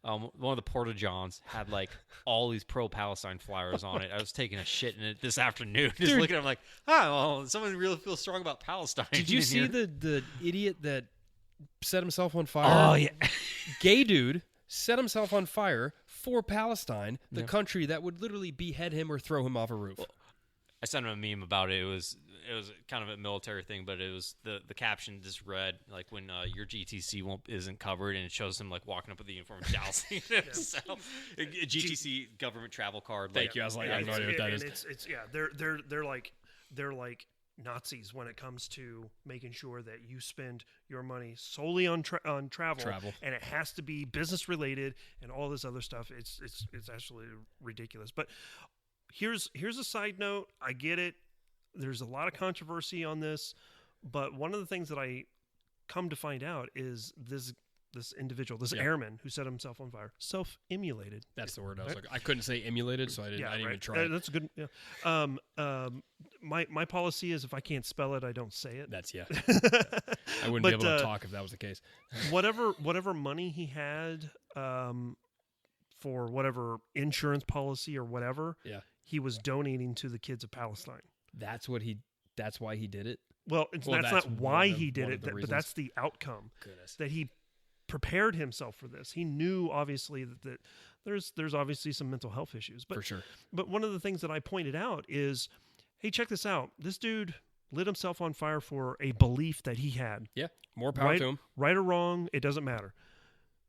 One of the Porta Johns had like all these pro-Palestine flyers on it. I was taking a shit in it this afternoon, just looking at them like, someone really feels strong about Palestine. Did you see the idiot that set himself on fire? Oh yeah, gay dude set himself on fire for Palestine, the country that would literally behead him or throw him off a roof. Well, I sent him a meme about it. It was kind of a military thing, but it was the caption just read like when your GTC isn't covered, and it shows him like walking up with the uniform dousing himself. A GTC government travel card. Thank you. I was like, I have no idea what that is. It's they're like Nazis when it comes to making sure that you spend your money solely on travel, and it has to be business related and all this other stuff. It's actually ridiculous. But here's a side note. I get it. There's a lot of controversy on this, but one of the things that I come to find out is this individual, this airman who set himself on fire, self-immolated. That's the word I was looking. I couldn't say emulated, so I didn't even try. That's good. Yeah. My policy is if I can't spell it, I don't say it. That's I wouldn't be able to talk if that was the case. whatever money he had for whatever insurance policy or whatever, he was donating to the kids of Palestine. That's why he did it. Well, that's not why he did it, but that's the outcome. Goodness. That he prepared himself for this. He knew obviously that there's obviously some mental health issues, but for sure. But one of the things that I pointed out is, hey, check this out. This dude lit himself on fire for a belief that he had. Yeah, more power to him. Right or wrong, it doesn't matter.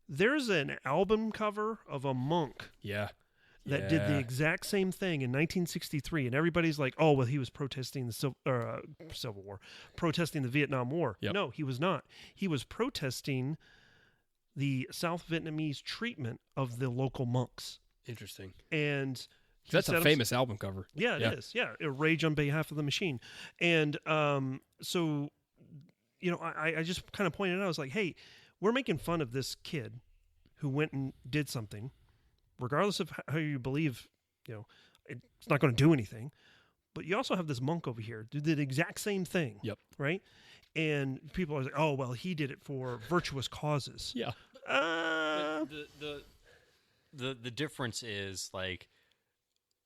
There's an album cover of a monk. Yeah. That did the exact same thing in 1963, and everybody's like, "Oh, well, he was protesting the Civil War, protesting the Vietnam War." Yep. No, he was not. He was protesting the South Vietnamese treatment of the local monks. Interesting. And that's a famous album cover. Yeah, it is. Yeah, Rage on Behalf of the Machine. And so, I just kind of pointed out, I was like, hey, we're making fun of this kid who went and did something. Regardless of how you believe, it's not going to do anything. But you also have this monk over here who did the exact same thing. Yep. Right? And people are like, oh, well, he did it for virtuous causes. Yeah. The difference is, like,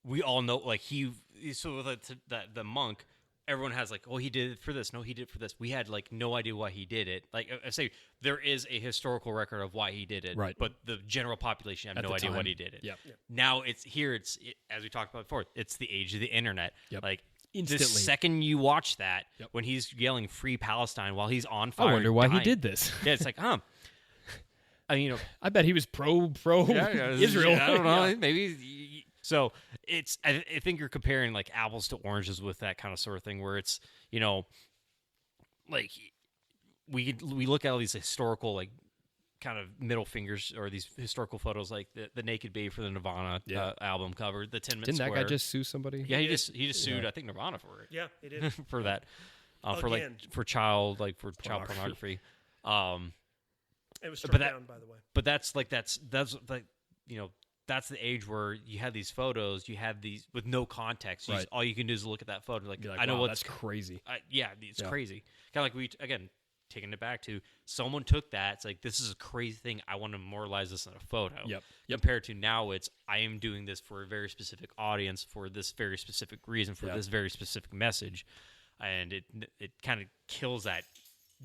we all know, like, the monk, everyone has like, oh, he did it for this. No, he did it for this. We had like no idea why he did it. Like I say, there is a historical record of why he did it, right? But the general population have no idea why he did it. Yep. Now it's here. As we talked about before, it's the age of the internet. Yep. Like instantly, the second you watch that, when he's yelling "Free Palestine" while he's on fire, I wonder why he did this. Yeah, it's like, I mean, I bet he was pro Israel. I don't know. Maybe. So I think you're comparing like apples to oranges with that kind of sort of thing, where it's, like we look at all these historical like kind of middle fingers or these historical photos, like the naked babe for the Nirvana album cover, the 10 Minute Didn't Square. that guy just sue somebody? Yeah, he just sued I think Nirvana for it. Yeah, he did for that for child pornography. It was struck down, by the way. But that's like that's the age where you have these photos, you have these with no context. Right. All you can do is look at that photo. Like wow, I know that's crazy. It's crazy. Kind of like taking it back to someone took that. It's like, this is a crazy thing. I want to memorialize this in a photo. Yep. Compared to now, I am doing this for a very specific audience, for this very specific reason, for this very specific message, and it kind of kills that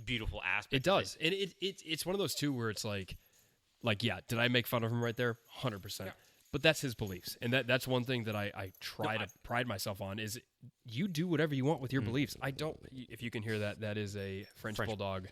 beautiful aspect. It does, and it's one of those too where it's like, Like, yeah, did I make fun of him right there? 100%. Yeah. But that's his beliefs. And that's one thing that I try to pride myself on is you do whatever you want with your beliefs. I don't, if you can hear that, that is a French bulldog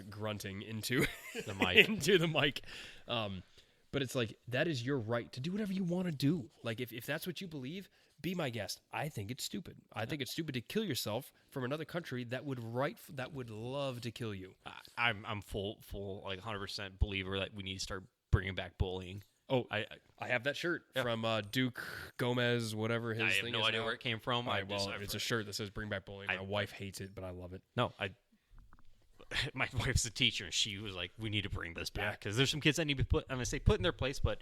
grunting into the mic. into the mic. But it's like, that is your right to do whatever you want to do. Like, if that's what you believe, be my guest. I think it's stupid. I think it's stupid to kill yourself from another country that would love to kill you. I'm full like 100% believer that we need to start bringing back bullying. Oh, I have that shirt from Duke Gomez, whatever his thing is. I have no idea where it came from. It's a shirt that says "Bring Back Bullying." My wife hates it, but I love it. No, my wife's a teacher, and she was like, "We need to bring this back because there's some kids that need to be put." I'm gonna say put in their place, but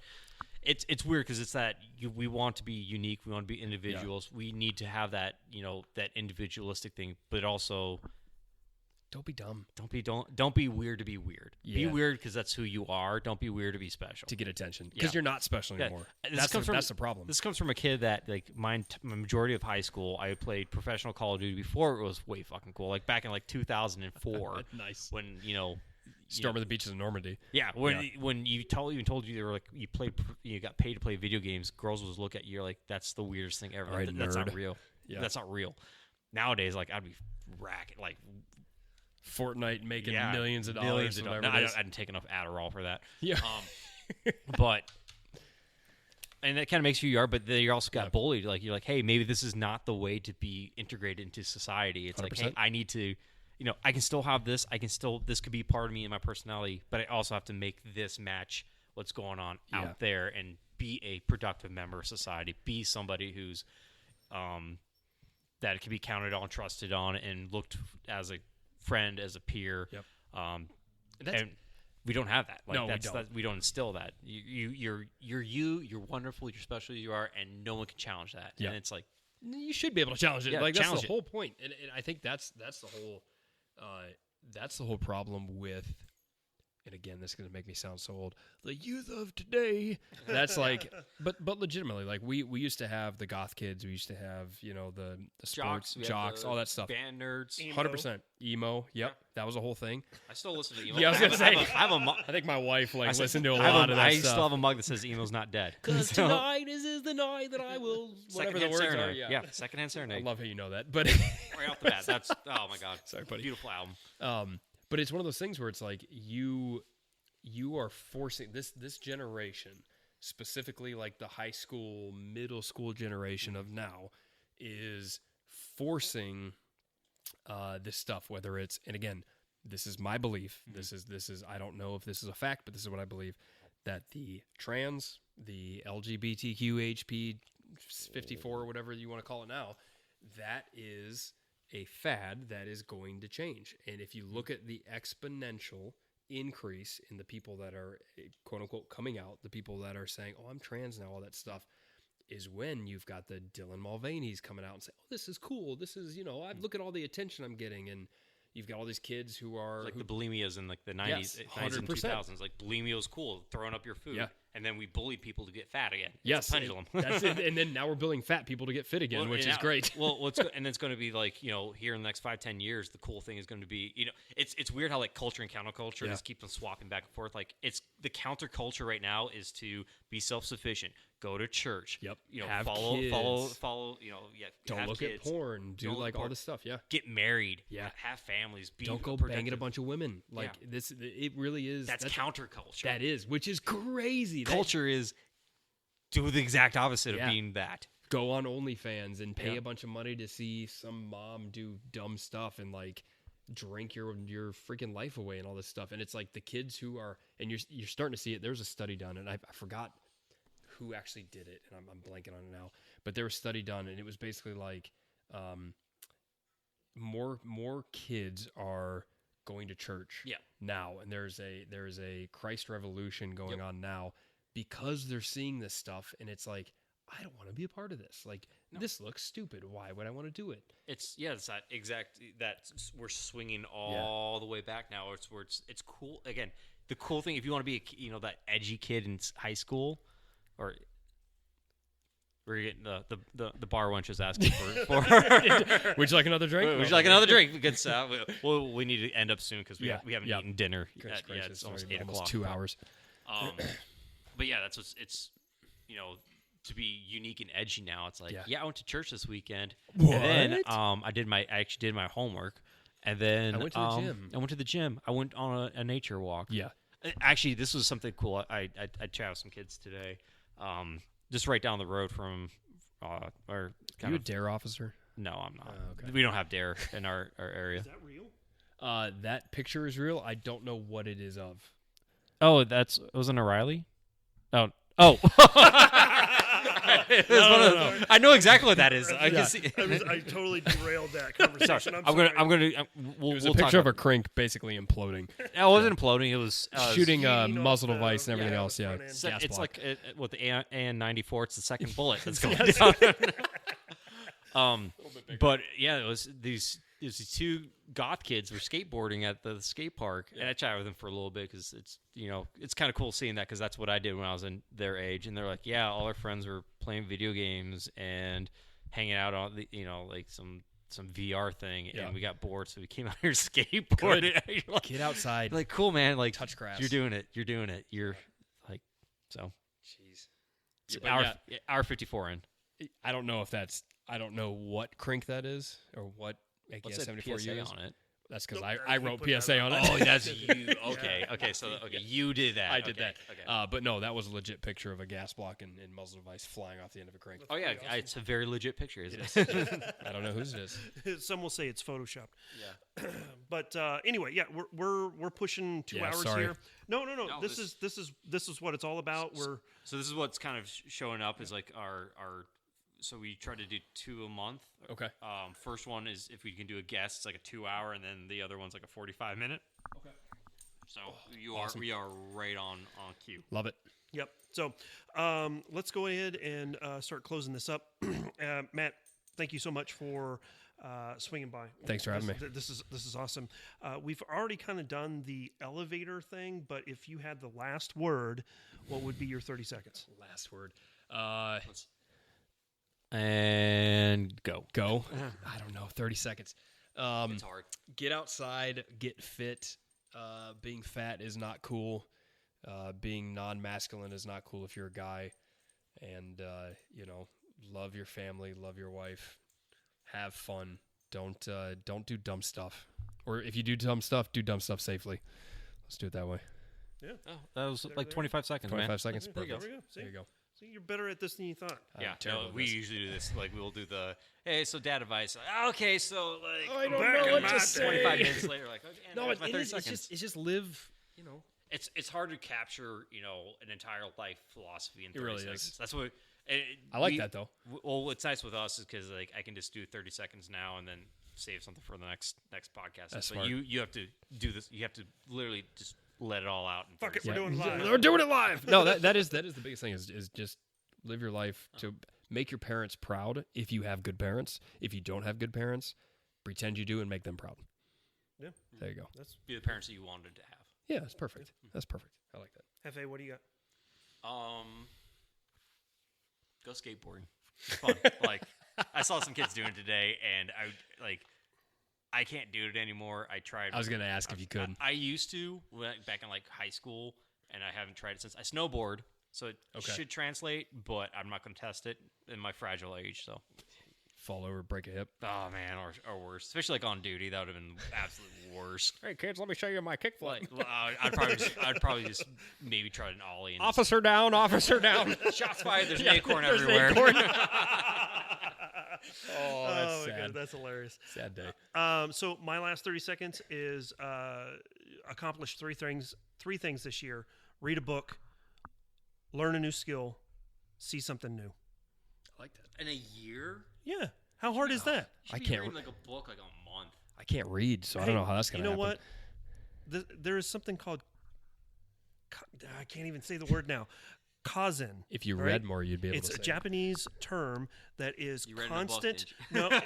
it's weird because it's that we want to be unique, we want to be individuals. Yeah. We need to have that that individualistic thing, but also. Don't be dumb. Don't be weird to be weird. Yeah. Be weird because that's who you are. Don't be weird to be special. To get attention. Because you're not special anymore. That's the problem. This comes from a kid that, like, my majority of high school, I played professional Call of Duty before it was way fucking cool. Like, back in, 2004. Nice. When, Storm of the Beaches of Normandy. Yeah. When you told you they were like, you got paid to play video games, girls would look at you, you're like, that's the weirdest thing ever. Right, that's nerd. not real. Yeah. That's not real. Nowadays, like, I'd be racking, like... Fortnite making millions of dollars. No, I didn't take enough Adderall for that. Yeah. And that kind of makes you are, but then you also got bullied. Like, you're like, hey, maybe this is not the way to be integrated into society. It's 100%. Like, hey, I need to, I can still have this. This could be part of me and my personality, but I also have to make this match what's going on out there and be a productive member of society. Be somebody who's, that can be counted on, trusted on, and looked as a friend, as a peer. Yep. And we don't have that. Like, no, we don't. We don't instill that. You're wonderful, you're special as you are, and no one can challenge that. Yep. And it's like, you should be able to challenge it. Yeah, like, that's challenge the whole point. And I think that's the whole problem with. And again, this is going to make me sound so old. The youth of today. That's like, but legitimately, like we used to have the goth kids. We used to have the sports jocks, all that stuff. Band nerds, 100% emo. Yep, that was a whole thing. I still listen to emo. Yeah, I was going to say. I think my wife listened to a lot of that I stuff. still have a mug that says "Emo's not dead." Because tonight is the night that I will. Whatever the words are. Yeah, Secondhand Serenade. I love how you know that, but right off the bat, that's oh my god, sorry, buddy. Beautiful album. But it's one of those things where it's like you are forcing this generation, specifically like the high school, middle school generation of now, is forcing this stuff. Whether it's, and again, this is my belief. Mm-hmm. This is I don't know if this is a fact, but this is what I believe, that the trans, the LGBTQHP 54 or whatever you want to call it now, that is a fad that is going to change. And if you look at the exponential increase in the people that are quote unquote coming out, the people that are saying, oh, I'm trans now, all that stuff, is when you've got the Dylan Mulvaney's coming out and say, oh, this is cool. This is, I look at all the attention I'm getting. And you've got all these kids who are the bulimias in like the 90s, 90s and 2000s. Like, bulimia was cool, throwing up your food. Yeah. And then we bullied people to get fat again. Yes, it's a pendulum. That's it. And then now we're building fat people to get fit again, which is great. And it's going to be like, here in the next 5-10 years, the cool thing is going to be, it's weird how like culture and counterculture just keep on swapping back and forth. Like, it's the counterculture right now is to be self-sufficient, go to church. Yep. Have follow. Don't look kids. at porn. Do like all this stuff. Yeah. Get married. Yeah. Have families. Don't go banging a bunch of women. Like this. It really is. That's counterculture. That is, which is crazy. Culture is do the exact opposite of being that. Go on OnlyFans and pay a bunch of money to see some mom do dumb stuff and like drink your freaking life away and all this stuff. And it's like the kids who are, and you're starting to see it. There's a study done, and I forgot who actually did it, and I'm blanking on it now. But there was a study done, and it was basically like more kids are going to church now, and there's a Christ revolution going on now because they're seeing this stuff, and it's like, I don't want to be a part of this. Like, this looks stupid. Why would I want to do it? It's that exact that we're swinging all the way back now. It's where it's cool again. The cool thing, if you want to be that edgy kid in high school, or we're getting the bar wench is asking for would you like another drink? Would you like another drink? Because we need to end up soon because we haven't eaten dinner. It's almost 8 o'clock. 2 hours. But yeah, that's what's it's to be unique and edgy now. It's like I went to church this weekend. What? And then I actually did my homework, and then I went to the gym. I went to the gym. I went on a nature walk. Yeah. Actually, this was something cool. I chatted with some kids today, just right down the road from our. Are you a DARE officer? No, I'm not. Okay. We don't have DARE in our area. Is that real? That picture is real. I don't know what it is of. Oh, wasn't O'Reilly? Oh. No. I know exactly what that is. I can see. I totally derailed that conversation. Sorry. I'm sorry. It was a picture of a crink basically imploding. It wasn't imploding. It was shooting Shooting muzzle off the- device and everything yeah, else. the Yeah, front end. gas It's block. like with the AN-94. It's the second bullet that's going down. But yeah, it was these two goth kids were skateboarding at the skate park, and I chatted with them for a little bit because it's kind of cool seeing that because that's what I did when I was in their age, and they're like, yeah, all our friends were playing video games and hanging out on the like some VR thing, and we got bored, so we came out here skateboarding. Like, Get outside. like cool, man. Like Touch grass. You're doing it. You're like so. Jeez. It's But our 54 in. I don't know if that's. I don't know what crink that is or what. What's AKS that 74 PSA use. on it? That's because Nope, I we wrote put that PSA on. on it. Oh, that's you. Okay, you did that. I did that. Okay. But no, that was a legit picture of a gas block and muzzle device flying off the end of a crink. Oh yeah, it's a very legit picture, isn't it? I don't know whose it is. Some will say it's photoshopped. Yeah. But anyway, yeah, we're pushing 2 hours sorry. here. No. No, This is what it's all about. So this is what's kind of showing up is like our. So we try to do 2 a month. Okay. First one is if we can do a guest, it's like a 2 hour, and then the other one's like a 45-minute. Okay. So awesome. we are right on cue. Love it. Yep. So let's go ahead and start closing this up. Matt, thank you so much for swinging by. Thanks for having me. This is awesome. We've already kind of done the elevator thing, but if you had the last word, what would be your 30 seconds? Last word. And go. Go. I don't know. 30 seconds. It's hard. Get outside. Get fit. Being fat is not cool. Being non-masculine is not cool if you're a guy. And, love your family. Love your wife. Have fun. Don't do dumb stuff. Or if you do dumb stuff safely. Let's do it that way. Yeah. Oh, that was like 25 seconds, 25 seconds. There you go. Perfect. There you go. See, you're better at this than you thought. Yeah, terrible at we this. usually do this. Like we'll do the hey, so dad advice. Like, okay, so like I don't back know in what my to say. 25 minutes later, like okay, No, there's my 30 it's seconds. just live. It's hard to capture an entire life philosophy in 30 really seconds. is. That's what I like that though. Well, what's nice with us is because like I can just do 30 seconds now and then save something for the next podcast. That's so smart. you have to do this. You have to literally just let it all out. In Fuck 30 it, we're doing seconds. live. We're doing it live. No, that is the biggest thing is just live your life to make your parents proud if you have good parents. If you don't have good parents, pretend you do and make them proud. Yeah. There you go. That's Be the parents that you wanted to have. Yeah, that's perfect. That's perfect. I like that. Hefe, what do you got? Go skateboarding. It's fun. Like I saw some kids doing it today, and I can't do it anymore. I tried. I was gonna ask if you could. I used to back in like high school, and I haven't tried it since. I snowboard, so it should translate, but I'm not going to test it in my fragile age. So Fall over, break a hip. oh man, or worse, especially like on duty, that would have been absolute worst. Hey kids, let me show you my kickflip. Like I'd probably just maybe try an ollie. And Officer down, officer down. shots fired. There's an Yeah, acorn there's an everywhere. acorn. Oh, that's my sad. God, that's hilarious. Sad day. So my last 30 seconds is accomplish three things this year. Read a book, learn a new skill, see something new. I like that. In a year. Yeah. How hard is that? You should I be can't reading like a book like a month. I can't read, so I don't know how that's gonna happen. You know what? There is something called, I can't even say the word now, kaizen. If you all read more, you'd be able It's to a say Japanese term that is You read it in a book, constant. didn't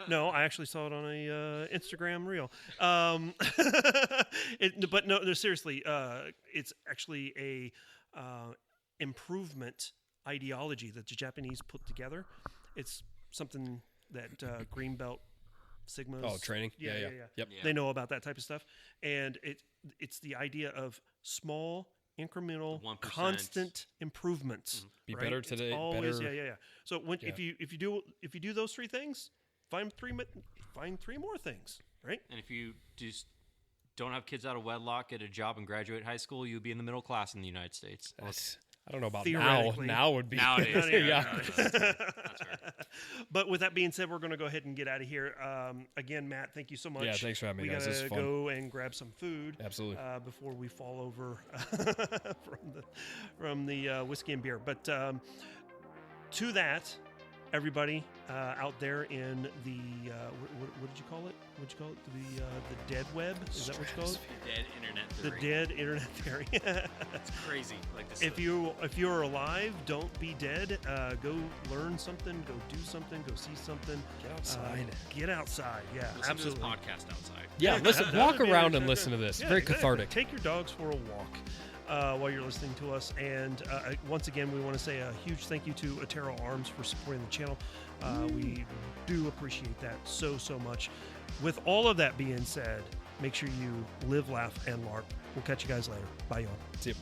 No, I actually saw it on a Instagram reel. But no, seriously, it's actually a improvement ideology that the Japanese put together. It's something that Green Belt Sigmas. Oh, training? Yeah. Yep. Yeah. They know about that type of stuff, and it's the idea of small incremental, 1%. constant improvements. Be right? better It's today. always, better. yeah. So if you do those three things, find three more things, right? And if you just don't have kids out of wedlock, get a job, and graduate high school, you'll be in the middle class in the United States. I don't know about now. Theoretically. Now would be Nowadays, yeah. That's fair. But with that being said, we're going to go ahead and get out of here. Again, Matt, thank you so much. Yeah, thanks for having me, we guys. This gotta is fun. go and grab some food. Absolutely. Before we fall over from the whiskey and beer. But to that, everybody out there in the what did you call it? What'd you call it? The dead web? Is that what you call it? Dead internet The theory. dead internet theory. That's crazy. Like this. If you're alive, don't be dead. Go learn something. Go do something. Go see something. Get outside. Get outside. Yeah, listen absolutely. to this podcast outside. Yeah, listen. that Walk would be around and exactly- listen to this. Yeah, Very exactly. cathartic. Take your dogs for a walk while you're listening to us. And once again, we want to say a huge thank you to Atero Arms for supporting the channel. We do appreciate that so much. With all of that being said, make sure you live, laugh, and LARP. We'll catch you guys later. Bye, y'all. See you.